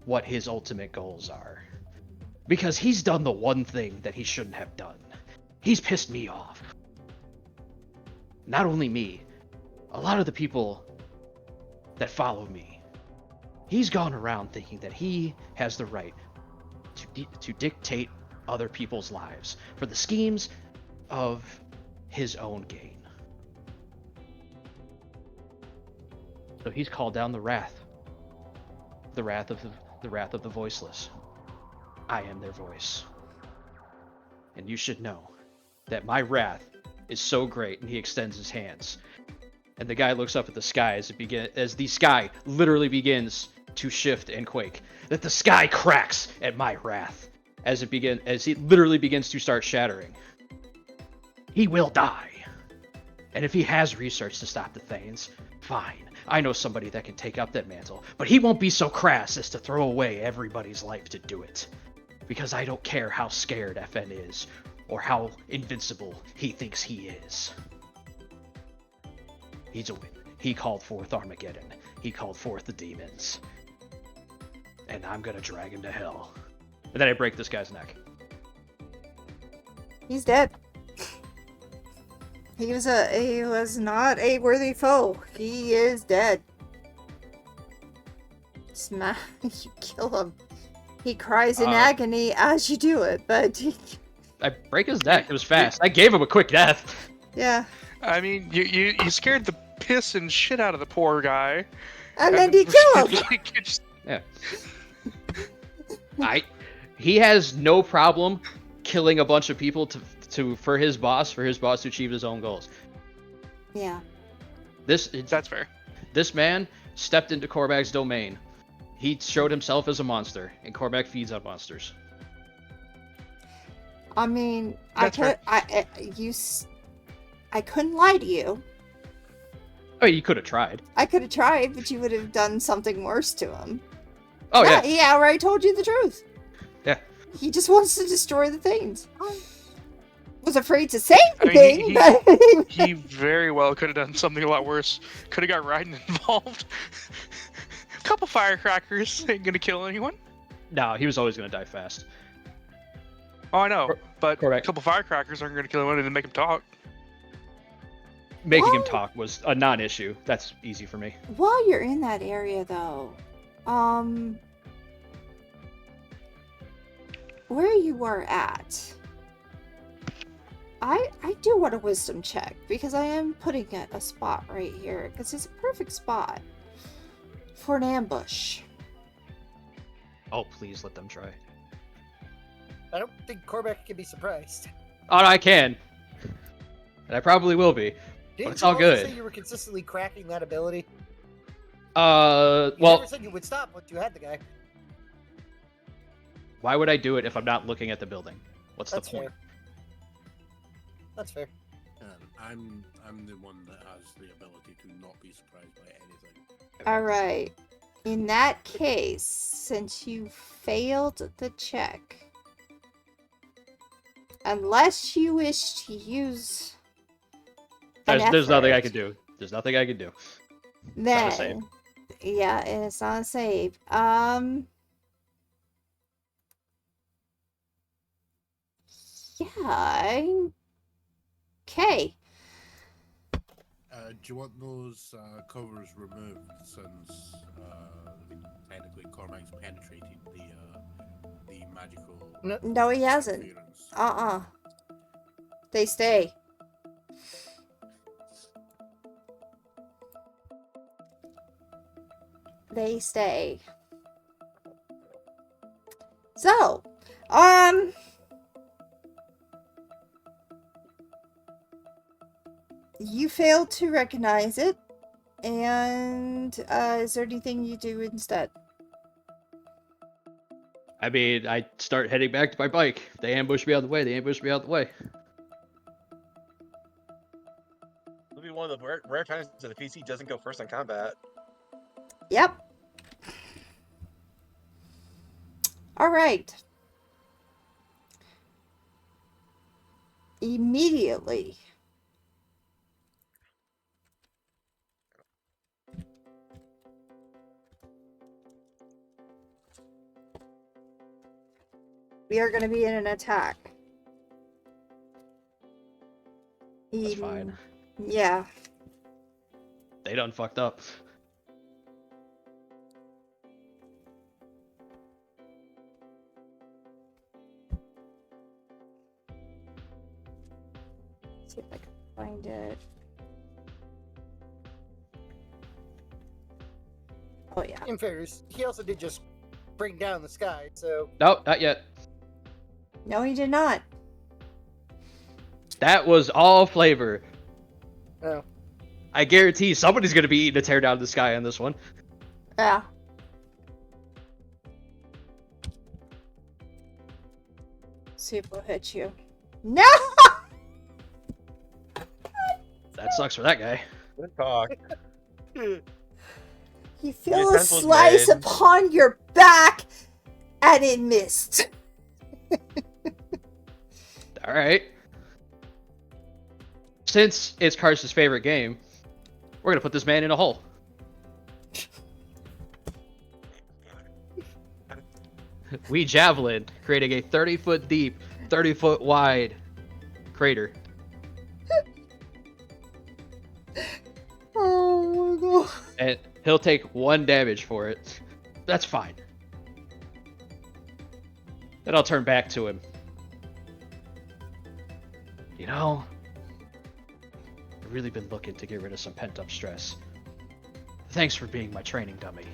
what his ultimate goals are. Because he's done the one thing that he shouldn't have done. He's pissed me off. Not only me, a lot of the people that follow me. He's gone around thinking that he has the right to dictate other people's lives for the schemes of his own gain. So he's called down the wrath of the voiceless. I am their voice. And you should know that my wrath is so great. And he extends his hands. And the guy looks up at the sky as the sky literally begins to shift and quake. That the sky cracks at my wrath as it literally begins to start shattering. He will die. And if he has research to stop the Thanes, fine. I know somebody that can take up that mantle, but he won't be so crass as to throw away everybody's life to do it. Because I don't care how scared FN is, or how invincible he thinks he is. He called forth Armageddon. He called forth the demons. And I'm gonna drag him to hell. And then I break this guy's neck. He's dead. He was not a worthy foe. He is dead. You kill him. He cries in agony as you do it, but I break his neck. It was fast. I gave him a quick death. yeah. I mean, you scared the piss and shit out of the poor guy. And then you kill him. Yeah. He has no problem killing a bunch of people for his boss to achieve his own goals. Yeah. That's fair. This man stepped into Korbag's domain. He showed himself as a monster, and Korbag feeds on monsters. I mean, That's fair. I couldn't lie to you. Oh, you could have tried. I could have tried, but you would have done something worse to him. Oh, yeah. He outright told you the truth. Yeah. He just wants to destroy the things. Was afraid to say I mean, anything, but he very well could have done something a lot worse. Could have got Raiden involved. A couple firecrackers ain't gonna kill anyone. No, he was always going to die fast. Oh, I know, but Correct. a couple firecrackers aren't gonna kill anyone and then make him talk. Making him talk was a non-issue. That's easy for me. while you're in that area, though, where you are at, I do want a wisdom check because I am putting a spot right here because it's a perfect spot for an ambush. Oh, please let them try. I don't think Korvac can be surprised. Oh, no, I can. And I probably will be. Didn't it's you all always good. say you were consistently cracking that ability? You Well, never said you would stop once you had the guy. why would I do it if I'm not looking at the building? What's That's the point? fair. That's fair. I'm the one that has the ability to not be surprised by anything. All right. In that case, since you failed the check, unless you wish to use There's nothing I can do. There's nothing I can do. then not a save. yeah, and it's not a save. Yeah. Okay. Do you want those covers removed since technically Cormac's penetrated the magical? No, he hasn't. interference? They stay. They stay. So, you failed to recognize it, and is there anything you do instead? I mean, I start heading back to my bike. They ambush me out of the way. It'll be one of the rare times that the PC doesn't go first on combat. Yep. All right. Immediately. We are going to be in an attack. That's fine. Yeah. They done fucked up. Let's see if I can find it. Oh, yeah. In fairness, he also did just bring down the sky, so No, not yet. No, he did not. That was all flavor. oh. I guarantee somebody's gonna be eating a tear down of the sky on this one. Yeah. See if we'll hit you. No! That sucks for that guy. Good talk. You feel a attempt was slice made. upon your back, and it missed. All right. Since it's Karst's favorite game, we're gonna put this man in a hole. We javelin, creating a 30-foot deep, 30-foot wide crater. Oh my god. And he'll take 1 damage for it. That's fine. Then I'll turn back to him. You know, I've really been looking to get rid of some pent-up stress. Thanks for being my training dummy.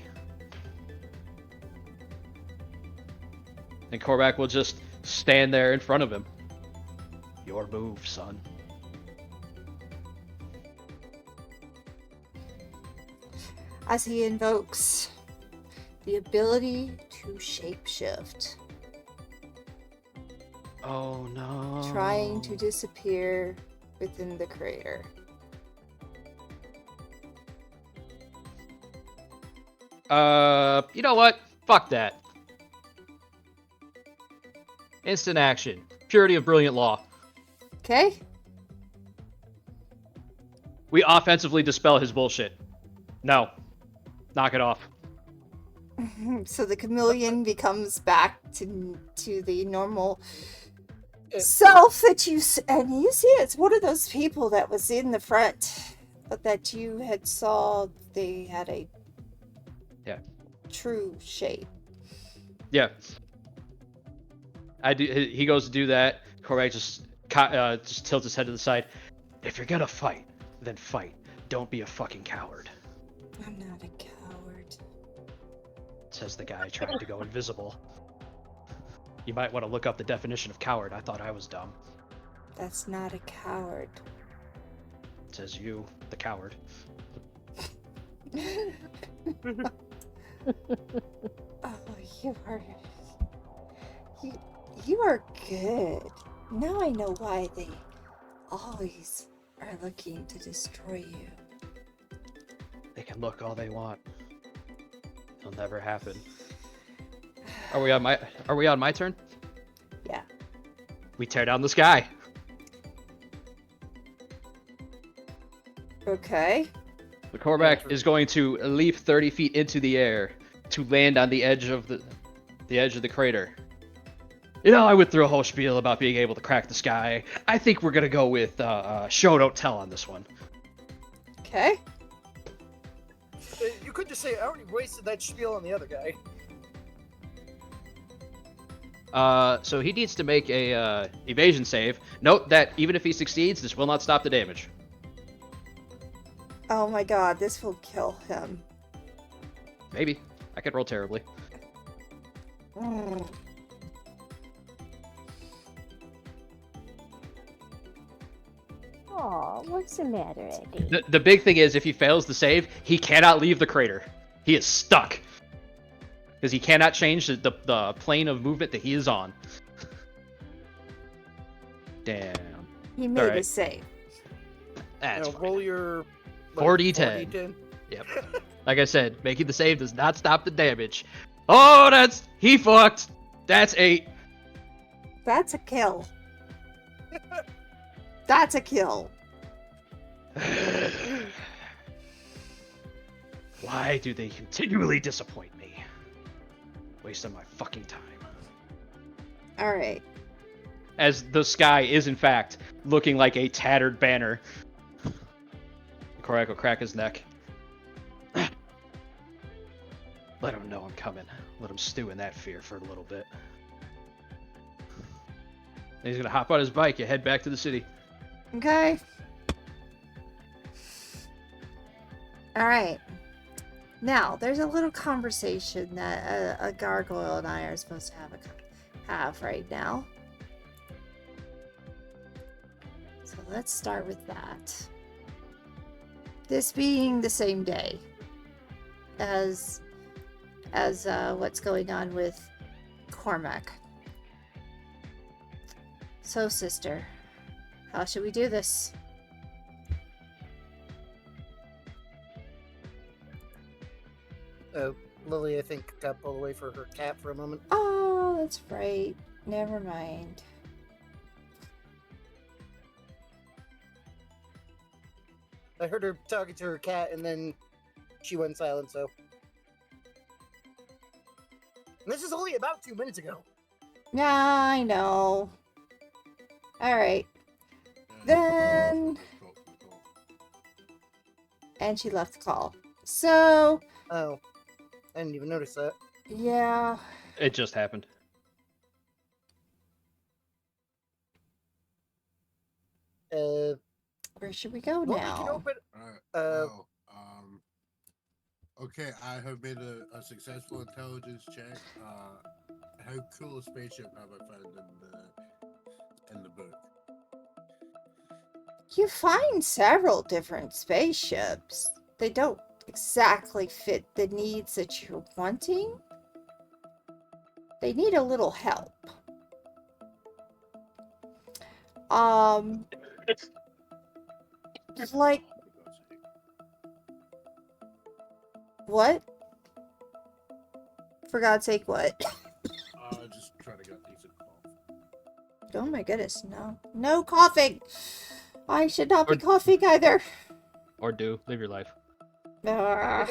And Korvac will just stand there in front of him. Your move, son. As he invokes the ability to shapeshift, Oh no. trying to disappear within the crater. You know what? Fuck that. Instant action. Purity of brilliant law. Okay? We offensively dispel his bullshit. No. Knock it off. So the chameleon becomes back to the normal self that you and you see it's one of those people that was in the front that you had saw. They had a true shape. Yeah. He goes to do that. Korvac just tilts his head to the side. If you're gonna fight, then fight. Don't be a fucking coward. I'm not a coward. Says the guy trying to go invisible. You might want to look up the definition of coward. I thought I was dumb. That's not a coward. Says you, the coward. Oh, you are good. Now I know why they always are looking to destroy you. They can look all they want. It'll never happen. Are we on my turn? Yeah. We tear down the sky. Okay. The Korvac is going to leap 30 feet into the air to land on the edge of the crater. You know, I went through a whole spiel about being able to crack the sky. I think we're gonna go with show don't tell on this one. Okay. You could just say, I already wasted that spiel on the other guy. So he needs to make a evasion save. Note that even if he succeeds, this will not stop the damage. Oh my god, this will kill him. Maybe. I could roll terribly. Mm. Aw, what's the matter, Eddie? The big thing is, if he fails the save, he cannot leave the crater. He is stuck. Because he cannot change the plane of movement that he is on. Damn. He made Alright. a save. That's Now, roll your 4d10. 4d10. Yep. Like I said, making the save does not stop the damage. Oh, he fucked. That's 8. That's a kill. That's a kill. Why do they continually disappoint me? Wasting my fucking time. All right. As the sky is in fact looking like a tattered banner. Korak will crack his neck. Let him know I'm coming. Let him stew in that fear for a little bit. And he's gonna hop on his bike and head back to the city. Okay. All right. Now, there's a little conversation that a gargoyle and I are supposed to have right now. So let's start with that. This being the same day as what's going on with Cormac. So, sister, how should we do this? Lily, I think, got pulled away for her cat for a moment. Oh, that's right. Never mind. I heard her talking to her cat, and then she went silent, so... And this is only about 2 minutes ago. Yeah, I know. Alright. Then... And she left the call. So... Oh. I didn't even notice that. Yeah. It just happened. Where should we go Well, now? we can open... Okay, I have made a successful intelligence check. How cool a spaceship have I found in the book? You find several different spaceships. They don't exactly fit the needs that you're wanting. They need a little help. Like, what? For God's sake, what? Just trying to get a decent cough. Oh my goodness, no. No coughing! I should not be Or- coughing either. Or do. Live your life. Ah.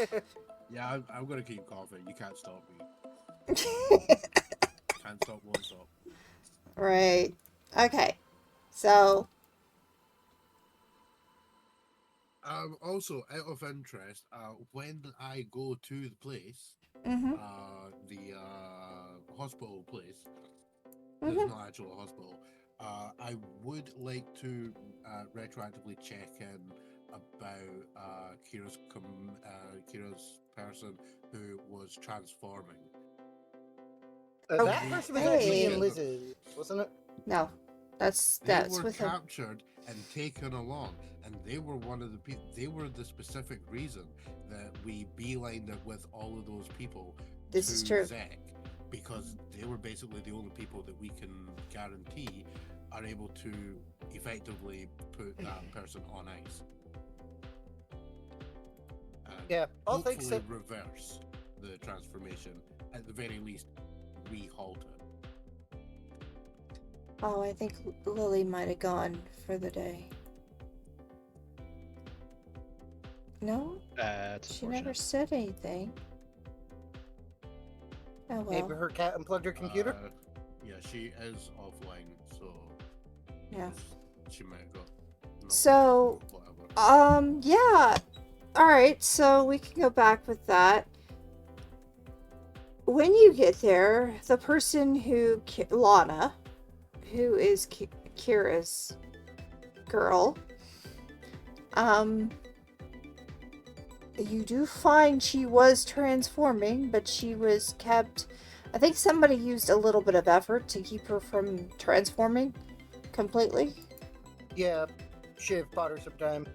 Yeah, I'm gonna keep coughing. You can't stop me. Can't stop, won't stop. Right. Okay. So, Also, out of interest, when I go to the place, mhm. the hospital place, Mhm. it's not actually a hospital. I would like to retroactively check in about Kira's person who was transforming. That person was actually Hey. in Liz's, wasn't it? No. That's They were with him. captured and taken along, and they were one of the people. They were the specific reason that we beelined it with all of those people. This to is true. Zek, because they were basically the only people that we can guarantee are able to effectively put that person on ice. And Yeah, all hopefully thanks to... reverse the transformation. At the very least, we halt it. Oh, I think Lily might have gone for the day. No? That's She never unfortunate. said anything. Oh well. Maybe her cat unplugged her computer? Yeah, she is offline, so Yeah. she might have got. So, whatever. yeah. Alright, so we can go back with that. When you get there, the person who, Lana, who is Kira's girl, you do find she was transforming, but she was kept... I think somebody used a little bit of effort to keep her from transforming completely. Yeah, Shiv bought her some time.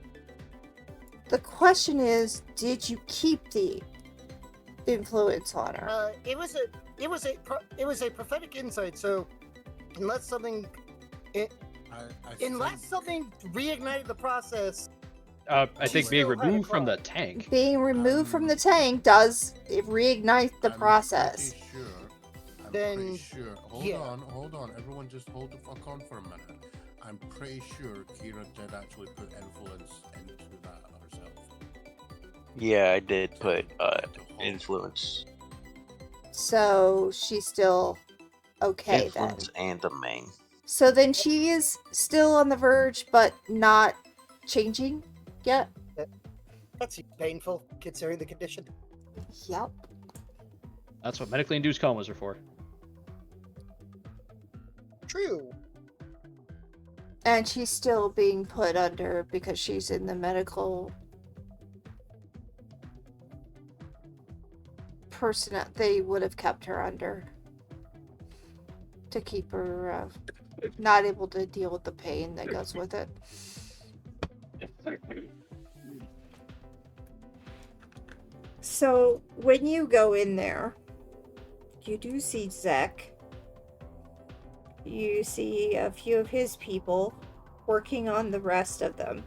The question is, did you keep the influence on her? It was a prophetic insight. So, unless something something reignited the process, I think She being still had a removed from the clock. tank. Being removed from the tank does reignite the process. I'm Then, pretty sure. yeah. Hold on. Everyone just hold the fuck on for a minute. I'm pretty sure Kira did actually put influence into that herself. Yeah, I did put To hold. influence. So she still okay Influence then. and a main. So then she is still on the verge, but not changing yet? That's painful, considering the condition. Yep. That's what medically induced comas are for. True. And she's still being put under because she's in the medical person that they would have kept her under to keep her not able to deal with the pain that goes with it. So when you go in there, you do see Zek. You see a few of his people working on the rest of them.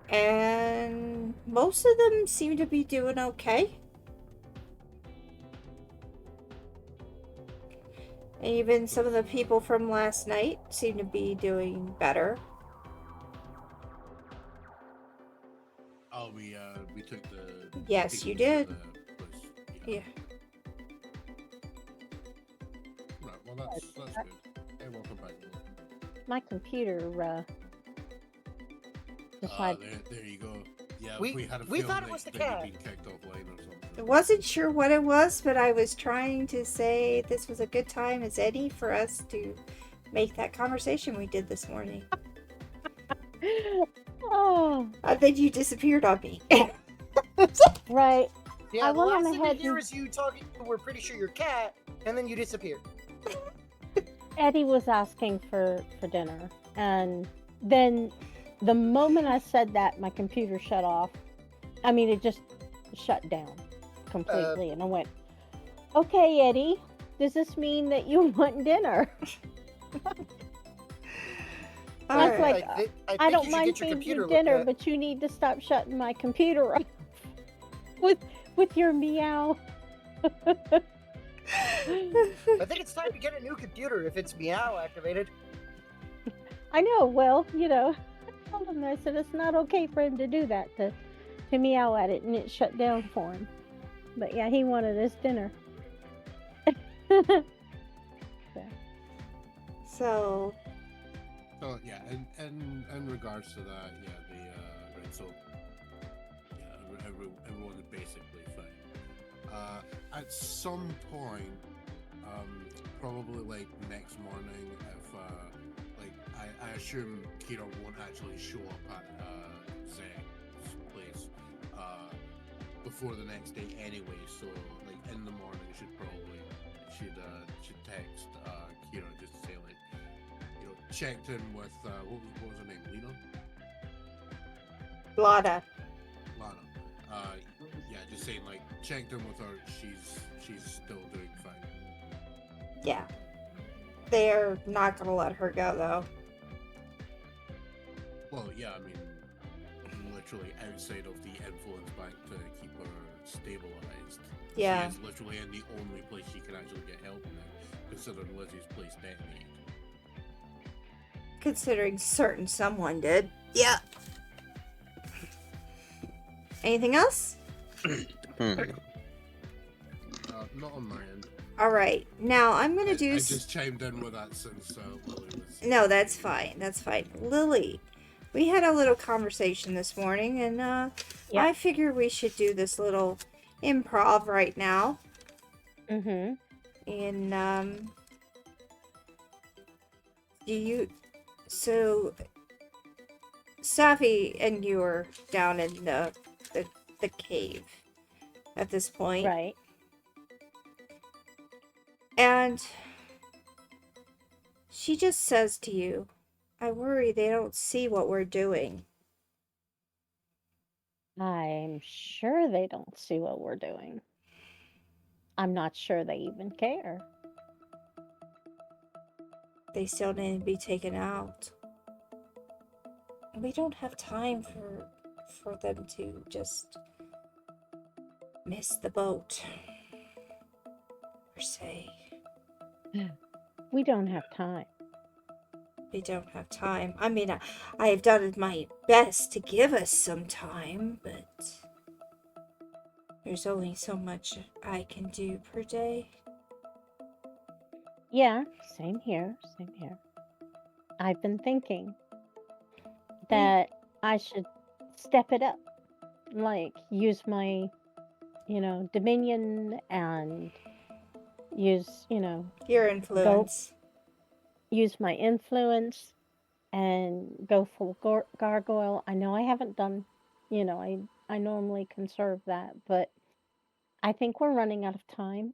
And most of them seem to be doing okay. And even some of the people from last night seem to be doing better. Oh, we took the. Yes, you people to did. the place. Yeah. Right. Well, that's good. Hey, welcome back. My computer decided. There you go. Yeah, We had a thought feeling it was the that you'd cat. been kicked offline or something. I wasn't sure what it was, but I was trying to say this was a good time as any for us to make that conversation we did this morning. Oh, Then you disappeared on me. right. Yeah, I the went last on thing we ahead hear and- is you talking. We're pretty sure you're cat, and then you disappeared. Eddie was asking for dinner, and then the moment I said that, my computer shut off. I mean, it just shut down completely, and I went, "Okay, Eddie, does this mean that you want dinner?" All I was right. like, I I think don't you should mind get your feeding computer you dinner, looked at. but you need to stop shutting my computer off with your meow. I think it's time to get a new computer if it's meow activated. I know. Well, I told him, I said it's not okay for him to do that, to meow at it, and it shut down for him. But yeah, he wanted his dinner. So, So yeah, and in regards to that, yeah, right, so yeah, everyone is basically fine. At some point, probably like next morning, if like I assume Kira won't actually show up at Zek's place before the next day anyway. So like in the morning, should text Kira just to say like, checked in with what was her name, Lena? Lada. Lana. Yeah, just saying like checked in with her. She's still doing fine. Yeah. They're not gonna let her go though. Well, yeah, I mean, literally outside of the influence bank to keep her stabilized. Yeah. She is literally in the only place she can actually get help now, considering Lizzie's place detonated. Considering certain someone did. Yeah. Anything else? Not on my end. Alright. Now I'm gonna do I just chimed in with that since Lily was. No, that's fine. That's fine. Lily, we had a little conversation this morning, and Yeah. I figure we should do this little improv right now. Mm-hmm. And so Safi and you are down in the cave at this point. Right. And she just says to you, I worry they don't see what we're doing. I'm sure they don't see what we're doing. I'm not sure they even care. They still need to be taken out. We don't have time for them to just miss the boat, per se. We don't have time. We don't have time. I mean, I have done my best to give us some time, but there's only so much I can do per day. Yeah, same here, same here. I've been thinking that I should step it up, like use my, dominion and use, Your go influence. use my influence and go full gargoyle. I know I haven't done, I normally conserve that, but I think we're running out of time.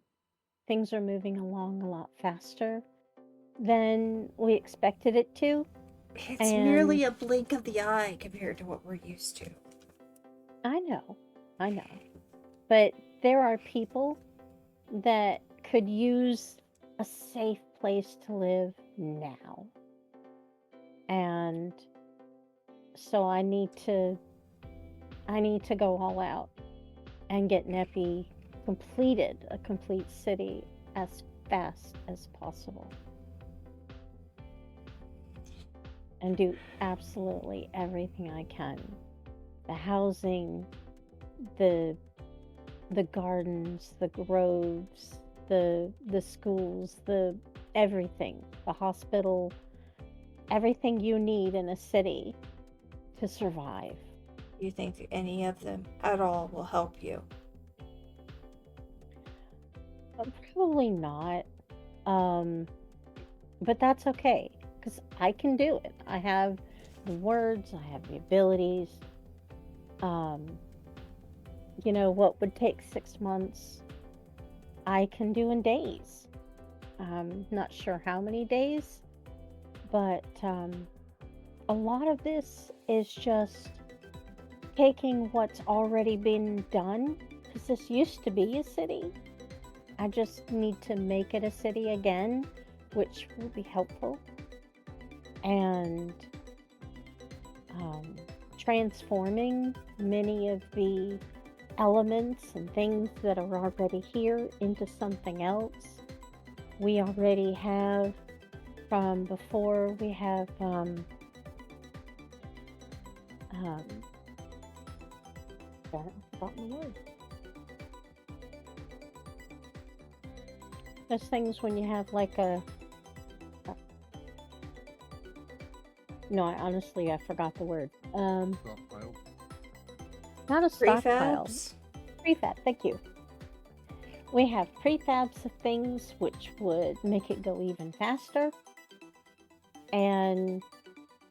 Things are moving along a lot faster than we expected it to. It's merely a blink of the eye compared to what we're used to. I know. But there are people that could use a safe place to live now. And so I need to go all out and get Neppy completed, a complete city, as fast as possible. And do absolutely everything I can. The housing, the gardens, the groves, the schools, the everything, the hospital, everything you need in a city to survive. You think any of them at all will help you? Probably not. But that's okay, because I can do it. I have the words, I have the abilities. What would take 6 months, I can do in days. Not sure how many days, but a lot of this is just taking what's already been done, because this used to be a city. I just need to make it a city again, which will be helpful. And transforming many of the elements and things that are already here into something else. We already have, from before, we have I've forgotten the word. There's things when you have like no, I forgot the word. Stockpile. Not a stockpile. Prefabs? Prefab, thank you. We have prefabs of things which would make it go even faster. And,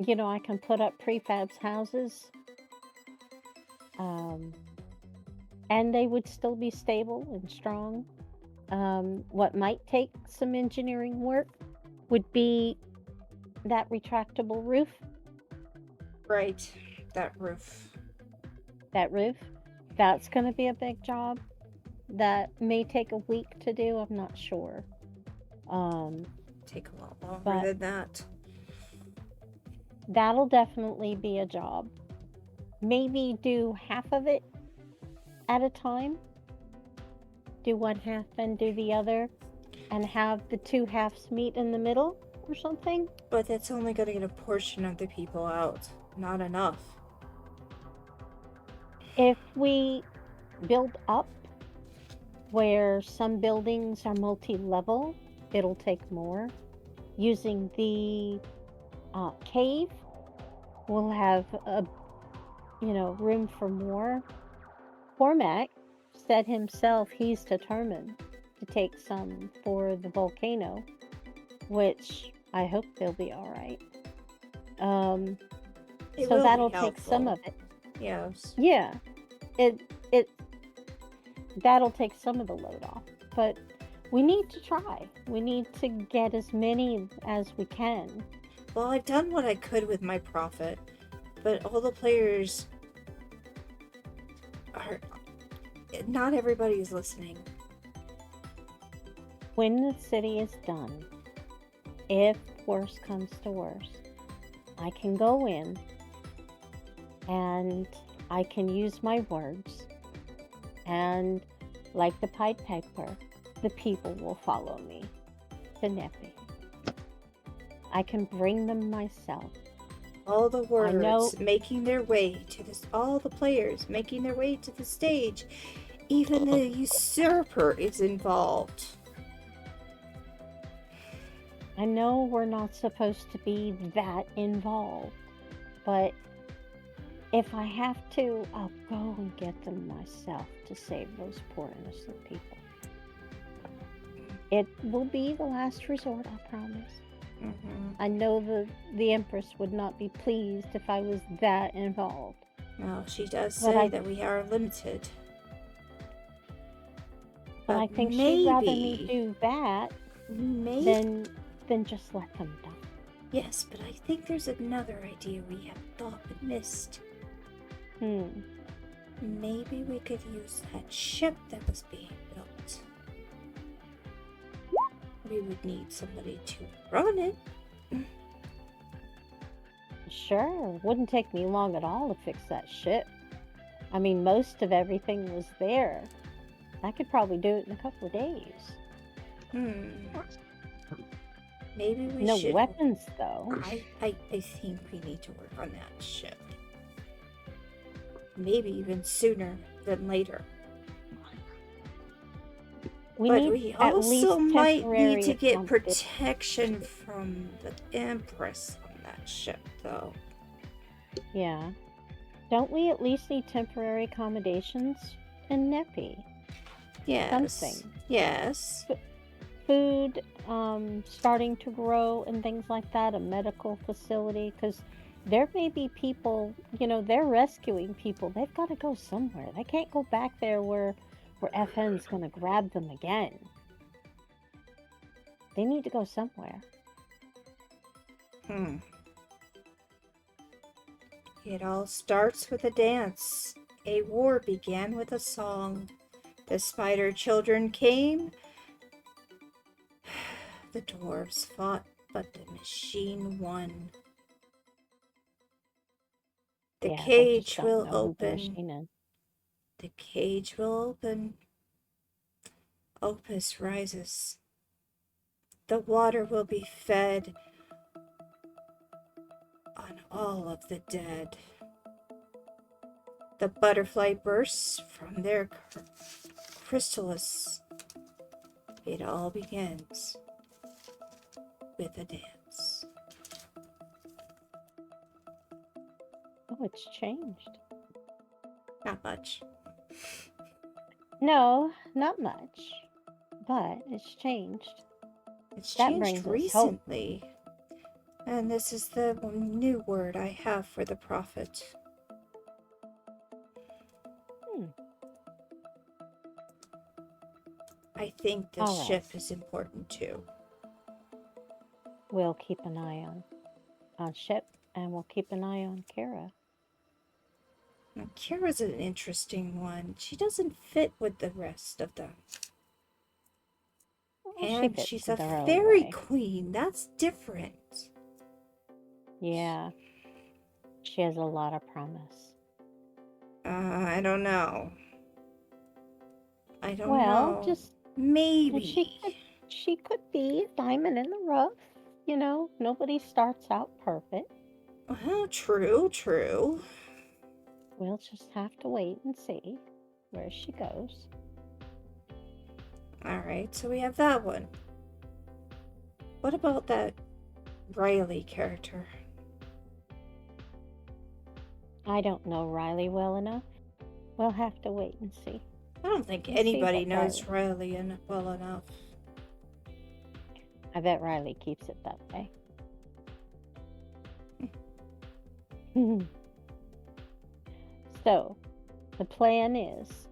I can put up prefabs houses. And they would still be stable and strong. What might take some engineering work would be that retractable roof. Right, that roof. That's going to be a big job. That may take a week to do, I'm not sure. Take a lot longer than that. That'll definitely be a job. Maybe do half of it at a time. Do one half and do the other, and have the two halves meet in the middle or something. But that's only going to get a portion of the people out. Not enough. If we build up where some buildings are multi-level, it'll take more. Using the cave, we'll have room for more. Cormac said himself he's determined to take some for the volcano, which I hope they'll be all right. So that'll take some of it. Yes. Yeah, that'll take some of the load off, but we need to try. We need to get as many as we can. Well, I've done what I could with my profit, but all the players are... Not everybody's listening. When the city is done, if worse comes to worse, I can go in and I can use my words, and like the Pied Piper, the people will follow me to Neppy. I can bring them myself. All the words making their way to this, all the players making their way to the stage. Even the usurper is involved. I know we're not supposed to be that involved, but if I have to, I'll go and get them myself to save those poor innocent people. It will be the last resort, I promise. I know the Empress would not be pleased if I was that involved. Well, she does But say that we are limited. But I think she'd rather me do that maybe, than just let them die. yes, but I think there's another idea we have thought but missed. Maybe we could use that ship that was being built. We would need somebody to run it. Sure, wouldn't take me long at all to fix that ship. I mean, most of everything was there. I could probably do it in a couple of days. Maybe we No should. weapons, though. I think we need to work on that ship. Maybe even sooner than later. We also might need to get protection from the Empress on that ship, though. Yeah. Don't we at least need temporary accommodations in Nepi? Yes. Something. Yes. Food, starting to grow and things like that, a medical facility, because there may be people, they're rescuing people. They've got to go somewhere. They can't go back there where FN's going to grab them again. They need to go somewhere. It all starts with a dance. A war began with a song. The spider children came. The dwarves fought, but the machine won. The cage will open. The cage will open. Opus rises. The water will be fed on all of the dead. The butterfly bursts from their chrysalis. It all begins with a dance. Oh, it's changed. Not much. No, not much. But it's changed. It's That changed brings us recently. And this is the new word I have for the prophet. I think the ship is important too. We'll keep an eye on ship, and we'll keep an eye on Kara. Now, Kara's an interesting one. She doesn't fit with the rest of them. Well, and she's a fairy queen. That's different. Yeah. She has a lot of promise. I don't know. know. Well, just maybe. she could be a diamond in the rough. Nobody starts out perfect. Well, true. We'll just have to wait and see where she goes. Alright, so we have that one. What about that Riley character? I don't know Riley well enough. We'll have to wait and see. I don't think anybody knows Riley well enough. I bet Riley keeps it that way. So, the plan is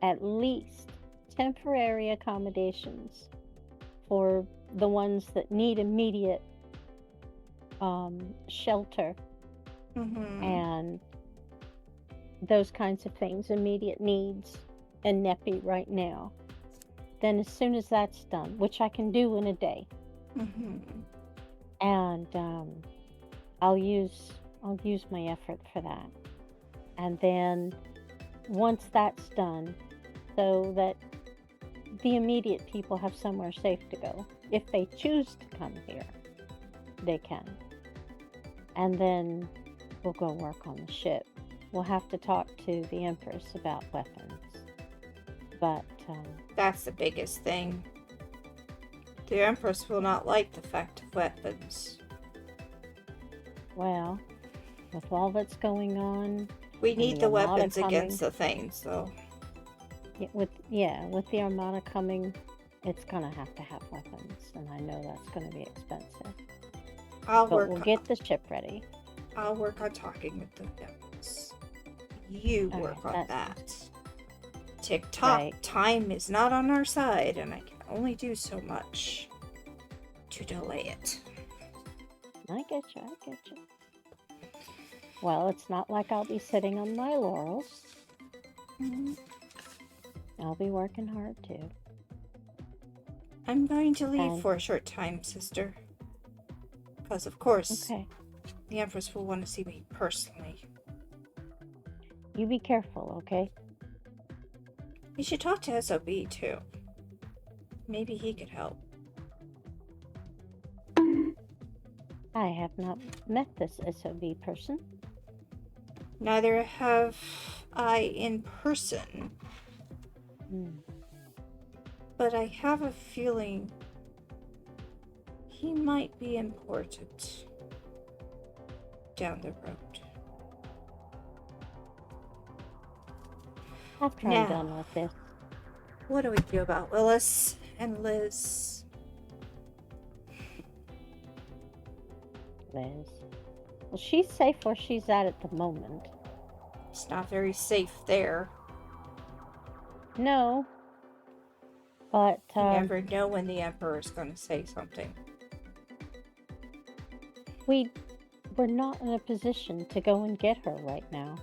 at least temporary accommodations for the ones that need immediate shelter and those kinds of things, immediate needs in Nepi right now. Then as soon as that's done, which I can do in a day, and I'll use my effort for that. And then once that's done, so that the immediate people have somewhere safe to go, if they choose to come here, they can. And then we'll go work on the ship. We'll have to talk to the Empress about weapons. But that's the biggest thing. The Empress will not like the fact of weapons. Well, with all that's going on, We and need the the Armada weapons coming, against the Thanes, though. with the Armada coming, it's gonna have to have weapons, and I know that's gonna be expensive. But we'll get the ship ready. I'll work on talking with the Empress. You All work right, on that's- that. Tick-tock, Right. time is not on our side, and I can only do so much to delay it. I get you. Well, it's not like I'll be sitting on my laurels. Mhm. I'll be working hard too. I'm going to leave And- for a short time, sister. Because, of course, Okay. the Empress will want to see me personally. You be careful, okay? You should talk to SOB, too. Maybe he could help. I have not met this SOB person. Neither have I in person, Hmm. but I have a feeling he might be important down the road. After Now. I'm done with this. What do we do about Willis and Liz? Liz. Well, she's safe where she's at the moment. It's not very safe there. No. But, You never know when the Emperor is going to say something. we're not in a position to go and get her right now.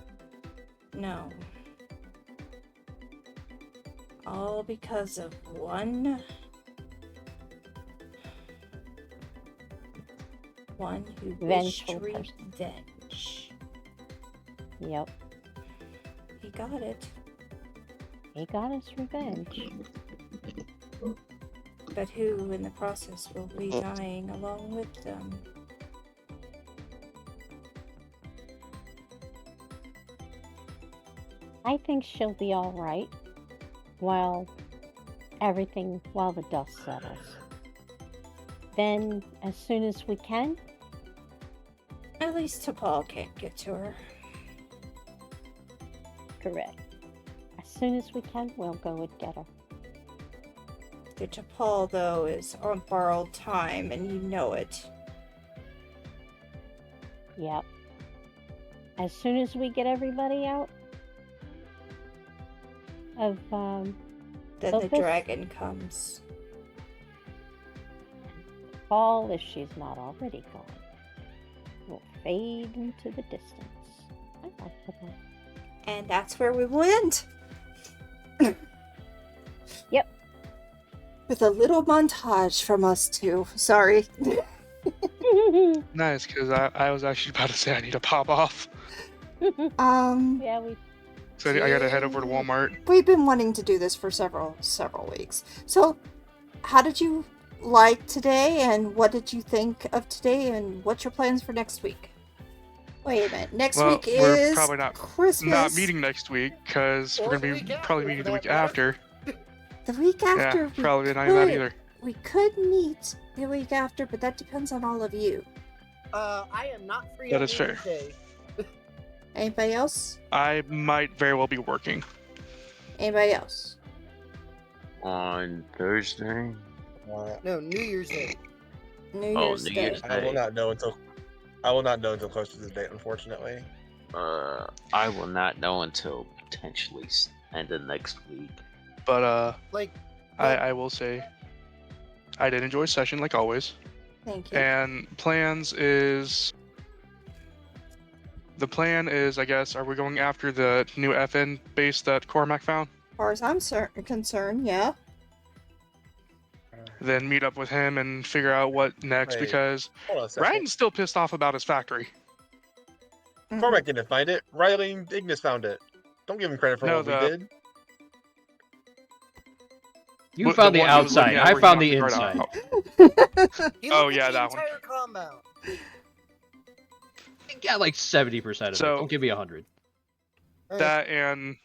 No. All because of one who wished Vengeful person. revenge. Yep. He got it. He got his revenge. But who in the process will be dying along with them? I think she'll be alright while the dust settles. Then, as soon as we can, At least T'Pol can't get to her. correct. As soon as we can, we'll go and get her. The T'Pol, though, is on borrowed time, and you know it. Yep. As soon as we get everybody out of, Then the Opus? dragon comes. Fall, if she's not already gone, will fade into the distance. I like that. And that's where we will end. Yep. With a little montage from us two. Sorry. Nice, because I was actually about to say I need to pop off. Yeah, we. So I gotta head over to Walmart. We've been wanting to do this for several weeks. So, how did you like today, and what did you think of today, and what's your plans for next week? Wait a minute. Next Well, week we're is probably not Christmas. meeting next week because Or we're the gonna be week probably after, meeting for the week that matter. after. The week after. Yeah, probably not even that either. We could meet the week after, but that depends on all of you. I am not free That on is fair. New Year's Day. Anybody else? I might very well be working. Anybody else? On Thursday? No, New Year's Day. New Oh, Year's New Day. Year's I will not know until close to the date, unfortunately. I will not know until potentially end of next week. But Like, I will say I did enjoy session like always. Thank you. And the plan is, I guess, are we going after the new FN base that Cormac found? As far as I'm concerned, yeah. Then meet up with him and figure out what next, Wait, because Hold on a second. Ryan's still pissed off about his factory. Mhm. Cormac didn't find it. Riley and Ignis found it. Don't give him credit for No, what we the- did. You The found the one he was looking outside. at I where he found the knocked guard inside. out. he Oh, looked yeah, at the that one. entire compound. You got like 70% of it. So- Don't give me 100. That and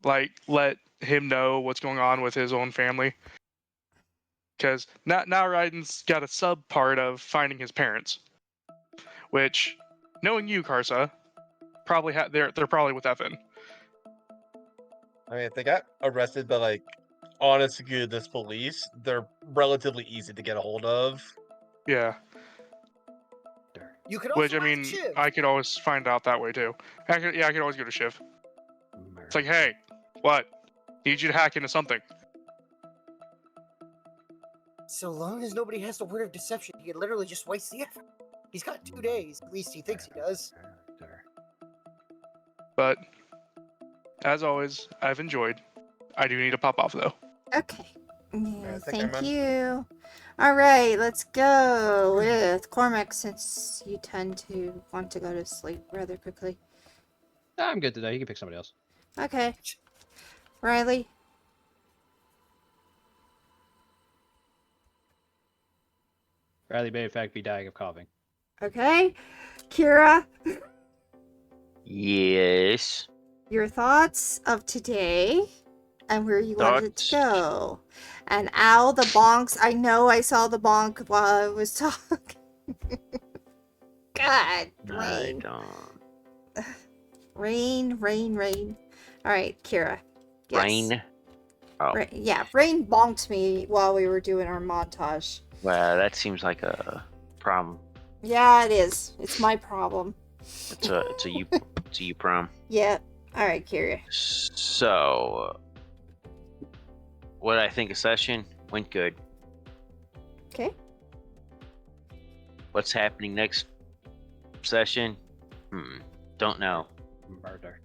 like let him know what's going on with his own family. Because now Raiden's got a sub part of finding his parents, which, knowing you, Karsa, probably they're probably with Evan. I mean, if they got arrested by like honest to goodness police, they're relatively easy to get a hold of. Yeah. You could also Which, I ask mean, Shiv. I could always find out that way too. I could always go to Shiv. It's like, hey, what? Need you to hack into something. So long as nobody has the word of deception, he could literally just waste the effort. He's got 2 days. At least he thinks he does. But, as always, I've enjoyed. I do need to pop off, though. Okay. Yeah, Alright, take care, thank man. you. All right, let's go with Cormac since you tend to want to go to sleep rather quickly. I'm good today. You can pick somebody else. Okay. Riley. Riley may in fact be dying of coughing. Okay. Kira, Yes. your thoughts of today and where you wanted it to go. And Al, the bonks. I know I saw the bonk while I was talking. God, I rain. don't. Rain. All right, Kira. Yes. Rain. Oh. Yeah, Rain bonked me while we were doing our montage. Well, that seems like a problem. Yeah, it is. It's my problem. It's a you problem. Yeah. All right, Kira. So, what did I think of session? Went good. Okay. What's happening next session? Don't know. Murder.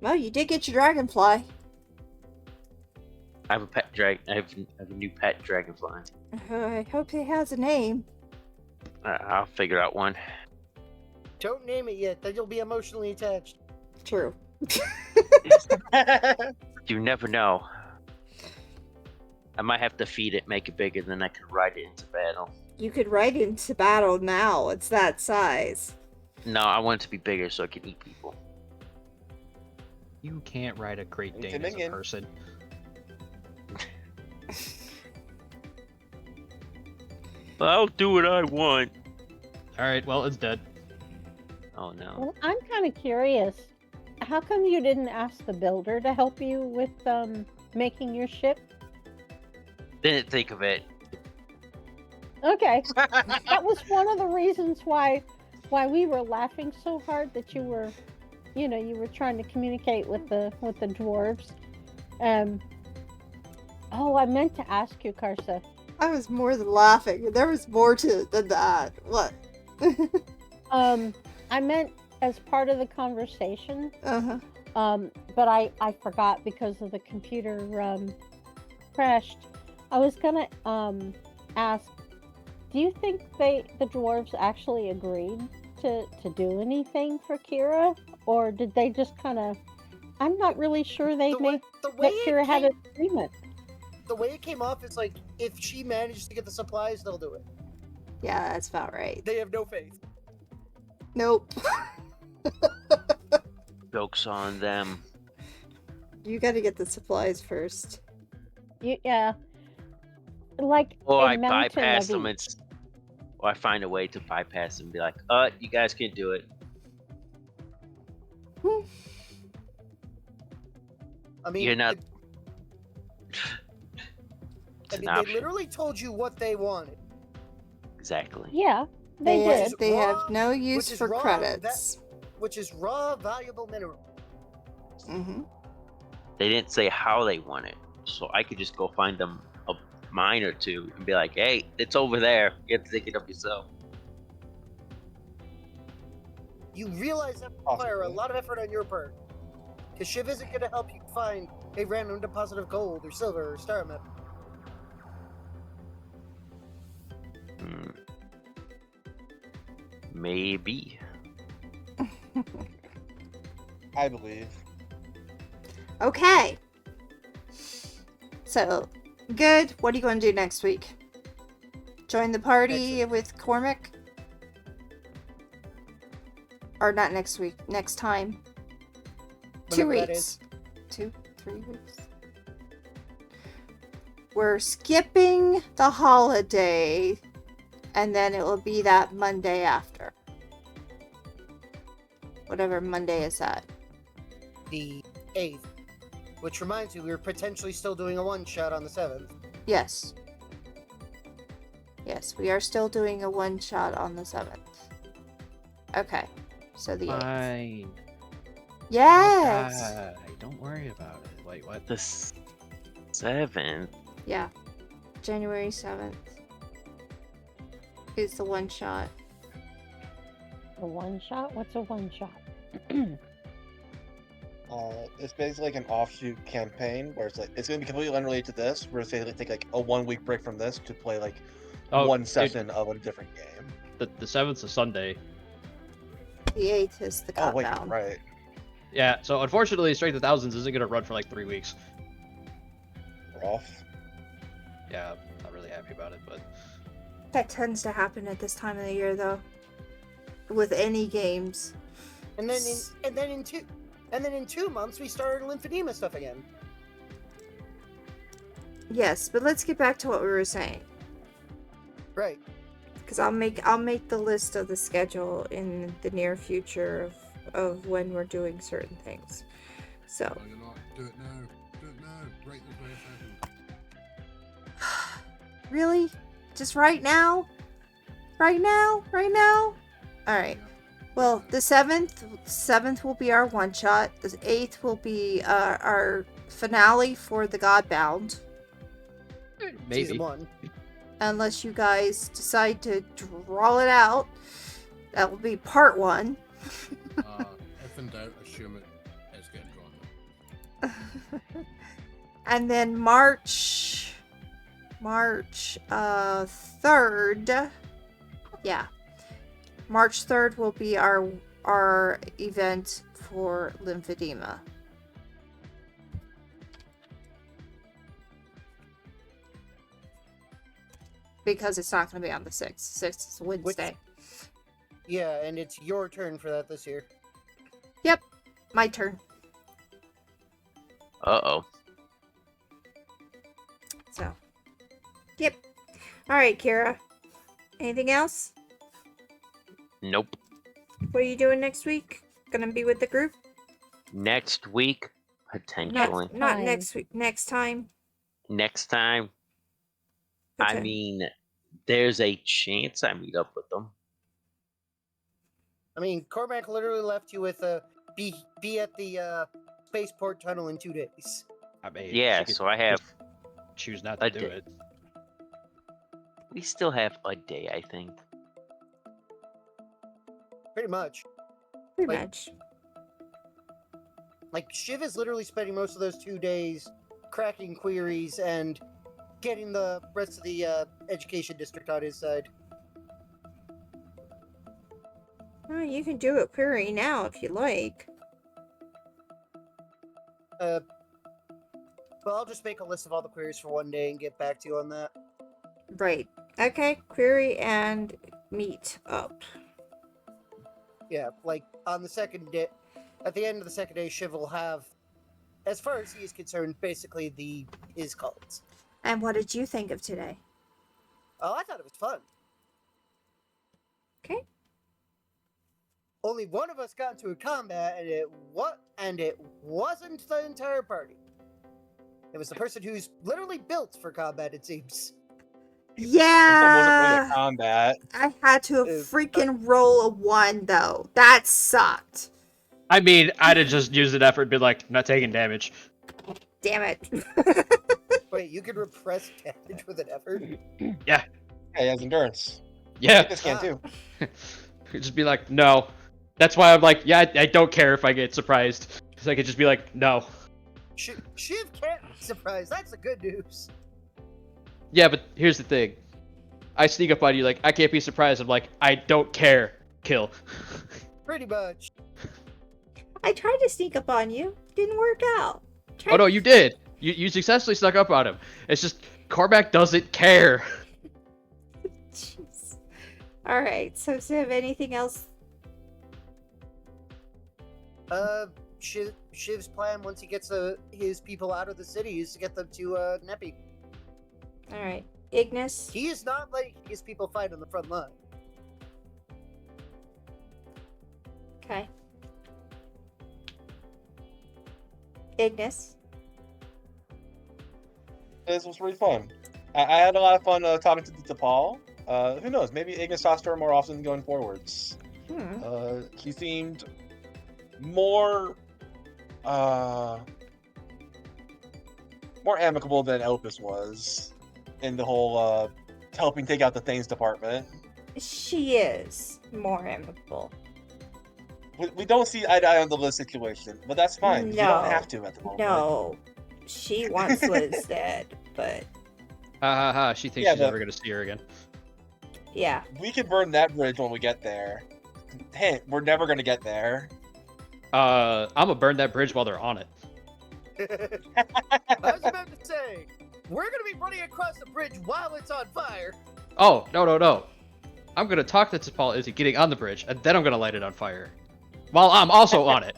Well, you did get your dragonfly. I have a pet drag. I have a new pet dragonfly. I hope it has a name. I'll figure out one. Don't name it yet, then you'll be emotionally attached. True. You never know. I might have to feed it, make it bigger, then I can ride it into battle. You could ride into battle now. It's that size. No, I want it to be bigger so it can eat people. You can't ride a Great Dane as a Dominion. person. I'll do what I want. Alright, well, it's dead. Oh no. Well, I'm kind of curious. How come you didn't ask the builder to help you with making your ship? Didn't think of it. Okay, that was one of the reasons why we were laughing so hard that you were trying to communicate with the dwarves. Oh, I meant to ask you, Karsa. I was more than laughing. There was more to it than that. What? I meant as part of the conversation. Uh-huh. But I forgot because of the computer crashed. I was gonna ask, do you think the dwarves actually agreed to do anything for Kira, or did they just kind of? I'm not really sure they made that Kira had an agreement. The way it came off is like, if she manages to get the supplies, they'll do it. Yeah, that's about right. They have no faith. Nope. Joke's on them. You got to get the supplies first. Yeah. Like Or I in Mountain bypass of them. East. Or I find a way to bypass them and be like, you guys can do it. I mean, You're not. I It's mean, an they option. literally told you what they wanted. Exactly. Yeah, they did. They have raw- no which use is for raw, credits. Which is raw, valuable mineral. Mm-hmm. They didn't say how they want it, so I could just go find them a mine or two and be like, "Hey, it's over there. You have to dig it up yourself." You realize that will require a lot of effort on your part. Because Shiv isn't going to help you find a random deposit of gold or silver or star metal. Maybe. I believe. Okay. So, good. What are you going to do next week? Join the party with Cormac? Or not next week, next time. 2 Whenever that weeks. is. 2, 3 weeks. we're skipping the holiday, and then it will be that Monday after. Whatever Monday is that. The 8th. Which reminds me, we were potentially still doing a one-shot on the 7th. Yes. Yes, we are still doing a one-shot on the 7th. Okay, so the 8th. Fine. Yes! Okay, don't worry about it. Wait, what? The 7th. Yeah. January 7th is the one-shot. A one shot? What's a one shot? It's basically like an offshoot campaign where it's like it's gonna be completely unrelated to this. We're gonna say take like a 1 week break from this to play like one session of a different game. The 7th's a Sunday. The 8th is the Oh wait, Godbound. right. Yeah, so unfortunately, Strength of Thousands isn't going to run for like 3 weeks. Rough. Yeah, I'm not really happy about it, but... That tends to happen at this time of the year, though. With any games. And then in 2 months we started lymphedema stuff again. Yes, but let's get back to what we were saying. Right. Because I'll make the list of the schedule in the near future of when we're doing certain things. So. Why not? Do it now. Do it now. Right this very second. Really? Just right now? Right now? Right now? Alright. Well, the 7th will be our one shot. The 8th will be our finale for the Godbound. Maybe. Season 1. Unless you guys decide to draw it out. That will be part 1. If in doubt, assume it is getting drawn. And then March 3rd. Yeah. March 3rd will be our event for lymphedema. Because it's not going to be on the 6th. 6th is Wednesday. Yeah, and it's your turn for that this year. Yep. My turn. Uh-oh. So. Yep. Alright, Kira. Anything else? Nope. What are you doing next week? Gonna be with the group? Next week, potentially. Not Time. next week. Next time. Next time, I Okay. mean, there's a chance I meet up with them. I mean, Cormac literally left you with be at the spaceport tunnel in 2 days. I mean, Yeah, she could so I have. choose not a to do day. it. We still have a day, I think. Pretty much. Pretty like- much. Like, Shiv is literally spending most of those 2 days cracking queries and getting the rest of the education district on his side. Oh, you can do it query now if you like. Well, I'll just make a list of all the queries for one day and get back to you on that. Right. Okay. Query and meet up. Yeah, like, on the second day, at the end of the second day, Shiv will have, as far as he is concerned, basically his calls. And what did you think of today? Oh, I thought it was fun. Okay. Only one of us got into a combat, and it wasn't the entire party. It was the person who's literally built for combat, it seems. This one wasn't really Yeah. a combat. I had to Uh, freaking roll a 1 though. That sucked. I mean, I'd have just used an effort and been like, not taking damage. Damn it. Wait, you can repress damage with an effort? Yeah, he has endurance. Yeah. This can too. Just be like, no. That's why I'm like, yeah, I don't care if I get surprised. Because I could just be like, no. Shiv can't be surprised. That's the good news. Yeah, but here's the thing. I sneak up on you like, I can't be surprised. I'm like, I don't care. Kill. Pretty much. I tried to sneak up on you. Didn't work out. Oh no, you did. You successfully snuck up on him. It's just, Cormac doesn't care. Jeez. Alright, so Civ, anything else? Shiv's plan once he gets his people out of the city is to get them to Nepi. All right, Ignis. He is not letting his people fight on the front line. Okay. Ignis. This was really fun. I had a lot of fun talking to Paul. Who knows? Maybe Ignis talks to her more often going forwards. She seemed more amicable than Opus was in the whole helping take out the things department. She is more amicable. We don't see eye to eye on the Liz situation, but that's fine. You don't have to at the moment. No, she wants Liz dead, but Ha ha ha! She thinks she's never gonna see her again. yeah. We can burn that bridge when we get there. Hint: we're never gonna get there. I'm gonna burn that bridge while they're on it. I was about to say, we're gonna be running across the bridge while it's on fire. Oh, no. I'm gonna talk to Paul into getting on the bridge, and then I'm gonna light it on fire. While I'm also on it.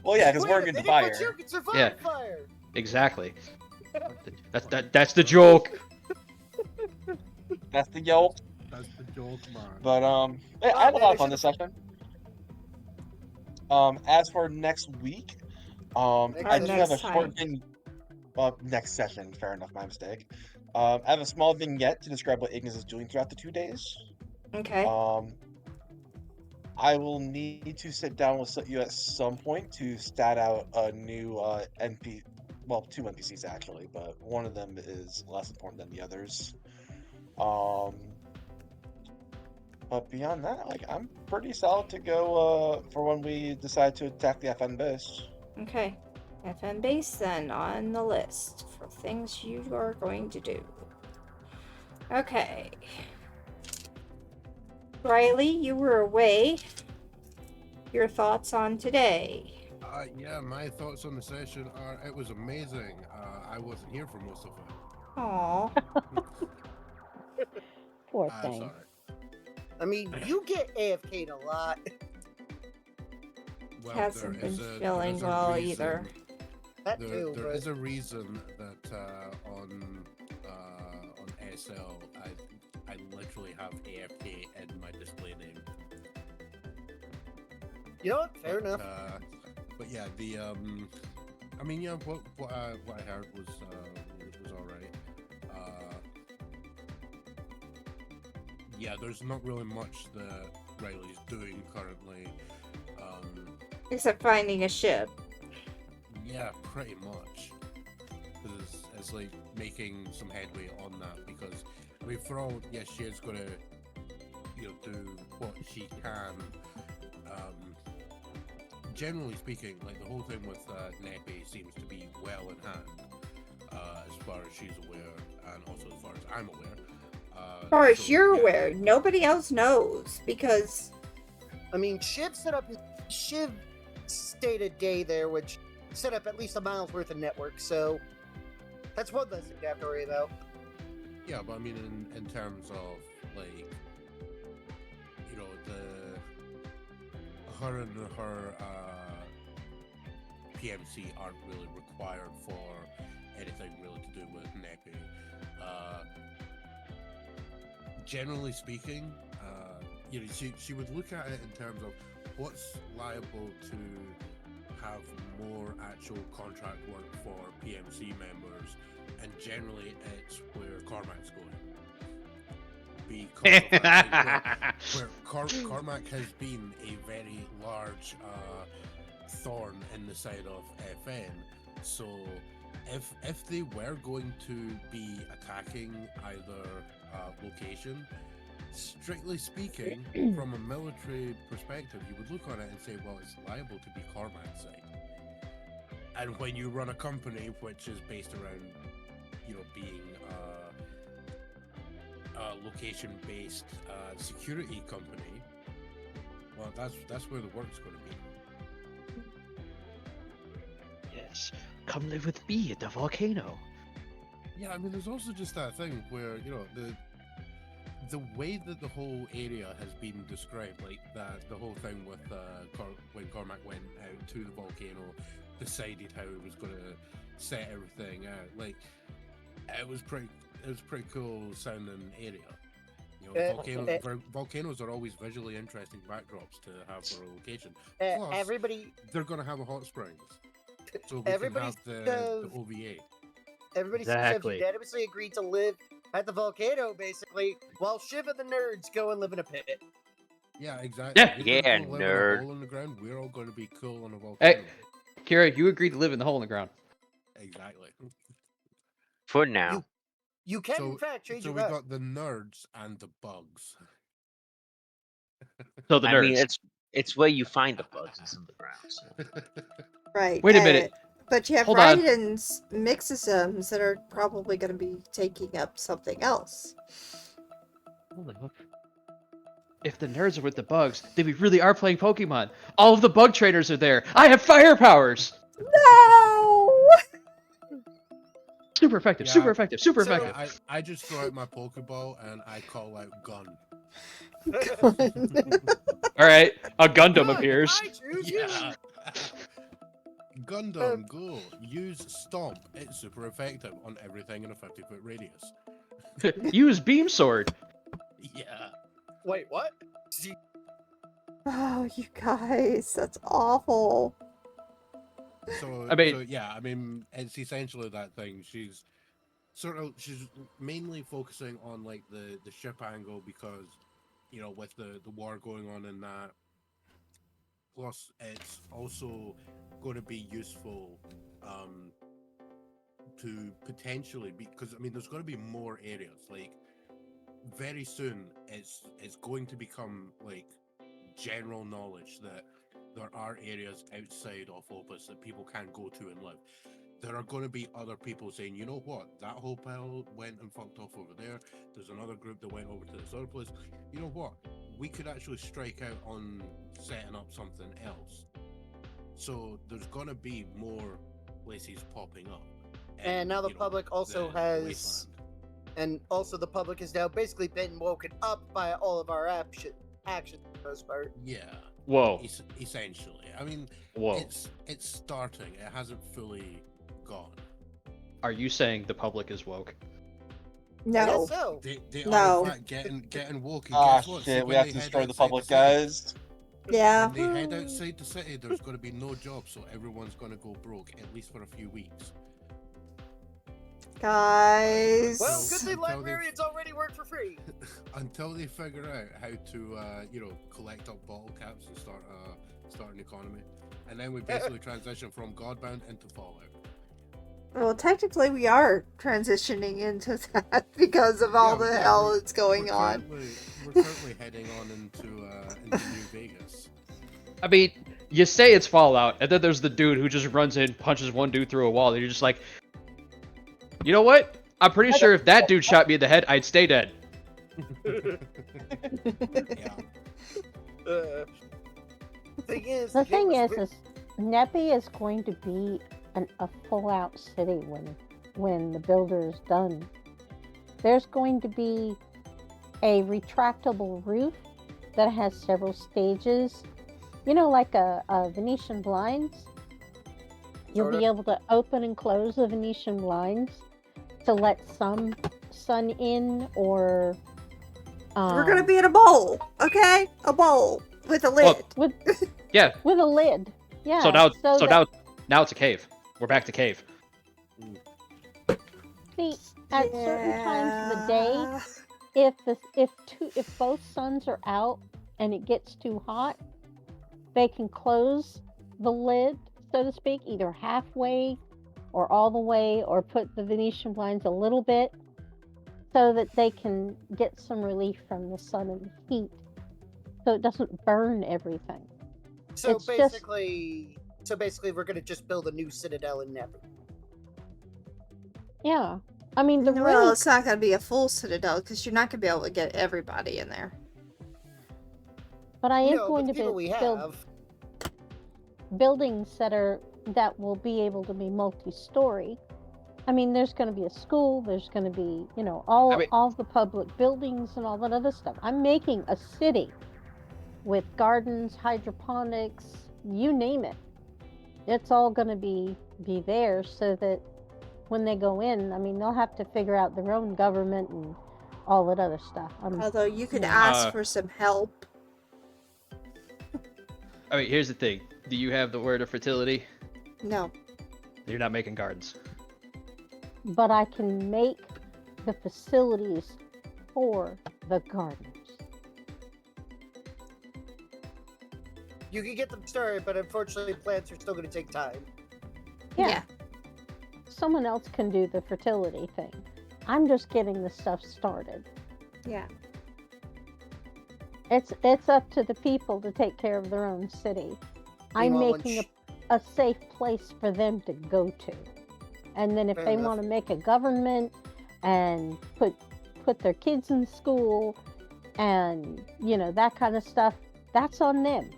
Well, yeah, because we're in the fire. You can survive Yeah. fire. Exactly. That's the joke. That's the yoke. That's the joke, man. But yeah, I had a lot of fun this session. As for next week, I do have a short thing. Next session, fair enough, my mistake. I have a small vignette to describe what Ignis is doing throughout the 2 days. Okay. I will need to sit down with you at some point to stat out a new NPC. Well, 2 NPCs actually, but one of them is less important than the others. But beyond that, like, I'm pretty solid to go for when we decide to attack the FN base. Okay. FN base then on the list for things you are going to do. Okay. Riley, you were away. Your thoughts on today? Yeah, my thoughts on the session are it was amazing. I wasn't here for most of it. Aw. Poor thing. Sorry. I mean, you get AFK'd a lot. Well, Hasn't there been is a- feeling there is a well reason- either. That There too, but is a reason that on SL I literally have AFK in my display name. you know what? Fair enough. But yeah, the I mean, yeah, what I heard was all right. Yeah, there's not really much that Riley's doing currently. Except finding a ship. Yeah, pretty much. Because it's like making some headway on that. Because I mean, for all, yes, she is gonna, do what she can. Generally speaking, like the whole thing with Neppy seems to be well in hand, as far as she's aware, and also as far as I'm aware. As far as so, you're yeah. aware, nobody else knows because I mean, Shiv stayed a day there, which set up at least a mile's worth of network, so that's one less thing to have to worry about. Yeah, but I mean, in terms of like, her and her PMC aren't really required for anything really to do with Neppy. Generally speaking, she would look at it in terms of what's liable to have more actual contract work for PMC members, and generally it's where Cormac's going. Because of that thing where Cormac has been a very large thorn in the side of FN. So if they were going to be attacking either location, strictly speaking, from a military perspective, you would look on it and say, well, it's liable to be Cormac's side. And when you run a company which is based around, being a location-based security company, well, that's where the work's going to be. Yes. Come live with me at the volcano. Yeah, I mean, there's also just that thing where, the way that the whole area has been described, like that, the whole thing with when Cormac went out to the volcano, decided how he was going to set everything out. Like, It was pretty cool sounding area. You know, volcanoes are always visually interesting backdrops to have for a location. Plus, everybody, they're going to have a hot springs, so we everybody can have the says- OVA. everybody seems to have unanimously agreed to live at the volcano, basically, while Shiv and the nerds go and live in a pit. Yeah, exactly. Yeah. You're gonna Yeah, go live in a nerd. hole in the ground. We're all going to be cool on a volcano. Hey, Kira, you agreed to live in the hole in the ground. Exactly. For now. You can, in fact, change So your we mind. got the nerds and the bugs. So the nerds. I mean, it's where you find the bugs is in the ground. So. Right. Wait a minute. But you have Hold on. Raiden's mixosomes that are probably going to be taking up something else. Holy look. If the nerds are with the bugs, then we really are playing Pokemon. All of the bug trainers are there. I have fire powers. No! Super effective. Yeah. Super effective. Super So- effective. I just throw out my Pokeball and I call out gun. All right. A Gundam Good, appears. I choose you. Yeah. Gundam, go. Use Stomp. It's super effective on everything in a 50-foot radius. Use Beam Sword. Yeah. Wait, what? Oh, you guys, that's awful. So, I mean- I mean, it's essentially that thing. She's mainly focusing on like the ship angle because, you know, with the war going on in that. Plus, it's also going to be useful to potentially because I mean, there's going to be more areas. Like very soon, it's going to become like general knowledge that there are areas outside of Opus that people can't go to and live. There are going to be other people saying, you know what, that whole pile went and fucked off over there. There's another group that went over to this other place. You know what? We could actually strike out on setting up something else. So there's going to be more places popping up. And now the you know, public also the has, wasteland. and also the public has now basically been woken up by all of our actions for the most part. Yeah. Whoa. Essentially. I mean, Whoa. it's starting. It hasn't fully gone. Are you saying the public is woke? I No. guess so. They No. are in fact getting woke. And Ah, guess what? See, shit, we when have they to head destroy the outside public, city- guys. Yeah. When they head outside the city, there's going to be no jobs, so everyone's going to go broke, at least for a few weeks. Guys. Well, good thing Until they- librarians already work for free. Until they figure out how to, you know, collect up bottle caps and start an economy. And then we basically transition from Godbound into Fallout. Well, technically, we are transitioning into that because of all the hell we're- that's going we're on. We're currently heading on into New Vegas. I mean, you say it's Fallout, and then there's the dude who just runs in, punches one dude through a wall, and you're just like, you know what? I'm pretty sure if that dude shot me in the head, I'd stay dead. Yeah. The thing is Neppy is going to be a full-out city when the builder is done. There's going to be a retractable roof that has several stages. You know, like a Venetian blinds. You'll be able to open and close the Venetian blinds to let some sun in, or We're gonna be in a bowl, okay? A bowl with a lid. Yeah. with a lid. Yeah. So now that- now it's a cave. We're back to cave. See, at certain times of the day, if both suns are out and it gets too hot, they can close the lid, so to speak, either halfway or all the way, or put the Venetian blinds a little bit so that they can get some relief from the sun and the heat, so it doesn't burn everything. So It's just- basically, we're gonna just build a new citadel in Never. Yeah. I mean, the Well, really it's not gonna be a full citadel because you're not gonna be able to get everybody in there. but I am No, going but to the people we build have. buildings that will be able to be multi-story. I mean, there's going to be a school. There's going to be, you know, all the public buildings and all that other stuff. I'm making a city with gardens, hydroponics, you name it. It's all going to be there so that when they go in. I mean, they'll have to figure out their own government and all that other stuff. Although you could Yeah. ask for some help. I mean, here's the thing. Do you have the word of fertility? No. You're not making gardens. But I can make the facilities for the gardeners. You can get them started, but unfortunately, plants are still going to take time. Yeah. Someone else can do the fertility thing. I'm just getting the stuff started. Yeah. It's up to the people to take care of their own city. I'm Meanwhile, making a safe place for them to go to. And then if Fair they enough. want to make a government and put their kids in school and, you know, that kind of stuff, that's on them.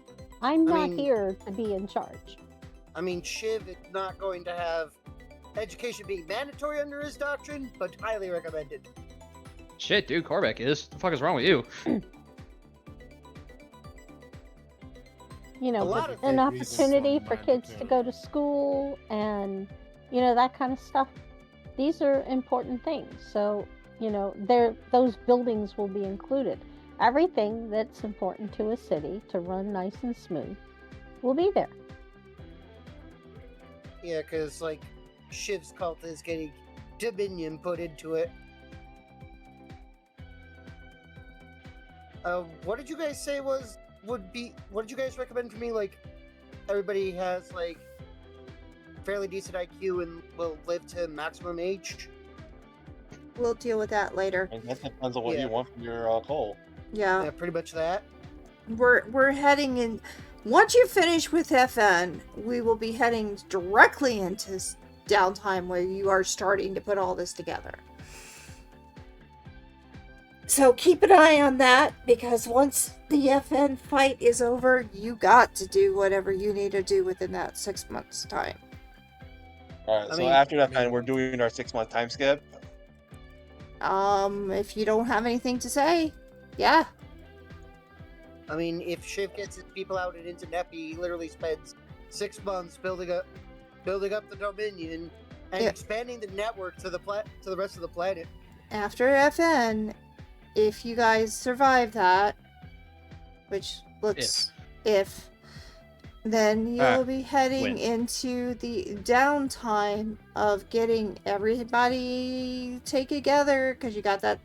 I'm not mean- here to be in charge. I mean, Shiv is not going to have education being mandatory under his doctrine, but highly recommended. Shit, dude, Cormac is. What the fuck is wrong with you? You know, A lot but of an things opportunity are for kids to go to school and, you know, that kind of stuff. These are important things. So, you know, those buildings will be included. Everything that's important to a city to run nice and smooth will be there. Yeah, because, like, Shiv's cult is getting Dominion put into it. What did you guys say what did you guys recommend for me? Like, everybody has, like, fairly decent IQ and will live to maximum age? We'll deal with that later. And that depends on what Yeah. you want from your call. Yeah. Yeah, pretty much that. We're heading in. Once you finish with FN, we will be heading directly into downtime where you are starting to put all this together. So keep an eye on that, because once the FN fight is over, you got to do whatever you need to do within that 6 months time. Alright, I so mean- after that time, we're doing our 6-month time skip. If you don't have anything to say, yeah. I mean, if Shiv gets his people out and into Nepi, he literally spends 6 months building up the Dominion and Yeah. expanding the network to the rest of the planet. After FN, if you guys survive that, which looks if, then you'll be heading when. into the downtime of getting everybody together, because you got that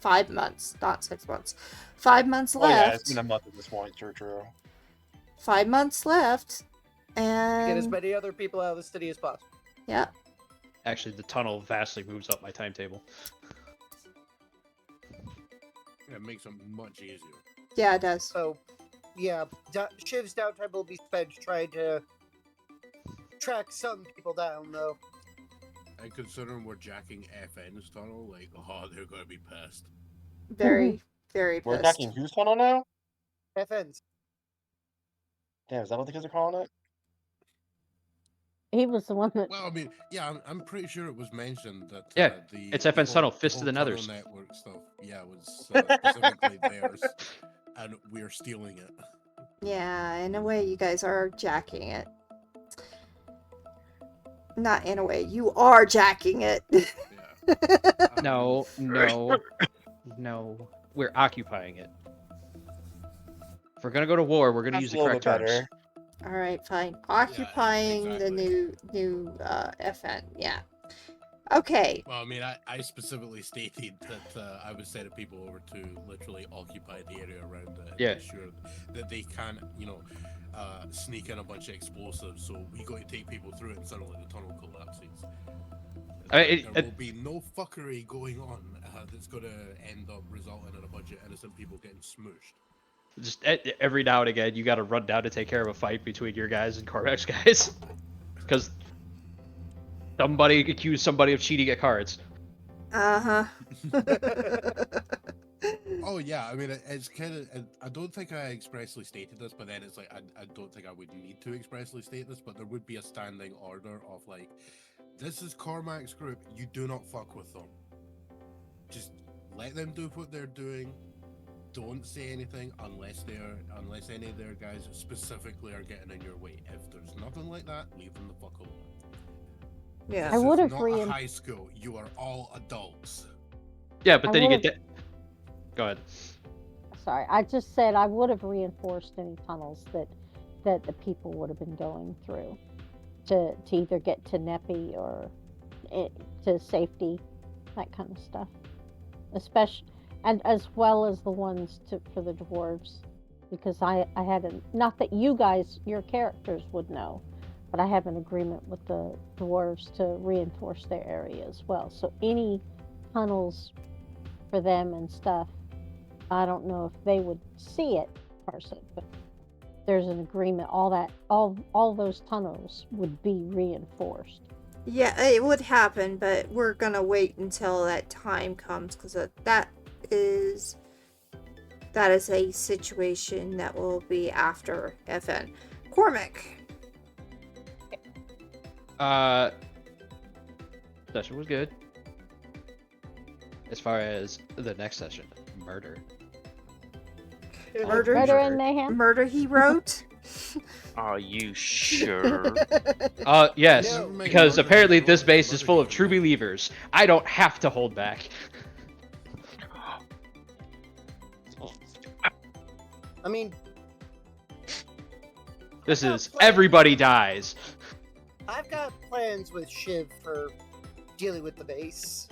5 months, not 6 months. 5 months Oh yeah, left. it's been a month at this point, true. 5 months left, Get as and many other people out of the city as possible. yeah, Actually, the tunnel vastly moves up my timetable. It makes it much easier. yeah, it does. So, yeah, Shiv's downtime will be spent trying to track some people down, though. And considering we're jacking FN's tunnel, like, oh, they're gonna be pissed. Very, very We're pissed. attacking whose tunnel now? FN's. Damn, is that what the kids are calling it? He was the one that Well, I mean, yeah, I'm pretty sure it was mentioned that Yeah, the it's FN's tunnel, Fist whole of the tunnel Nethers. network stuff, yeah, was specifically theirs, and we're stealing it. Yeah, in a way, you guys are jacking it. Not in a way, you are jacking it. Yeah. No. We're occupying it. If we're gonna go to war, we're gonna That's use a the little correct bit terms. better. All right, fine. Occupying the exactly. new FN. Yeah. Okay. Well, I mean, I specifically stated that I would send people over to literally occupy the area around it and Yeah. ensure that they can't, sneak in a bunch of explosives. So we got to take people through it, and suddenly the tunnel collapses. There will be no fuckery going on that's going to end up resulting in a bunch of innocent people getting smooshed. Just every now and again, you got to run down to take care of a fight between your guys and Corvac's guys, because somebody accused somebody of cheating at cards. Uh huh. Oh yeah, I mean it's kind of. I don't think I expressly stated this, but then it's like I don't think I would need to expressly state this, but there would be a standing order of like, this is Cormac's group. You do not fuck with them. Just let them do what they're doing. Don't say anything unless any of their guys specifically are getting in your way. If there's nothing like that, leave them the fuck alone. Yeah. I This would is have not a rein- high school. You are all adults. Yeah, but I then you would've- get Go ahead. Sorry, I just said I would have reinforced any tunnels that the people would have been going through to either get to Nepi or to safety, that kind of stuff. Especially and as well as the ones for the dwarves, because I had not that you guys, your characters would know, but I have an agreement with the dwarves to reinforce their area as well. So any tunnels for them and stuff, I don't know if they would see it per se, but there's an agreement. All those tunnels would be reinforced. Yeah, it would happen, but we're gonna wait until that time comes because that is a situation that will be after FN. Cormac. Session was good. As far as the next session, murder. Murder. Murder and mayhem. Murder he wrote. Are you sure? Yes, Never mind, because murder apparently he this wrote, base is murder full he of true wrote. believers. I don't have to hold back. I mean, This I've got is plans. everybody dies. I've got plans with Shiv for dealing with the base.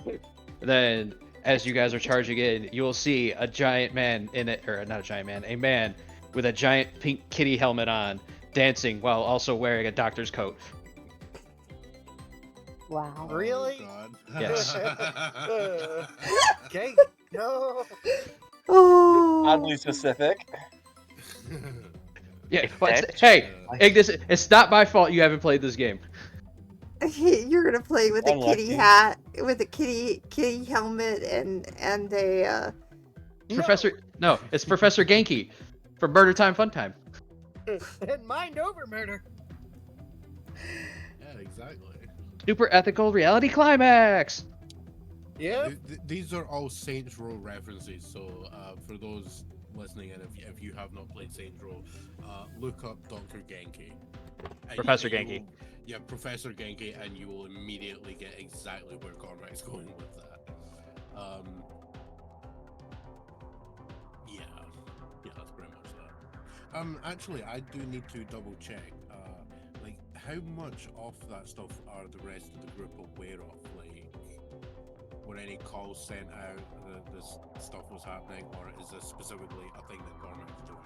Then, as you guys are charging in, you will see a giant man in it, or not a giant man, a man with a giant pink kitty helmet on, dancing while also wearing a doctor's coat. Wow. Really? God. Yes. Okay. No. Oh. Oddly specific. Yeah, If but that's- hey, Ignis, it's not my fault you haven't played this game. You're gonna play with a kitty Unlucky. hat, with a kitty helmet, and a. No, it's Professor Genki from Murder Time Fun Time. And mind over murder. Yeah, exactly. Super ethical reality climax. Yep. These are all Saints Row references, so for those listening in, if you have not played Saints Row, look up Dr. Genki. And Professor you Genki. will- yeah, Professor Genki, and you will immediately get exactly where Cormac's going with that. Yeah, that's pretty much that. Actually, I do need to double check. Like, how much of that stuff are the rest of the group aware of? Like, were any calls sent out that this stuff was happening, or is this specifically a thing that Cormac's doing?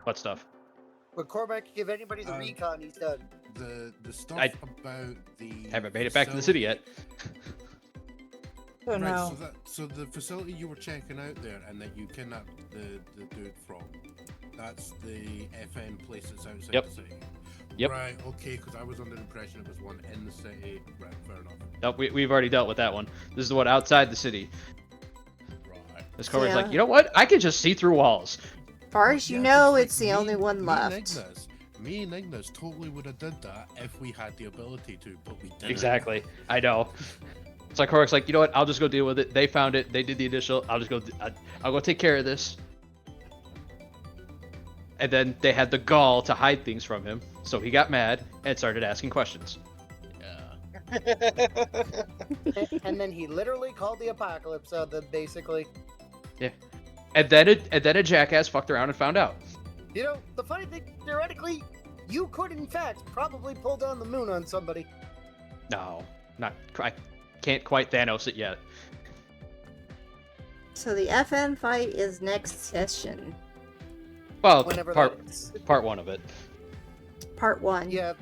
What stuff? Would Cormac give anybody the recon he's done? The stuff I about the haven't made it back to the city yet. Oh Right, no. so the facility you were checking out there and that you kidnapped the dude from, that's the FN place that's outside Yep. the city. Yep. Right, okay, because I was under the impression it was one in the city. Right, fair enough. Nope, we've already dealt with that one. This is the one outside the city. Right. This Corey's Yeah. like, you know what? I can just see through walls. Far as you Yeah, know, 'cause, it's the like, only one left. Me and Ignis totally would have did that if we had the ability to, but we didn't. Exactly. I know. So Corey's like, you know what? I'll just go deal with it. They found it. They did the initial. I'll just go. I'll go take care of this. And then they had the gall to hide things from him, so he got mad and started asking questions. Yeah. And then he literally called the apocalypse on them, basically. And then a jackass fucked around and found out. You know, the funny thing, theoretically, you could in fact probably pull down the moon on somebody. No, not. I can't quite Thanos it yet. So the FN fight is next session, Well, Whenever part that is. part one of it. part 1. Yeah.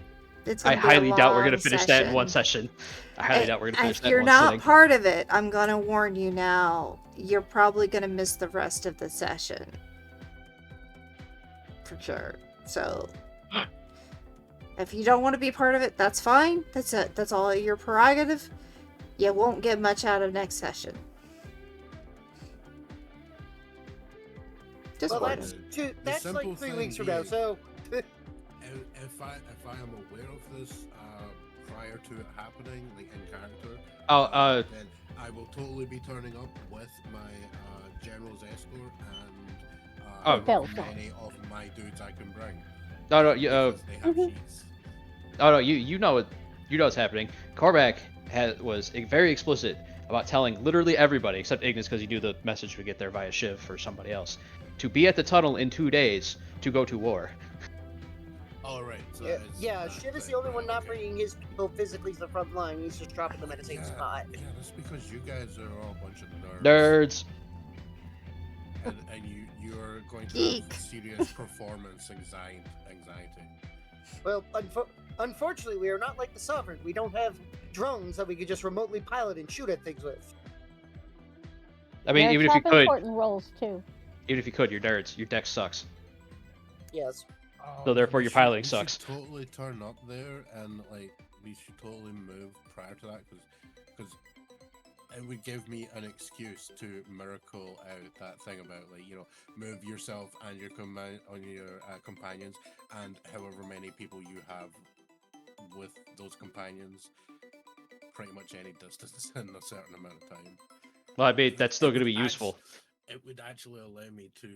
It's I gonna be a highly doubt we're gonna long finish that in one session. I highly doubt we're gonna finish If that in you're one not sitting. part of it, I'm gonna warn you now. You're probably gonna miss the rest of the session, for sure. So, if you don't want to be part of it, that's fine. That's all your prerogative. You won't get much out of next session. Just Well, warning. that's simple like 3 thing weeks from now, is- so If I am aware of this prior to it happening, like in character, then I will totally be turning up with my general's escort and Oh. many of my dudes I can bring. No, because they have Mhm. sheets. Oh no, you know it. you know what's happening. Cormac was very explicit about telling literally everybody, except Ignis because he knew the message would get there via Shiv for somebody else, to be at the tunnel in 2 days to go to war. All right. So Yeah, that is yeah, that Shiv is thing, the only right, one not okay. bringing his people physically to the front line. He's just dropping them at the same spot. Yeah, that's because you guys are all a bunch of nerds. Nerds. And you're going to Geek. have serious performance anxiety. Well, unfortunately, we are not like the Sovereign. We don't have drones that we could just remotely pilot and shoot at things with. I mean, Nerds even if you have could, important roles too. even if you could, you're nerds. Your deck sucks. Yes. So therefore We your piloting we sucks. should totally turn up there and like we should totally move prior to that because it would give me an excuse to miracle out that thing about move yourself and your companions and however many people you have with those companions, pretty much any distance in a certain amount of time. Well, I mean, that's still It going to would be useful. It would actually allow me to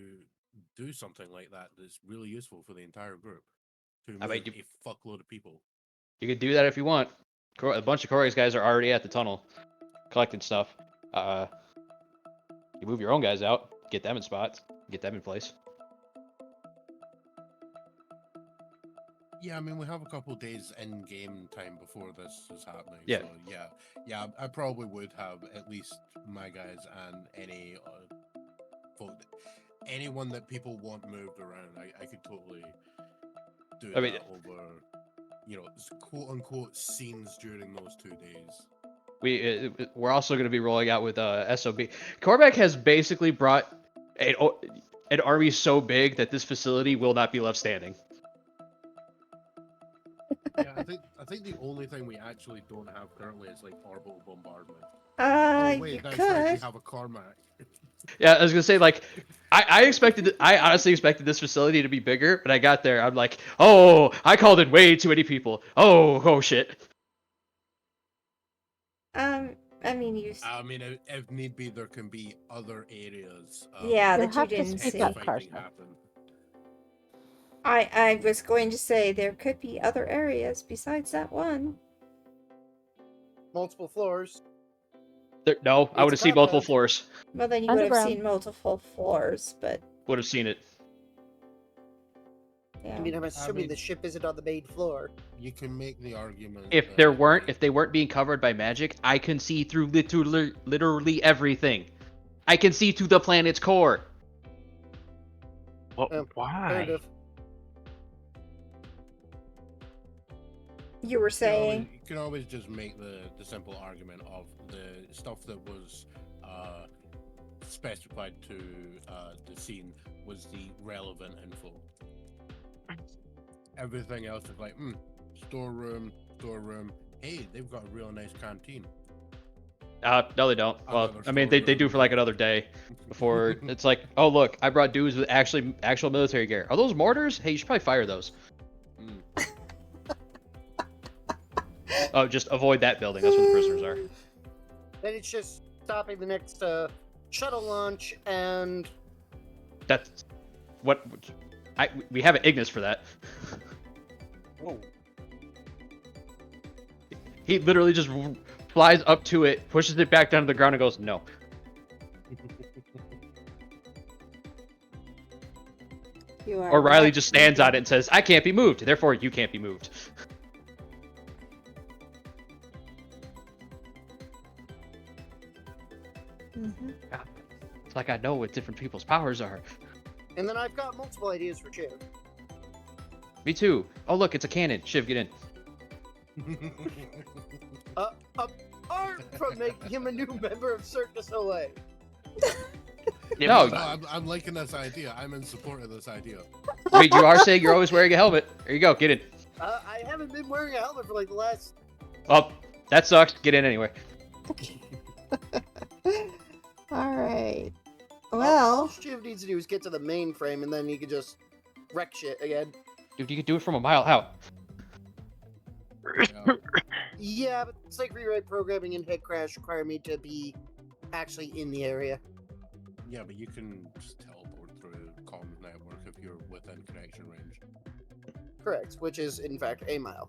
do something like that that's really useful for the entire group. To move I mean, a fuckload of people. You could do that if you want. A bunch of Corey's guys are already at the tunnel, collecting stuff. You move your own guys out, get them in spots, get them in place. Yeah, I mean, we have a couple days in game time before this is happening. Yeah. So yeah, I probably would have at least my guys and any anyone that people want moved around. I could totally do that over, quote unquote scenes during those 2 days. We're also going to be rolling out with SOB. Cormac has basically brought an army so big that this facility will not be left standing. Yeah, I think the only thing we actually don't have currently is like orbital bombardment. You That's could. right, we have a Carmack. Yeah, I was gonna say, like, I honestly expected this facility to be bigger, but I got there, I'm like, oh, I called in way too many people. Oh shit. I mean, If need be, there can be other areas. Yeah, You'll that you have to didn't speak see. up, fighting Carson. happen. I was going to say there could be other areas besides that one. Multiple floors. No, I would have seen multiple floors. Well, then you would have Underground. seen multiple floors, but Would have seen it. yeah. I mean, I'm assuming the ship isn't on the main floor. You can make the argument. If they weren't being covered by magic, I can see through literally everything. I can see to the planet's core. Well, why? Kind of. You were saying? You can always just make the simple argument of the stuff that was specified to the scene was the relevant info. Everything else is like, storeroom. Hey, they've got a real nice canteen. No, they don't. Well, Another I mean, they do storeroom. for like another day before it's like, oh look, I brought dudes with actual military gear. Are those mortars? Hey, you should probably fire those. Oh, just avoid that building. That's where the prisoners are. Then it's just stopping the next shuttle launch and. That's what we have an Ignis for that. Oh. He literally just flies up to it, pushes it back down to the ground, and goes, no. You are Or Riley right. just stands on it and says, I can't be moved, therefore you can't be moved. It's like I know what different people's powers are. And then I've got multiple ideas for Shiv. Me too. Oh look, it's a cannon. Shiv, get in. Apart from making him a new member of Cirque du Soleil. No, I'm liking this idea. I'm in support of this idea. wait, you are saying you're always wearing a helmet. There you go, get in. I haven't been wearing a helmet for like the last. Oh, that sucks. Get in anyway. All right. All Well, Shiv needs to do is get to the mainframe, and then he can just wreck shit again. Dude, you could do it from a mile out. Yeah, but it's like rewrite programming and head crash require me to be actually in the area. Yeah, but you can just teleport through comms network if you're within connection range. Correct, which is in fact a mile.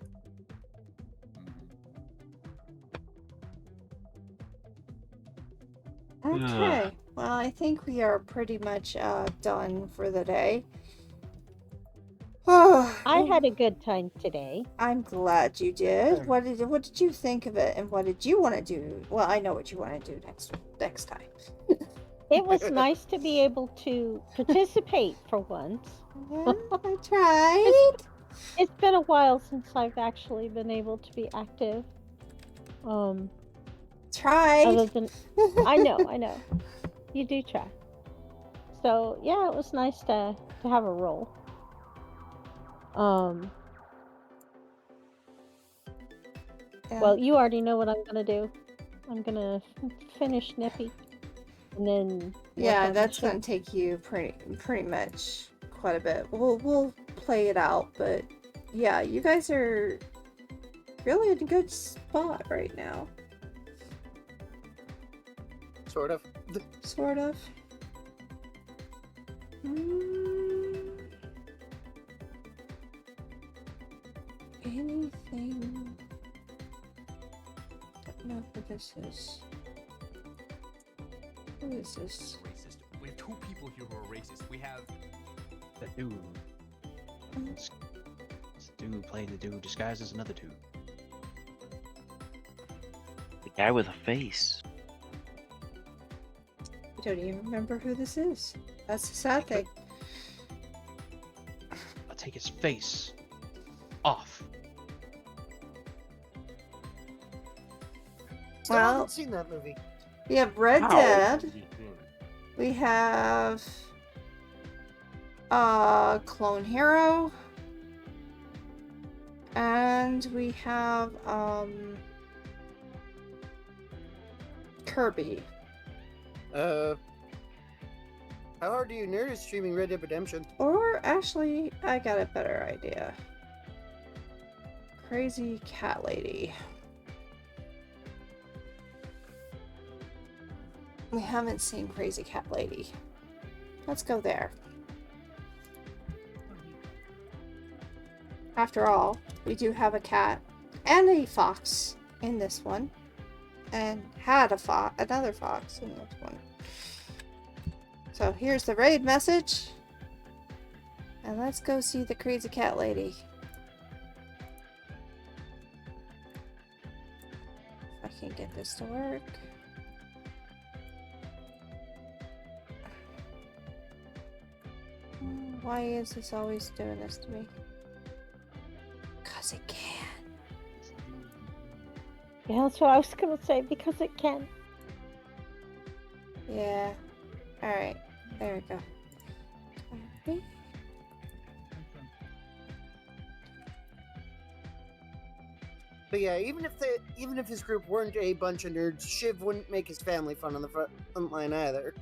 Okay. Well, I think we are pretty much done for the day. Oh, I had a good time today. I'm glad you did. Yeah. What did you think of it, and what did you want to do? Well, I know what you want to do next time. It was nice to be able to participate for once. Yeah, I tried. It's been a while since I've actually been able to be active. Tried. Other than I know. You do try. So yeah, it was nice to have a role. Yeah. Well, you already know what I'm gonna do. I'm gonna finish Nippy, and then work Yeah, on the that's show. gonna take you pretty much quite a bit. We'll play it out, but yeah, you guys are really in a good spot right now. Sort of. Sort of. Anything? Don't know who this is. Who is this? Racist. We have two people here who are racist. We have The dude. This dude playing the dude disguised as another dude. The guy with a face. I don't even remember who this is. That's the sad thing. I'll take his face off. Still Well- haven't seen that movie. We have Red Ow. Dead. We have Clone Hero. And we have Kirby. How hard do you nerd is streaming Red Dead Redemption? Or actually, I got a better idea. Crazy Cat Lady. We haven't seen Crazy Cat Lady. Let's go there. After all, we do have a cat and a fox in this one. And had another fox in this one. So here's the raid message. And let's go see the Crazy Cat Lady. If I can get this to work. Why is this always doing this to me? 'Cause it can. Yeah, that's what I was gonna say, because it can. Yeah. Alright. There we go. Copy. But yeah, even if his group weren't a bunch of nerds, Shiv wouldn't make his family fun on the front line either.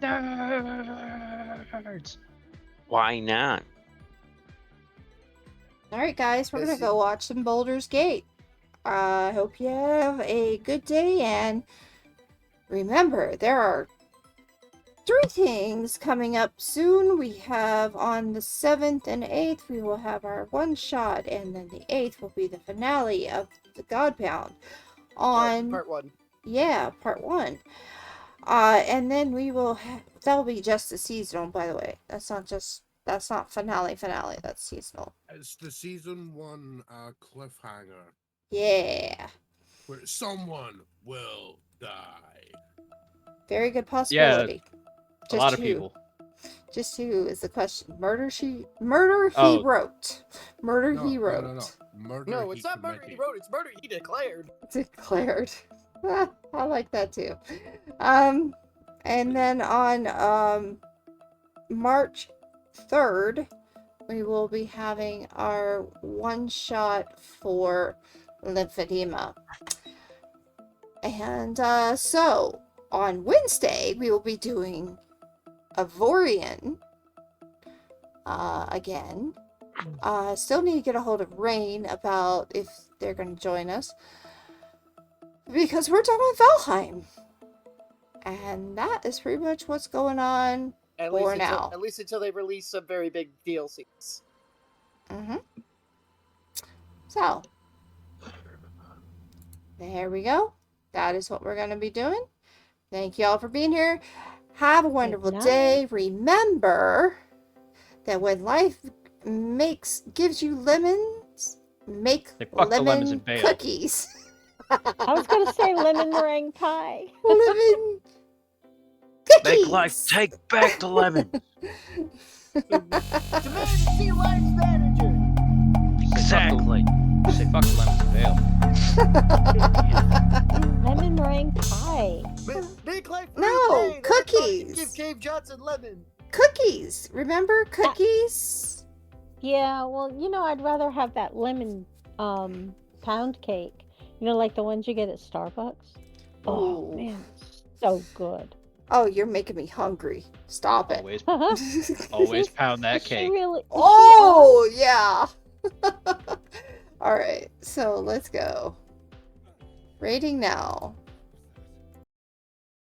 Nerds. Why not? Alright, guys, we're gonna Yes. go watch some Baldur's Gate. I hope you have a good day, and remember, there are 3 things coming up soon. We have on the 7th and 8th, we will have our one shot, and then the 8th will be the finale of the Godbound. On Part 1. yeah, part 1. And then we will that'll be just a seasonal, by the way. That's not finale, that's seasonal. It's the season 1 cliffhanger Yeah. where someone will die. Very good possibility. A lot of people. Just who is the question? Murder he Oh. wrote. Murder No, he no, wrote. no, no. Murder No, he it's not murder he committed. wrote, it's murder he declared. Declared. I like that too. And then on March 3rd, we will be having our one shot for lymphedema. And so on Wednesday, we will be doing Avorian again. Still need to get a hold of Rain about if they're going to join us, because we're done with Valheim. And that is pretty much what's going on for now. At least until they release some very big DLCs. So, there we go. That is what we're going to be doing. Thank you all for being here. Have a wonderful night. day. Remember that when life gives you lemons, make They fuck the lemons lemon and bail. cookies. I was gonna say lemon meringue pie. Lemon cookies. Make life take back the lemon. Demand to see life's manager. Exactly. Say fuck the lemons and bail. Lemon meringue pie. Make life No, insane. cookies. Give Cave Johnson lemon. Cookies. Remember cookies? Yeah, well, I'd rather have that lemon pound cake. Like the ones you get at Starbucks. Oh Ooh. man, so good. Oh, you're making me hungry. Stop it. Always pound that Is she cake. really? Is she Oh, yeah. All right, so let's go. Rating now.